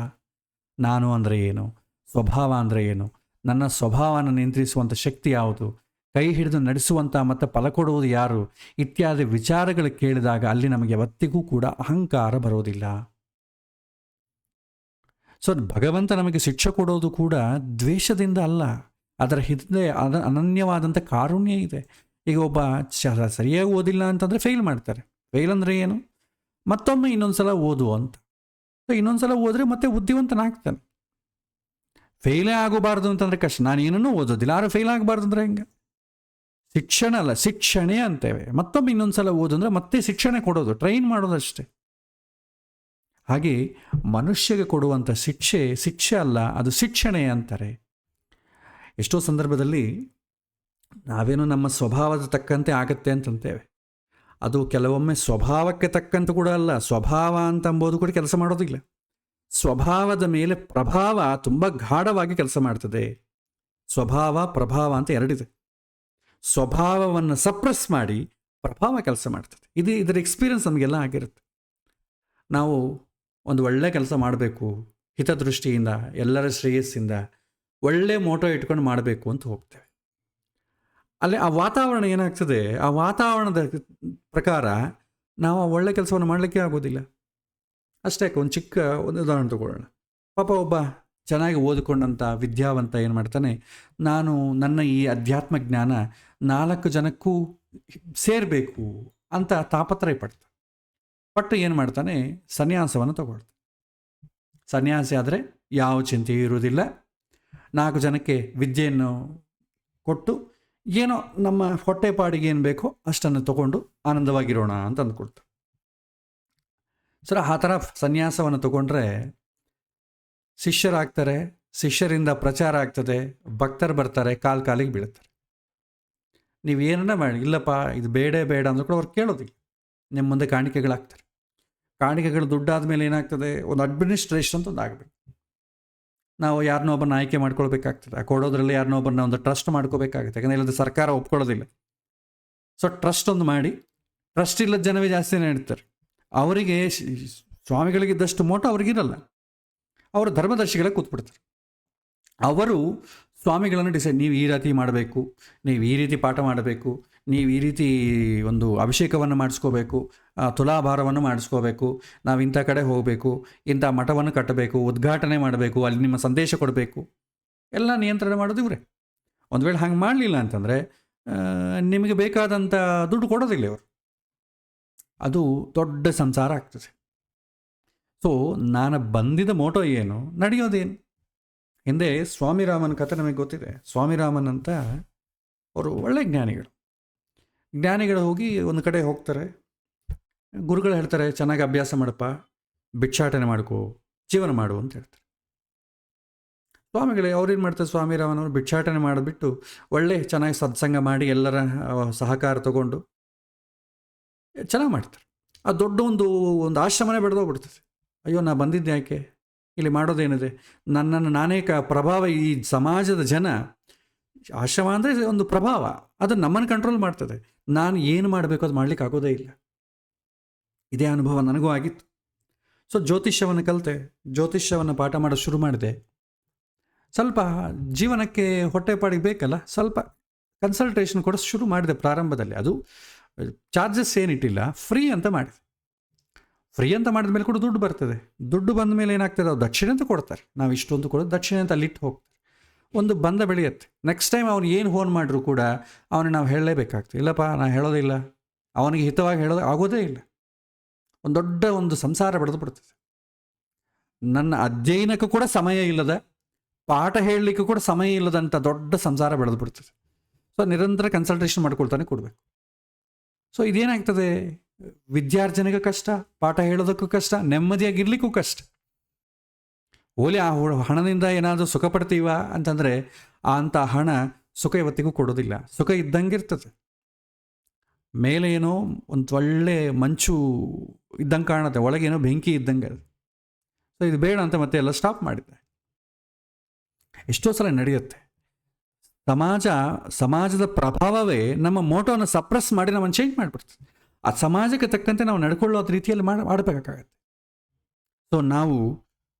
ನಾನು ಅಂದರೆ ಏನು, ಸ್ವಭಾವ ಅಂದರೆ ಏನು, ನನ್ನ ಸ್ವಭಾವನ ನಿಯಂತ್ರಿಸುವಂಥ ಶಕ್ತಿ ಯಾವುದು, ಕೈ ಹಿಡಿದು ನಡೆಸುವಂಥ ಮತ್ತು ಫಲ ಕೊಡುವುದು ಯಾರು, ಇತ್ಯಾದಿ ವಿಚಾರಗಳು ಕೇಳಿದಾಗ ಅಲ್ಲಿ ನಮಗೆ ಯಾವತ್ತಿಗೂ ಕೂಡ ಅಹಂಕಾರ ಬರೋದಿಲ್ಲ. ಸೊ ಭಗವಂತ ನಮಗೆ ಶಿಕ್ಷೆ ಕೊಡೋದು ಕೂಡ ದ್ವೇಷದಿಂದ ಅಲ್ಲ, ಅದರ ಹಿಂದೆ ಅನನ್ಯವಾದಂಥ ಕಾರುಣ್ಯ ಇದೆ. ಈಗ ಒಬ್ಬ ಸರಿಯಾಗಿ ಓದಿಲ್ಲ ಅಂತಂದರೆ ಫೇಲ್ ಮಾಡ್ತಾರೆ. ಫೇಲ್ ಅಂದರೆ ಏನು, ಮತ್ತೊಮ್ಮೆ ಇನ್ನೊಂದು ಸಲ ಓದು ಅಂತ. ಸೊ ಇನ್ನೊಂದು ಸಲ ಓದ್ರೆ ಮತ್ತೆ ಬುದ್ಧಿವಂತನಾಗ್ತಾನೆ. ಫೇಲೇ ಆಗಬಾರ್ದು ಅಂತಂದರೆ ಕಷ್ಟ. ನಾನು ಏನನ್ನೂ ಓದೋದಿಲ್ಲ, ಆದ್ರೆ ಫೇಲ್ ಆಗಬಾರ್ದು ಅಂದರೆ ಹೆಂಗೆ? ಶಿಕ್ಷಣ ಅಲ್ಲ, ಶಿಕ್ಷಣೆ ಅಂತೇವೆ. ಮತ್ತೊಮ್ಮೆ ಇನ್ನೊಂದು ಸಲ ಓದು ಅಂದರೆ ಮತ್ತೆ ಶಿಕ್ಷಣೆ ಕೊಡೋದು, ಟ್ರೈನ್ ಮಾಡೋದಷ್ಟೇ. ಹಾಗೆ ಮನುಷ್ಯಗೆ ಕೊಡುವಂಥ ಶಿಕ್ಷೆ ಅಲ್ಲ, ಅದು ಶಿಕ್ಷಣೆ ಅಂತಾರೆ. ಎಷ್ಟೋ ಸಂದರ್ಭದಲ್ಲಿ ನಾವೇನು ನಮ್ಮ ಸ್ವಭಾವದ ತಕ್ಕಂತೆ ಆಗತ್ತೆ ಅಂತಂತೇವೆ. ಅದು ಕೆಲವೊಮ್ಮೆ ಸ್ವಭಾವಕ್ಕೆ ತಕ್ಕಂತೆ ಕೂಡ ಅಲ್ಲ. ಸ್ವಭಾವ ಅಂತಂಬೋದು ಕೂಡ ಕೆಲಸ ಮಾಡೋದಿಲ್ಲ. ಸ್ವಭಾವದ ಮೇಲೆ ಪ್ರಭಾವ ತುಂಬ ಗಾಢವಾಗಿ ಕೆಲಸ ಮಾಡ್ತದೆ. ಸ್ವಭಾವ ಪ್ರಭಾವ ಅಂತ ಎರಡಿದೆ. ಸ್ವಭಾವವನ್ನು ಸಪ್ರೆಸ್ ಮಾಡಿ ಪ್ರಭಾವ ಕೆಲಸ ಮಾಡ್ತದೆ. ಇದರ ಎಕ್ಸ್ಪೀರಿಯನ್ಸ್ ನಮಗೆಲ್ಲ ಆಗಿರುತ್ತೆ. ನಾವು ಒಂದು ಒಳ್ಳೆ ಕೆಲಸ ಮಾಡಬೇಕು, ಹಿತದೃಷ್ಟಿಯಿಂದ, ಎಲ್ಲರ ಶ್ರೇಯಸ್ಸಿಂದ, ಒಳ್ಳೆ ಮೋಟೋ ಇಟ್ಕೊಂಡು ಮಾಡಬೇಕು ಅಂತ ಹೋಗ್ತೇವೆ. ಅಲ್ಲಿ ಆ ವಾತಾವರಣ ಏನಾಗ್ತದೆ, ಆ ವಾತಾವರಣದ ಪ್ರಕಾರ ನಾವು ಆ ಒಳ್ಳೆ ಕೆಲಸವನ್ನು ಮಾಡಲಿಕ್ಕೆ ಆಗೋದಿಲ್ಲ. ಅಷ್ಟೇ. ಒಂದು ಚಿಕ್ಕ ಉದಾಹರಣೆ ತಗೊಳ್ಳೋಣ. ಪಾಪ ಒಬ್ಬ ಚೆನ್ನಾಗಿ ಓದಿಕೊಂಡಂಥ ವಿದ್ಯಾವಂತ ಏನು ಮಾಡ್ತಾನೆ, ನಾನು ನನ್ನ ಈ ಅಧ್ಯಾತ್ಮ ಜ್ಞಾನ 4 ಜನಕ್ಕೂ ಸೇರಬೇಕು ಅಂತ ತಾಪತ್ರಯ ಪಟ್ಟು ಏನು ಮಾಡ್ತಾನೆ, ಸನ್ಯಾಸವನ್ನು ತಗೊಳ್ತಾನೆ. ಸನ್ಯಾಸಿ ಆದರೆ ಯಾವ ಚಿಂತೆಯೂ ಇರುವುದಿಲ್ಲ. 4 ಜನಕ್ಕೆ ವಿದ್ಯೆಯನ್ನು ಕೊಟ್ಟು ಏನೋ ನಮ್ಮ ಹೊಟ್ಟೆಪಾಡಿಗೆ ಏನು ಬೇಕೋ ಅಷ್ಟನ್ನು ತಗೊಂಡು ಆನಂದವಾಗಿರೋಣ ಅಂತ ಅಂದ್ಕೊಡ್ತಾರೆ. ಸರ್ ಆ ಥರ ಸನ್ಯಾಸವನ್ನು ತಗೊಂಡ್ರೆ ಶಿಷ್ಯರಾಗ್ತಾರೆ, ಶಿಷ್ಯರಿಂದ ಪ್ರಚಾರ ಆಗ್ತದೆ, ಭಕ್ತರು ಬರ್ತಾರೆ, ಕಾಲಿಗೆ ಬೀಳುತ್ತಾರೆ. ನೀವೇನ ಮಾಡಿ, ಇಲ್ಲಪ್ಪ ಇದು ಬೇಡ ಅಂದ್ರೂ ಕೂಡ ಅವ್ರು ಕೇಳೋದಿಲ್ಲ. ನಿಮ್ಮ ಮುಂದೆ ಕಾಣಿಕೆಗಳಾಗ್ತಾರೆ. ಕಾಣಿಕೆಗಳು ದುಡ್ಡಾದ ಮೇಲೆ ಏನಾಗ್ತದೆ, ಒಂದು ಅಡ್ಮಿನಿಸ್ಟ್ರೇಷನ್ ಅಂತ ಒಂದು ಆಗಬೇಕು. ನಾವು ಯಾರನ್ನೋ ಒಬ್ಬನ ಆಯ್ಕೆ ಮಾಡ್ಕೊಳ್ಬೇಕಾಗ್ತದೆ. ಆ ಕೊಡೋದ್ರಲ್ಲಿ ಯಾರನ್ನೋ ಒಬ್ಬರನ್ನ ಒಂದು ಟ್ರಸ್ಟ್ ಮಾಡ್ಕೋಬೇಕಾಗುತ್ತೆ. ಯಾಕಂದರೆ ಇಲ್ಲದ ಸರ್ಕಾರ ಒಪ್ಕೊಳ್ಳೋದಿಲ್ಲ. ಸೊ ಟ್ರಸ್ಟ್ ಒಂದು ಮಾಡಿ, ಟ್ರಸ್ಟ್ ಇಲ್ಲದ ಜನವೇ ಜಾಸ್ತಿ ನಡೀತಾರೆ. ಅವರಿಗೆ ಸ್ವಾಮಿಗಳಿಗಿದ್ದಷ್ಟು ಮೋಟ ಅವ್ರಿಗಿರಲ್ಲ. ಅವರು ಧರ್ಮದರ್ಶಿಗಳೇ ಕೂತ್ಬಿಡ್ತಾರೆ. ಅವರು ಸ್ವಾಮಿಗಳನ್ನು ಡಿಸೈಡ್, ನೀವು ಈ ರೀತಿ ಮಾಡಬೇಕು, ನೀವು ಈ ರೀತಿ ಪಾಠ ಮಾಡಬೇಕು, ನೀವು ಈ ರೀತಿ ಒಂದು ಅಭಿಷೇಕವನ್ನು ಮಾಡಿಸ್ಕೋಬೇಕು, ತುಲಾಭಾರವನ್ನು ಮಾಡಿಸ್ಕೋಬೇಕು, ನಾವು ಇಂಥ ಕಡೆ ಹೋಗಬೇಕು, ಇಂಥ ಮಠವನ್ನು ಕಟ್ಟಬೇಕು, ಉದ್ಘಾಟನೆ ಮಾಡಬೇಕು, ಅಲ್ಲಿ ನಿಮ್ಮ ಸಂದೇಶ ಕೊಡಬೇಕು, ಎಲ್ಲ ನಿಯಂತ್ರಣ ಮಾಡೋದು ಇವರೇ. ಒಂದು ವೇಳೆ ಹಂಗೆ ಮಾಡಲಿಲ್ಲ ಅಂತಂದರೆ ನಿಮಗೆ ಬೇಕಾದಂಥ ದುಡ್ಡು ಕೊಡೋದಿಲ್ಲ ಇವರು. ಅದು ದೊಡ್ಡ ಸಂಸಾರ ಆಗ್ತದೆ. ಸೊ ನಾನು ಬಂದಿದ್ದ ಮೋಟೋ ಏನು, ನಡೆಯೋದೇನು? ಹಿಂದೆ ಸ್ವಾಮಿರಾಮನ್ ಕಥೆ ನಮಗೆ ಗೊತ್ತಿದೆ. ಸ್ವಾಮಿರಾಮನ್ ಅಂತ ಅವರು ಒಳ್ಳೆ ಜ್ಞಾನಿಗಳು ಹೋಗಿ ಒಂದು ಕಡೆ ಹೋಗ್ತಾರೆ. ಗುರುಗಳು ಹೇಳ್ತಾರೆ, ಚೆನ್ನಾಗಿ ಅಭ್ಯಾಸ ಮಾಡಪ್ಪ, ಭಿಕ್ಷಾಟನೆ ಮಾಡ್ಕೋ, ಜೀವನ ಮಾಡು ಅಂತ ಹೇಳ್ತಾರೆ. ಸ್ವಾಮಿಗಳೇ ಅವ್ರೇನು ಮಾಡ್ತಾರೆ, ಸ್ವಾಮಿರಾಮನ್ ಅವರು ಭಿಕ್ಷಾಟನೆ ಮಾಡಿಬಿಟ್ಟು ಒಳ್ಳೆ ಚೆನ್ನಾಗಿ ಸತ್ಸಂಗ ಮಾಡಿ ಎಲ್ಲರ ಸಹಕಾರ ತಗೊಂಡು ಚೆನ್ನಾಗಿ ಮಾಡ್ತಾರೆ. ಆ ದೊಡ್ಡ ಒಂದು ಆಶ್ರಮನೇ ಬೆಳೆದೋಗ್ಬಿಡ್ತದೆ. ಅಯ್ಯೋ ನಾ ಬಂದಿದ್ದೆ ಯಾಕೆ, ಇಲ್ಲಿ ಮಾಡೋದೇನಿದೆ, ನನ್ನನ್ನು ನಾನೇ ಪ್ರಭಾವ, ಈ ಸಮಾಜದ ಜನ, ಆಶ್ರಮ ಅಂದರೆ ಒಂದು ಪ್ರಭಾವ, ಅದು ನಮ್ಮನ್ನು ಕಂಟ್ರೋಲ್ ಮಾಡ್ತದೆ. ನಾನು ಏನು ಮಾಡಬೇಕು ಅದು ಮಾಡಲಿಕ್ಕೆ ಆಗೋದೇ ಇಲ್ಲ. ಇದೇ ಅನುಭವ ನನಗೂ ಆಗಿತ್ತು. ಸೊ ಜ್ಯೋತಿಷ್ಯವನ್ನು ಕಲಿತೆ, ಜ್ಯೋತಿಷ್ಯವನ್ನು ಪಾಠ ಮಾಡೋದು ಶುರು ಮಾಡಿದೆ. ಸ್ವಲ್ಪ ಜೀವನಕ್ಕೆ ಹೊಟ್ಟೆಪಾಡಿಗೆ ಬೇಕಲ್ಲ, ಸ್ವಲ್ಪ ಕನ್ಸಲ್ಟೇಷನ್ ಕೊಡೋದು ಶುರು ಮಾಡಿದೆ ಪ್ರಾರಂಭದಲ್ಲಿ. ಅದು ಚಾರ್ಜಸ್ ಏನಿಟ್ಟಿಲ್ಲ, ಫ್ರೀ ಅಂತ ಮಾಡಿದೆ. ಫ್ರೀ ಅಂತ ಮಾಡಿದ ಮೇಲೆ ಕೂಡ ದುಡ್ಡು ಬರ್ತದೆ. ದುಡ್ಡು ಬಂದ ಮೇಲೆ ಏನಾಗ್ತದೆ, ಅವ್ರು ದಕ್ಷಿಣೆ ಅಂತ ಕೊಡ್ತಾರೆ. ನಾವು ಇಷ್ಟೊಂದು ಕೊಡೋದು ದಕ್ಷಿಣೆ ಅಂತ ಅಲ್ಲಿಟ್ಟು ಹೋಗ್ತಾರೆ. ಒಂದು ಬಂದ ಬೆಳೆಯುತ್ತೆ. ನೆಕ್ಸ್ಟ್ ಟೈಮ್ ಅವ್ನು ಏನು ಫೋನ್ ಮಾಡಿದ್ರು ಕೂಡ ಅವನಿಗೆ ನಾವು ಹೇಳಲೇಬೇಕಾಗ್ತದೆ. ಇಲ್ಲಪ್ಪ ನಾನು ಹೇಳೋದಿಲ್ಲ, ಅವನಿಗೆ ಹಿತವಾಗಿ ಹೇಳೋದು ಆಗೋದೇ ಇಲ್ಲ. ಒಂದು ದೊಡ್ಡ ಸಂಸಾರ ಬೆಳೆದು ಬಿಡ್ತದೆ. ನನ್ನ ಅಧ್ಯಯನಕ್ಕೂ ಕೂಡ ಸಮಯ ಇಲ್ಲದ, ಪಾಠ ಹೇಳಲಿಕ್ಕೂ ಕೂಡ ಸಮಯ ಇಲ್ಲದಂಥ ದೊಡ್ಡ ಸಂಸಾರ ಬೆಳೆದು ಬಿಡ್ತದೆ. ಸೊ ನಿರಂತರ ಕನ್ಸಲ್ಟೇಷನ್ ಮಾಡ್ಕೊಳ್ತಾನೆ ಕೊಡಬೇಕು. ಸೊ ಇದೇನಾಗ್ತದೆ, ವಿದ್ಯಾರ್ಜನೆಗೂ ಕಷ್ಟ, ಪಾಠ ಹೇಳೋದಕ್ಕೂ ಕಷ್ಟ, ನೆಮ್ಮದಿಯಾಗಿರ್ಲಿಕ್ಕೂ ಕಷ್ಟ. ಓಲಿ ಆ ಹಣದಿಂದ ಏನಾದರೂ ಸುಖ ಪಡ್ತೀವ ಅಂತಂದರೆ ಅಂಥ ಹಣ ಸುಖ ಇವತ್ತಿಗೂ ಕೊಡೋದಿಲ್ಲ. ಸುಖ ಇದ್ದಂಗೆ ಇರ್ತದೆ. ಮೇಲೆ ಏನೋ ಒಂದು ಒಳ್ಳೆ ಮಂಚು ಇದ್ದಂಗೆ ಕಾಣುತ್ತೆ, ಒಳಗೇನೋ ಬೆಂಕಿ ಇದ್ದಂಗೆ. ಸೊ ಇದು ಬೇಡ ಅಂತ ಮತ್ತೆ ಎಲ್ಲ ಸ್ಟಾಪ್ ಮಾಡಿದ್ದೆ. ಎಷ್ಟೋ ಸಲ ನಡೆಯುತ್ತೆ. ಸಮಾಜದ ಪ್ರಭಾವವೇ ನಮ್ಮ ಮೋಟೋನ ಸಪ್ರೆಸ್ ಮಾಡಿ ನಮ್ಮನ್ನು ಚೇಂಜ್ ಮಾಡಿಬಿಡ್ತದೆ. ಆ ಸಮಾಜಕ್ಕೆ ತಕ್ಕಂತೆ ನಾವು ನಡ್ಕೊಳ್ಳೋ ರೀತಿಯಲ್ಲಿ ಮಾಡಬೇಕಾಗತ್ತೆ. ಸೊ ನಾವು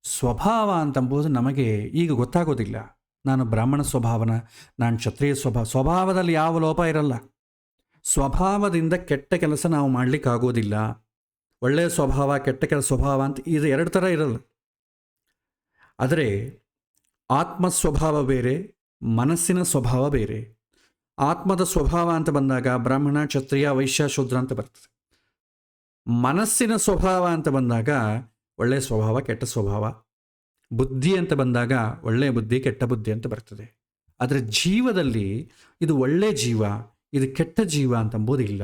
ಸ್ವಭಾವ ಅಂತಂಬುದು ನಮಗೆ ಈಗ ಗೊತ್ತಾಗೋದಿಲ್ಲ. ನಾನು ಬ್ರಾಹ್ಮಣ ಸ್ವಭಾವನ, ನಾನು ಕ್ಷತ್ರಿಯ ಸ್ವಭಾವದಲ್ಲಿ ಯಾವ ಲೋಪ ಇರಲ್ಲ. ಸ್ವಭಾವದಿಂದ ಕೆಟ್ಟ ಕೆಲಸ ನಾವು ಮಾಡಲಿಕ್ಕಾಗೋದಿಲ್ಲ. ಒಳ್ಳೆಯ ಸ್ವಭಾವ, ಕೆಟ್ಟ ಕೆಲಸ ಸ್ವಭಾವ ಅಂತ ಇದು ಎರಡು ಥರ ಇರಲ್ಲ. ಆದರೆ ಆತ್ಮ ಸ್ವಭಾವ ಬೇರೆ, ಮನಸ್ಸಿನ ಸ್ವಭಾವ ಬೇರೆ. ಆತ್ಮದ ಸ್ವಭಾವ ಅಂತ ಬಂದಾಗ ಬ್ರಾಹ್ಮಣ, ಕ್ಷತ್ರಿಯ, ವೈಶ್ಯ, ಶೂದ್ರ ಅಂತ ಬರ್ತದೆ. ಮನಸ್ಸಿನ ಸ್ವಭಾವ ಅಂತ ಬಂದಾಗ ಒಳ್ಳೆಯ ಸ್ವಭಾವ, ಕೆಟ್ಟ ಸ್ವಭಾವ. ಬುದ್ಧಿ ಅಂತ ಬಂದಾಗ ಒಳ್ಳೆಯ ಬುದ್ಧಿ, ಕೆಟ್ಟ ಬುದ್ಧಿ ಅಂತ ಬರ್ತದೆ. ಆದರೆ ಜೀವದಲ್ಲಿ ಇದು ಒಳ್ಳೆಯ ಜೀವ, ಇದು ಕೆಟ್ಟ ಜೀವ ಅಂತಂಬೋದಿಲ್ಲ.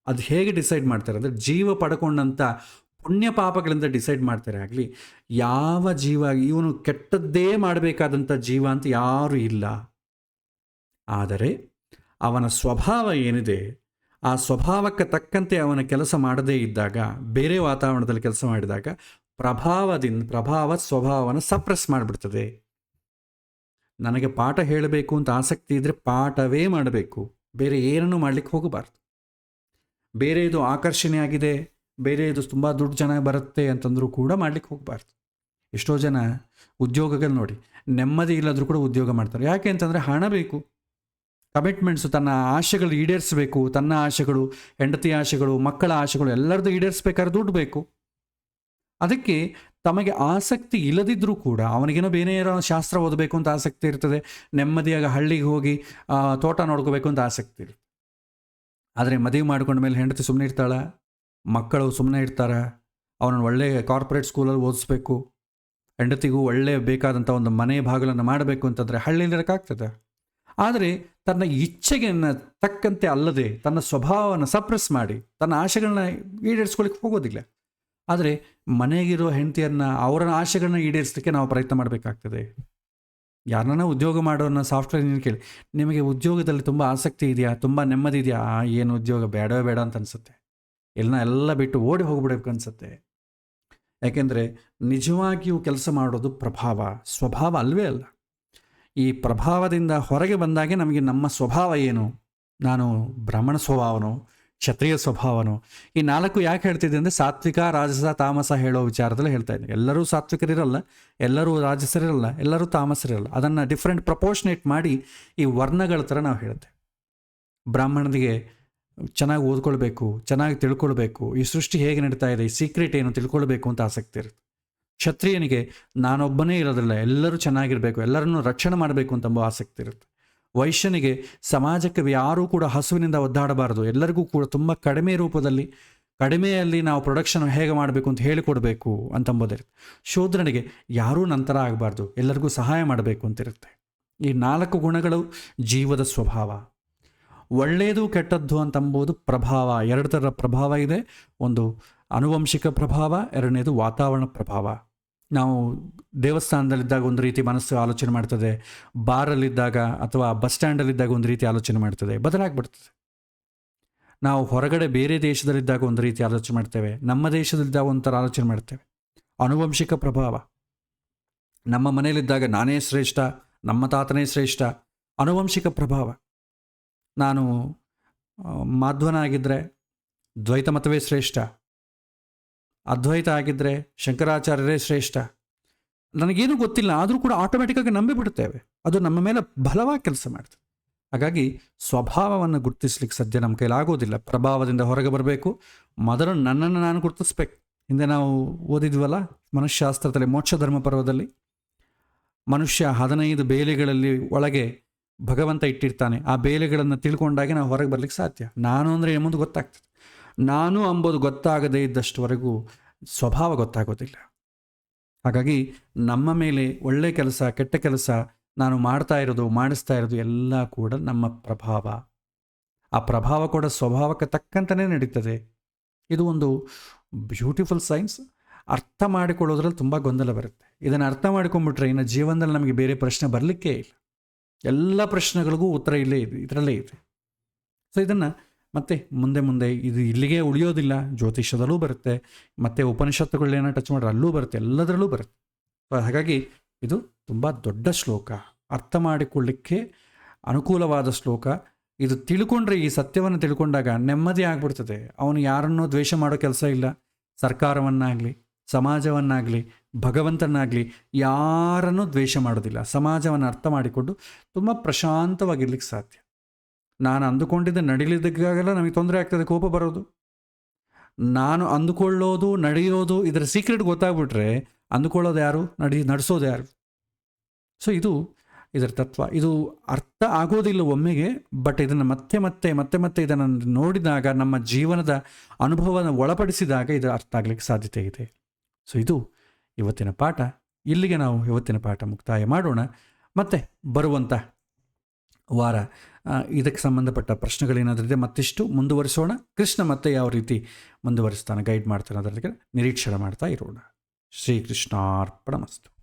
ಅದು ಹೇಗೆ ಡಿಸೈಡ್ ಮಾಡ್ತಾರೆ ಅಂದರೆ ಜೀವ ಪಡ್ಕೊಂಡಂಥ ಪುಣ್ಯ ಪಾಪಗಳಿಂದ ಡಿಸೈಡ್ ಮಾಡ್ತಾರೆ. ಆಗಲಿ ಯಾವ ಜೀವ ಇವನು ಕೆಟ್ಟದ್ದೇ ಮಾಡಬೇಕಾದಂಥ ಜೀವ ಅಂತ ಯಾರೂ ಇಲ್ಲ. ಆದರೆ ಅವನ ಸ್ವಭಾವ ಏನಿದೆ, ಆ ಸ್ವಭಾವಕ್ಕೆ ತಕ್ಕಂತೆ ಅವನ ಕೆಲಸ ಮಾಡದೇ ಇದ್ದಾಗ, ಬೇರೆ ವಾತಾವರಣದಲ್ಲಿ ಕೆಲಸ ಮಾಡಿದಾಗ ಪ್ರಭಾವ ಸ್ವಭಾವವನ್ನು ಸಪ್ರೆಸ್ ಮಾಡಿಬಿಡ್ತದೆ. ನನಗೆ ಪಾಠ ಹೇಳಬೇಕು ಅಂತ ಆಸಕ್ತಿ ಇದ್ದರೆ ಪಾಠವೇ ಮಾಡಬೇಕು, ಬೇರೆ ಏನನ್ನೂ ಮಾಡಲಿಕ್ಕೆ ಹೋಗಬಾರ್ದು. ಬೇರೆ ಇದು ಆಕರ್ಷಣೆ ಆಗಿದೆ, ಬೇರೆ ಇದು ತುಂಬ ದುಡ್ಡು ಚೆನ್ನಾಗಿ ಬರುತ್ತೆ ಅಂತಂದರೂ ಕೂಡ ಮಾಡಲಿಕ್ಕೆ ಹೋಗಬಾರ್ದು. ಎಷ್ಟೋ ಜನ ಉದ್ಯೋಗಗಳು ನೋಡಿ, ನೆಮ್ಮದಿ ಇಲ್ಲದ್ರೂ ಕೂಡ ಉದ್ಯೋಗ ಮಾಡ್ತಾರೆ. ಯಾಕೆ ಅಂತಂದರೆ ಹಣ ಬೇಕು, ಕಮಿಟ್ಮೆಂಟ್ಸು, ತನ್ನ ಆಶೆಗಳು ಈಡೇರಿಸಬೇಕು. ತನ್ನ ಆಶೆಗಳು, ಹೆಂಡತಿ ಆಶೆಗಳು, ಮಕ್ಕಳ ಆಶೆಗಳು ಎಲ್ಲರದ್ದು ಈಡೇರಿಸ್ಬೇಕಾದ್ರೆ ದುಡ್ಡು ಬೇಕು. ಅದಕ್ಕೆ ತಮಗೆ ಆಸಕ್ತಿ ಇಲ್ಲದಿದ್ದರೂ ಕೂಡ ಅವನಿಗೇನೋ ಬೇರೆ ಏನೋ ಶಾಸ್ತ್ರ ಓದಬೇಕು ಅಂತ ಆಸಕ್ತಿ ಇರ್ತದೆ, ನೆಮ್ಮದಿಯಾಗಿ ಹಳ್ಳಿಗೆ ಹೋಗಿ ತೋಟ ನೋಡ್ಕೋಬೇಕು ಅಂತ ಆಸಕ್ತಿ ಇರುತ್ತೆ. ಆದರೆ ಮದುವೆ ಮಾಡ್ಕೊಂಡ ಮೇಲೆ ಹೆಂಡತಿ ಸುಮ್ಮನೆ ಇರ್ತಾಳೆ, ಮಕ್ಕಳು ಸುಮ್ಮನೆ ಇರ್ತಾರೆ. ಅವನನ್ನು ಒಳ್ಳೆಯ ಕಾರ್ಪೊರೇಟ್ ಸ್ಕೂಲಲ್ಲಿ ಓದಿಸ್ಬೇಕು, ಹೆಂಡತಿಗೂ ಒಳ್ಳೆಯ ಬೇಕಾದಂಥ ಒಂದು ಮನೆ ಬಾಗಿಲನ್ನು ಮಾಡಬೇಕು ಅಂತಂದರೆ ಹಳ್ಳಿಲಿರೋಕ್ಕಾಗ್ತದೆ. ಆದರೆ ತನ್ನ ಇಚ್ಛೆಗೆ ತಕ್ಕಂತೆ ಅಲ್ಲದೆ ತನ್ನ ಸ್ವಭಾವವನ್ನು ಸಪ್ರೆಸ್ ಮಾಡಿ ತನ್ನ ಆಶೆಗಳನ್ನ ಈಡೇರಿಸ್ಕೊಳ್ಳಿಕ್ಕೆ ಹೋಗೋದಿಲ್ಲ. ಆದರೆ ಮನೆಗಿರೋ ಹೆಂಡತಿಯರನ್ನ, ಅವರ ಆಶೆಗಳನ್ನ ಈಡೇರಿಸಲಿಕ್ಕೆ ನಾವು ಪ್ರಯತ್ನ ಮಾಡಬೇಕಾಗ್ತದೆ. ಯಾರನ್ನ ಉದ್ಯೋಗ ಮಾಡೋನ್ನ ಸಾಫ್ಟ್ವೇರ್ ಇಂಜಿನಿಯರ್ ಕೇಳಿ, ನಿಮಗೆ ಉದ್ಯೋಗದಲ್ಲಿ ತುಂಬ ಆಸಕ್ತಿ ಇದೆಯಾ, ತುಂಬ ನೆಮ್ಮದಿ ಇದೆಯಾ? ಏನು ಉದ್ಯೋಗ ಬೇಡವೇ ಬೇಡ ಅಂತ ಅನಿಸುತ್ತೆ. ಎಲ್ಲ ಬಿಟ್ಟು ಓಡಿ ಹೋಗ್ಬಿಡ್ಬೇಕು ಅನಿಸುತ್ತೆ. ಯಾಕೆಂದರೆ ನಿಜವಾಗಿಯೂ ಕೆಲಸ ಮಾಡೋದು ಸ್ವಭಾವ ಅಲ್ವೇ ಅಲ್ಲ. ಈ ಪ್ರಭಾವದಿಂದ ಹೊರಗೆ ಬಂದಾಗೆ ನಮಗೆ ನಮ್ಮ ಸ್ವಭಾವ ಏನು, ನಾನು ಬ್ರಾಹ್ಮಣ ಸ್ವಭಾವನೋ, ಕ್ಷತ್ರಿಯ ಸ್ವಭಾವನೋ, ಈ 4 ಯಾಕೆ ಹೇಳ್ತಿದ್ದೆ ಅಂದರೆ ಸಾತ್ವಿಕ, ರಾಜಸ, ತಾಮಸ ಹೇಳೋ ವಿಚಾರದಲ್ಲಿ ಹೇಳ್ತಾ ಇದ್ದೀನಿ. ಎಲ್ಲರೂ ಸಾತ್ವಿಕರಿರಲ್ಲ, ಎಲ್ಲರೂ ರಾಜಸರಿರಲ್ಲ, ಎಲ್ಲರೂ ತಾಮಸರಿರಲ್ಲ. ಅದನ್ನು ಡಿಫ್ರೆಂಟ್ ಪ್ರಪೋರ್ಷನೇಟ್ ಮಾಡಿ ಈ ವರ್ಣಗಳ ಥರ ನಾವು ಹೇಳ್ತೇವೆ. ಬ್ರಾಹ್ಮಣನಿಗೆ ಚೆನ್ನಾಗಿ ಓದ್ಕೊಳ್ಬೇಕು, ಚೆನ್ನಾಗಿ ತಿಳ್ಕೊಳ್ಬೇಕು, ಈ ಸೃಷ್ಟಿ ಹೇಗೆ ನಡೀತಾ ಇದೆ, ಈ ಸೀಕ್ರೆಟ್ ಏನು ತಿಳ್ಕೊಳ್ಬೇಕು ಅಂತ ಆಸಕ್ತಿ ಇರುತ್ತೆ. ಕ್ಷತ್ರಿಯನಿಗೆ ನಾನೊಬ್ಬನೇ ಇರೋದಿಲ್ಲ, ಎಲ್ಲರೂ ಚೆನ್ನಾಗಿರಬೇಕು, ಎಲ್ಲರನ್ನೂ ರಕ್ಷಣೆ ಮಾಡಬೇಕು ಅಂತಂಬ ಆಸಕ್ತಿ ಇರುತ್ತೆ. ವೈಶ್ಯನಿಗೆ ಸಮಾಜಕ್ಕೆ ಯಾರೂ ಕೂಡ ಹಸುವಿನಿಂದ ಒದ್ದಾಡಬಾರದು, ಎಲ್ಲರಿಗೂ ಕೂಡ ತುಂಬ ಕಡಿಮೆಯಲ್ಲಿ ನಾವು ಪ್ರೊಡಕ್ಷನ್ ಹೇಗೆ ಮಾಡಬೇಕು ಅಂತ ಹೇಳಿಕೊಡ್ಬೇಕು ಅಂತಂಬೋದಿರುತ್ತೆ. ಶೂದ್ರನಿಗೆ ಯಾರೂ ನಂತರ ಆಗಬಾರ್ದು, ಎಲ್ಲರಿಗೂ ಸಹಾಯ ಮಾಡಬೇಕು ಅಂತಿರುತ್ತೆ. ಈ 4 ಗುಣಗಳು ಜೀವದ ಸ್ವಭಾವ. ಒಳ್ಳೆಯದು ಕೆಟ್ಟದ್ದು ಅಂತಂಬೋದು ಪ್ರಭಾವ. 2 ಥರ ಪ್ರಭಾವ ಇದೆ. ಒಂದು ಆನುವಂಶಿಕ ಪ್ರಭಾವ, 2ನೇದು ವಾತಾವರಣ ಪ್ರಭಾವ. ನಾವು ದೇವಸ್ಥಾನದಲ್ಲಿದ್ದಾಗ ಒಂದು ರೀತಿ ಮನಸ್ಸು ಆಲೋಚನೆ ಮಾಡ್ತದೆ, ಬಾರಲ್ಲಿದ್ದಾಗ ಅಥವಾ ಬಸ್ ಸ್ಟ್ಯಾಂಡಲ್ಲಿದ್ದಾಗ ಒಂದು ರೀತಿ ಆಲೋಚನೆ ಮಾಡ್ತದೆ, ಬದಲಾಗ್ಬಿಡ್ತದೆ. ನಾವು ಹೊರಗಡೆ ಬೇರೆ ದೇಶದಲ್ಲಿದ್ದಾಗ ಒಂದು ರೀತಿ ಆಲೋಚನೆ ಮಾಡ್ತೇವೆ, ನಮ್ಮ ದೇಶದಲ್ಲಿದ್ದಾಗ ಒಂಥರ ಆಲೋಚನೆ ಮಾಡ್ತೇವೆ. ಆನುವಂಶಿಕ ಪ್ರಭಾವ. ನಮ್ಮ ಮನೆಯಲ್ಲಿದ್ದಾಗ ನಾನೇ ಶ್ರೇಷ್ಠ, ನಮ್ಮ ತಾತನೇ ಶ್ರೇಷ್ಠ. ಆನುವಂಶಿಕ ಪ್ರಭಾವ. ನಾನು ಮಾಧ್ವನ ಆಗಿದ್ದರೆ ದ್ವೈತ ಮತವೇ ಶ್ರೇಷ್ಠ, ಅದ್ವೈತ ಆಗಿದ್ದರೆ ಶಂಕರಾಚಾರ್ಯರೇ ಶ್ರೇಷ್ಠ. ನನಗೇನು ಗೊತ್ತಿಲ್ಲ, ಆದರೂ ಕೂಡ ಆಟೋಮೆಟಿಕ್ಕಾಗಿ ನಂಬಿಬಿಡ್ತೇವೆ. ಅದು ನಮ್ಮ ಮೇಲೆ ಬಲವಾಗಿ ಕೆಲಸ ಮಾಡ್ತದೆ. ಹಾಗಾಗಿ ಸ್ವಭಾವವನ್ನು ಗುರುತಿಸ್ಲಿಕ್ಕೆ ಸದ್ಯ ನಮ್ಮ ಕೈಲಾಗೋದಿಲ್ಲ. ಪ್ರಭಾವದಿಂದ ಹೊರಗೆ ಬರಬೇಕು. ಮೊದಲು ನನ್ನನ್ನು ನಾನು ಗುರುತಿಸ್ಬೇಕು. ಹಿಂದೆ ನಾವು ಓದಿದ್ವಲ್ಲ ಮನುಷ್ಯಶಾಸ್ತ್ರದಲ್ಲಿ, ಮೋಕ್ಷ ಧರ್ಮ ಪರ್ವದಲ್ಲಿ, ಮನುಷ್ಯ 15 ಬೇಲೆಗಳಲ್ಲಿ ಒಳಗೆ ಭಗವಂತ ಇಟ್ಟಿರ್ತಾನೆ. ಆ ಬೇಲೆಗಳನ್ನು ತಿಳ್ಕೊಂಡಾಗೆ ನಾವು ಹೊರಗೆ ಬರ್ಲಿಕ್ಕೆ ಸಾಧ್ಯ. ನಾನು ಅಂದರೆ ಎಂಬುದು ಗೊತ್ತಾಗ್ತದೆ. ನಾನು ಅಂಬೋದು ಗೊತ್ತಾಗದೇ ಇದ್ದಷ್ಟುವರೆಗೂ ಸ್ವಭಾವ ಗೊತ್ತಾಗೋದಿಲ್ಲ. ಹಾಗಾಗಿ ನಮ್ಮ ಮೇಲೆ ಒಳ್ಳೆಯ ಕೆಲಸ, ಕೆಟ್ಟ ಕೆಲಸ, ನಾನು ಮಾಡಿಸ್ತಾ ಇರೋದು ಎಲ್ಲ ಕೂಡ ನಮ್ಮ ಪ್ರಭಾವ. ಆ ಪ್ರಭಾವ ಕೂಡ ಸ್ವಭಾವಕ್ಕೆ ತಕ್ಕಂತಲೇ ನಡೀತದೆ. ಇದು ಒಂದು ಬ್ಯೂಟಿಫುಲ್ ಸೈನ್ಸ್. ಅರ್ಥ ಮಾಡಿಕೊಳ್ಳೋದ್ರಲ್ಲಿ ತುಂಬ ಗೊಂದಲ ಬರುತ್ತೆ. ಇದನ್ನು ಅರ್ಥ ಮಾಡ್ಕೊಂಡ್ಬಿಟ್ರೆ ಇನ್ನು ಜೀವನದಲ್ಲಿ ನಮಗೆ ಬೇರೆ ಪ್ರಶ್ನೆ ಬರಲಿಕ್ಕೇ ಇಲ್ಲ. ಎಲ್ಲ ಪ್ರಶ್ನೆಗಳಿಗೂ ಉತ್ತರ ಇದರಲ್ಲೇ ಇದೆ. ಸೊ ಇದನ್ನು ಮತ್ತೆ ಮುಂದೆ ಇದು ಇಲ್ಲಿಗೆ ಉಳಿಯೋದಿಲ್ಲ. ಜ್ಯೋತಿಷ್ಯದಲ್ಲೂ ಬರುತ್ತೆ, ಮತ್ತು ಉಪನಿಷತ್ತುಗಳೇನೋ ಟಚ್ ಮಾಡ್ರೆ ಅಲ್ಲೂ ಬರುತ್ತೆ, ಎಲ್ಲದರಲ್ಲೂ ಬರುತ್ತೆ. ಹಾಗಾಗಿ ಇದು ತುಂಬ ದೊಡ್ಡ ಶ್ಲೋಕ. ಅರ್ಥ ಮಾಡಿಕೊಳ್ಳಿಕ್ಕೆ ಅನುಕೂಲವಾದ ಶ್ಲೋಕ. ಇದು ತಿಳ್ಕೊಂಡ್ರೆ, ಈ ಸತ್ಯವನ್ನು ತಿಳ್ಕೊಂಡಾಗ ನೆಮ್ಮದಿ ಆಗ್ಬಿಡ್ತದೆ. ಅವನು ಯಾರನ್ನೂ ದ್ವೇಷ ಮಾಡೋ ಕೆಲಸ ಇಲ್ಲ. ಸರ್ಕಾರವನ್ನಾಗಲಿ, ಸಮಾಜವನ್ನಾಗಲಿ, ಭಗವಂತನಾಗಲಿ ಯಾರನ್ನೂ ದ್ವೇಷ ಮಾಡೋದಿಲ್ಲ. ಸಮಾಜವನ್ನು ಅರ್ಥ ಮಾಡಿಕೊಂಡು ತುಂಬ ಪ್ರಶಾಂತವಾಗಿರ್ಲಿಕ್ಕೆ ಸಾಧ್ಯ. ನಾನು ಅಂದುಕೊಂಡಿದ್ದೆ ನಡೀಲಿದ್ದಕ್ಕಾಗೆಲ್ಲ ನಮಗೆ ತೊಂದರೆ ಆಗ್ತದೆ, ಕೋಪ ಬರೋದು. ನಾನು ಅಂದುಕೊಳ್ಳೋದು, ನಡೆಯೋದು, ಇದರ ಸೀಕ್ರೆಟ್ ಗೊತ್ತಾಗ್ಬಿಟ್ರೆ ಅಂದುಕೊಳ್ಳೋದು ಯಾರು, ನಡೆಸೋದು ಯಾರು? ಸೊ ಇದು ಇದರ ತತ್ವ. ಇದು ಅರ್ಥ ಆಗೋದಿಲ್ಲ ಒಮ್ಮೆಗೆ, ಬಟ್ ಇದನ್ನು ಮತ್ತೆ ಮತ್ತೆ ಮತ್ತೆ ಮತ್ತೆ ಇದನ್ನು ನೋಡಿದಾಗ, ನಮ್ಮ ಜೀವನದ ಅನುಭವವನ್ನು ಒಳಪಡಿಸಿದಾಗ ಇದು ಅರ್ಥ ಆಗಲಿಕ್ಕೆ ಸಾಧ್ಯತೆ ಇದೆ. ಸೊ ಇದು ಇವತ್ತಿನ ಪಾಠ. ಇಲ್ಲಿಗೆ ನಾವು ಇವತ್ತಿನ ಪಾಠ ಮುಕ್ತಾಯ ಮಾಡೋಣ. ಮತ್ತೆ ಬರುವಂಥ ವಾರ ಇದಕ್ಕೆ ಸಂಬಂಧಪಟ್ಟ ಪ್ರಶ್ನೆಗಳೇನಾದರೂ ಇದೆ ಮತ್ತಿಷ್ಟು ಮುಂದುವರಿಸೋಣ. ಕೃಷ್ಣ ಮತ್ತೆ ಯಾವ ರೀತಿ ಮುಂದುವರಿಸ್ತಾನೆ, ಗೈಡ್ ಮಾಡ್ತಾನೆ, ಅದರ ನಿರೀಕ್ಷಣೆ ಮಾಡ್ತಾ ಇರೋಣ. ಶ್ರೀಕೃಷ್ಣಾರ್ಪಣಮಸ್ತು.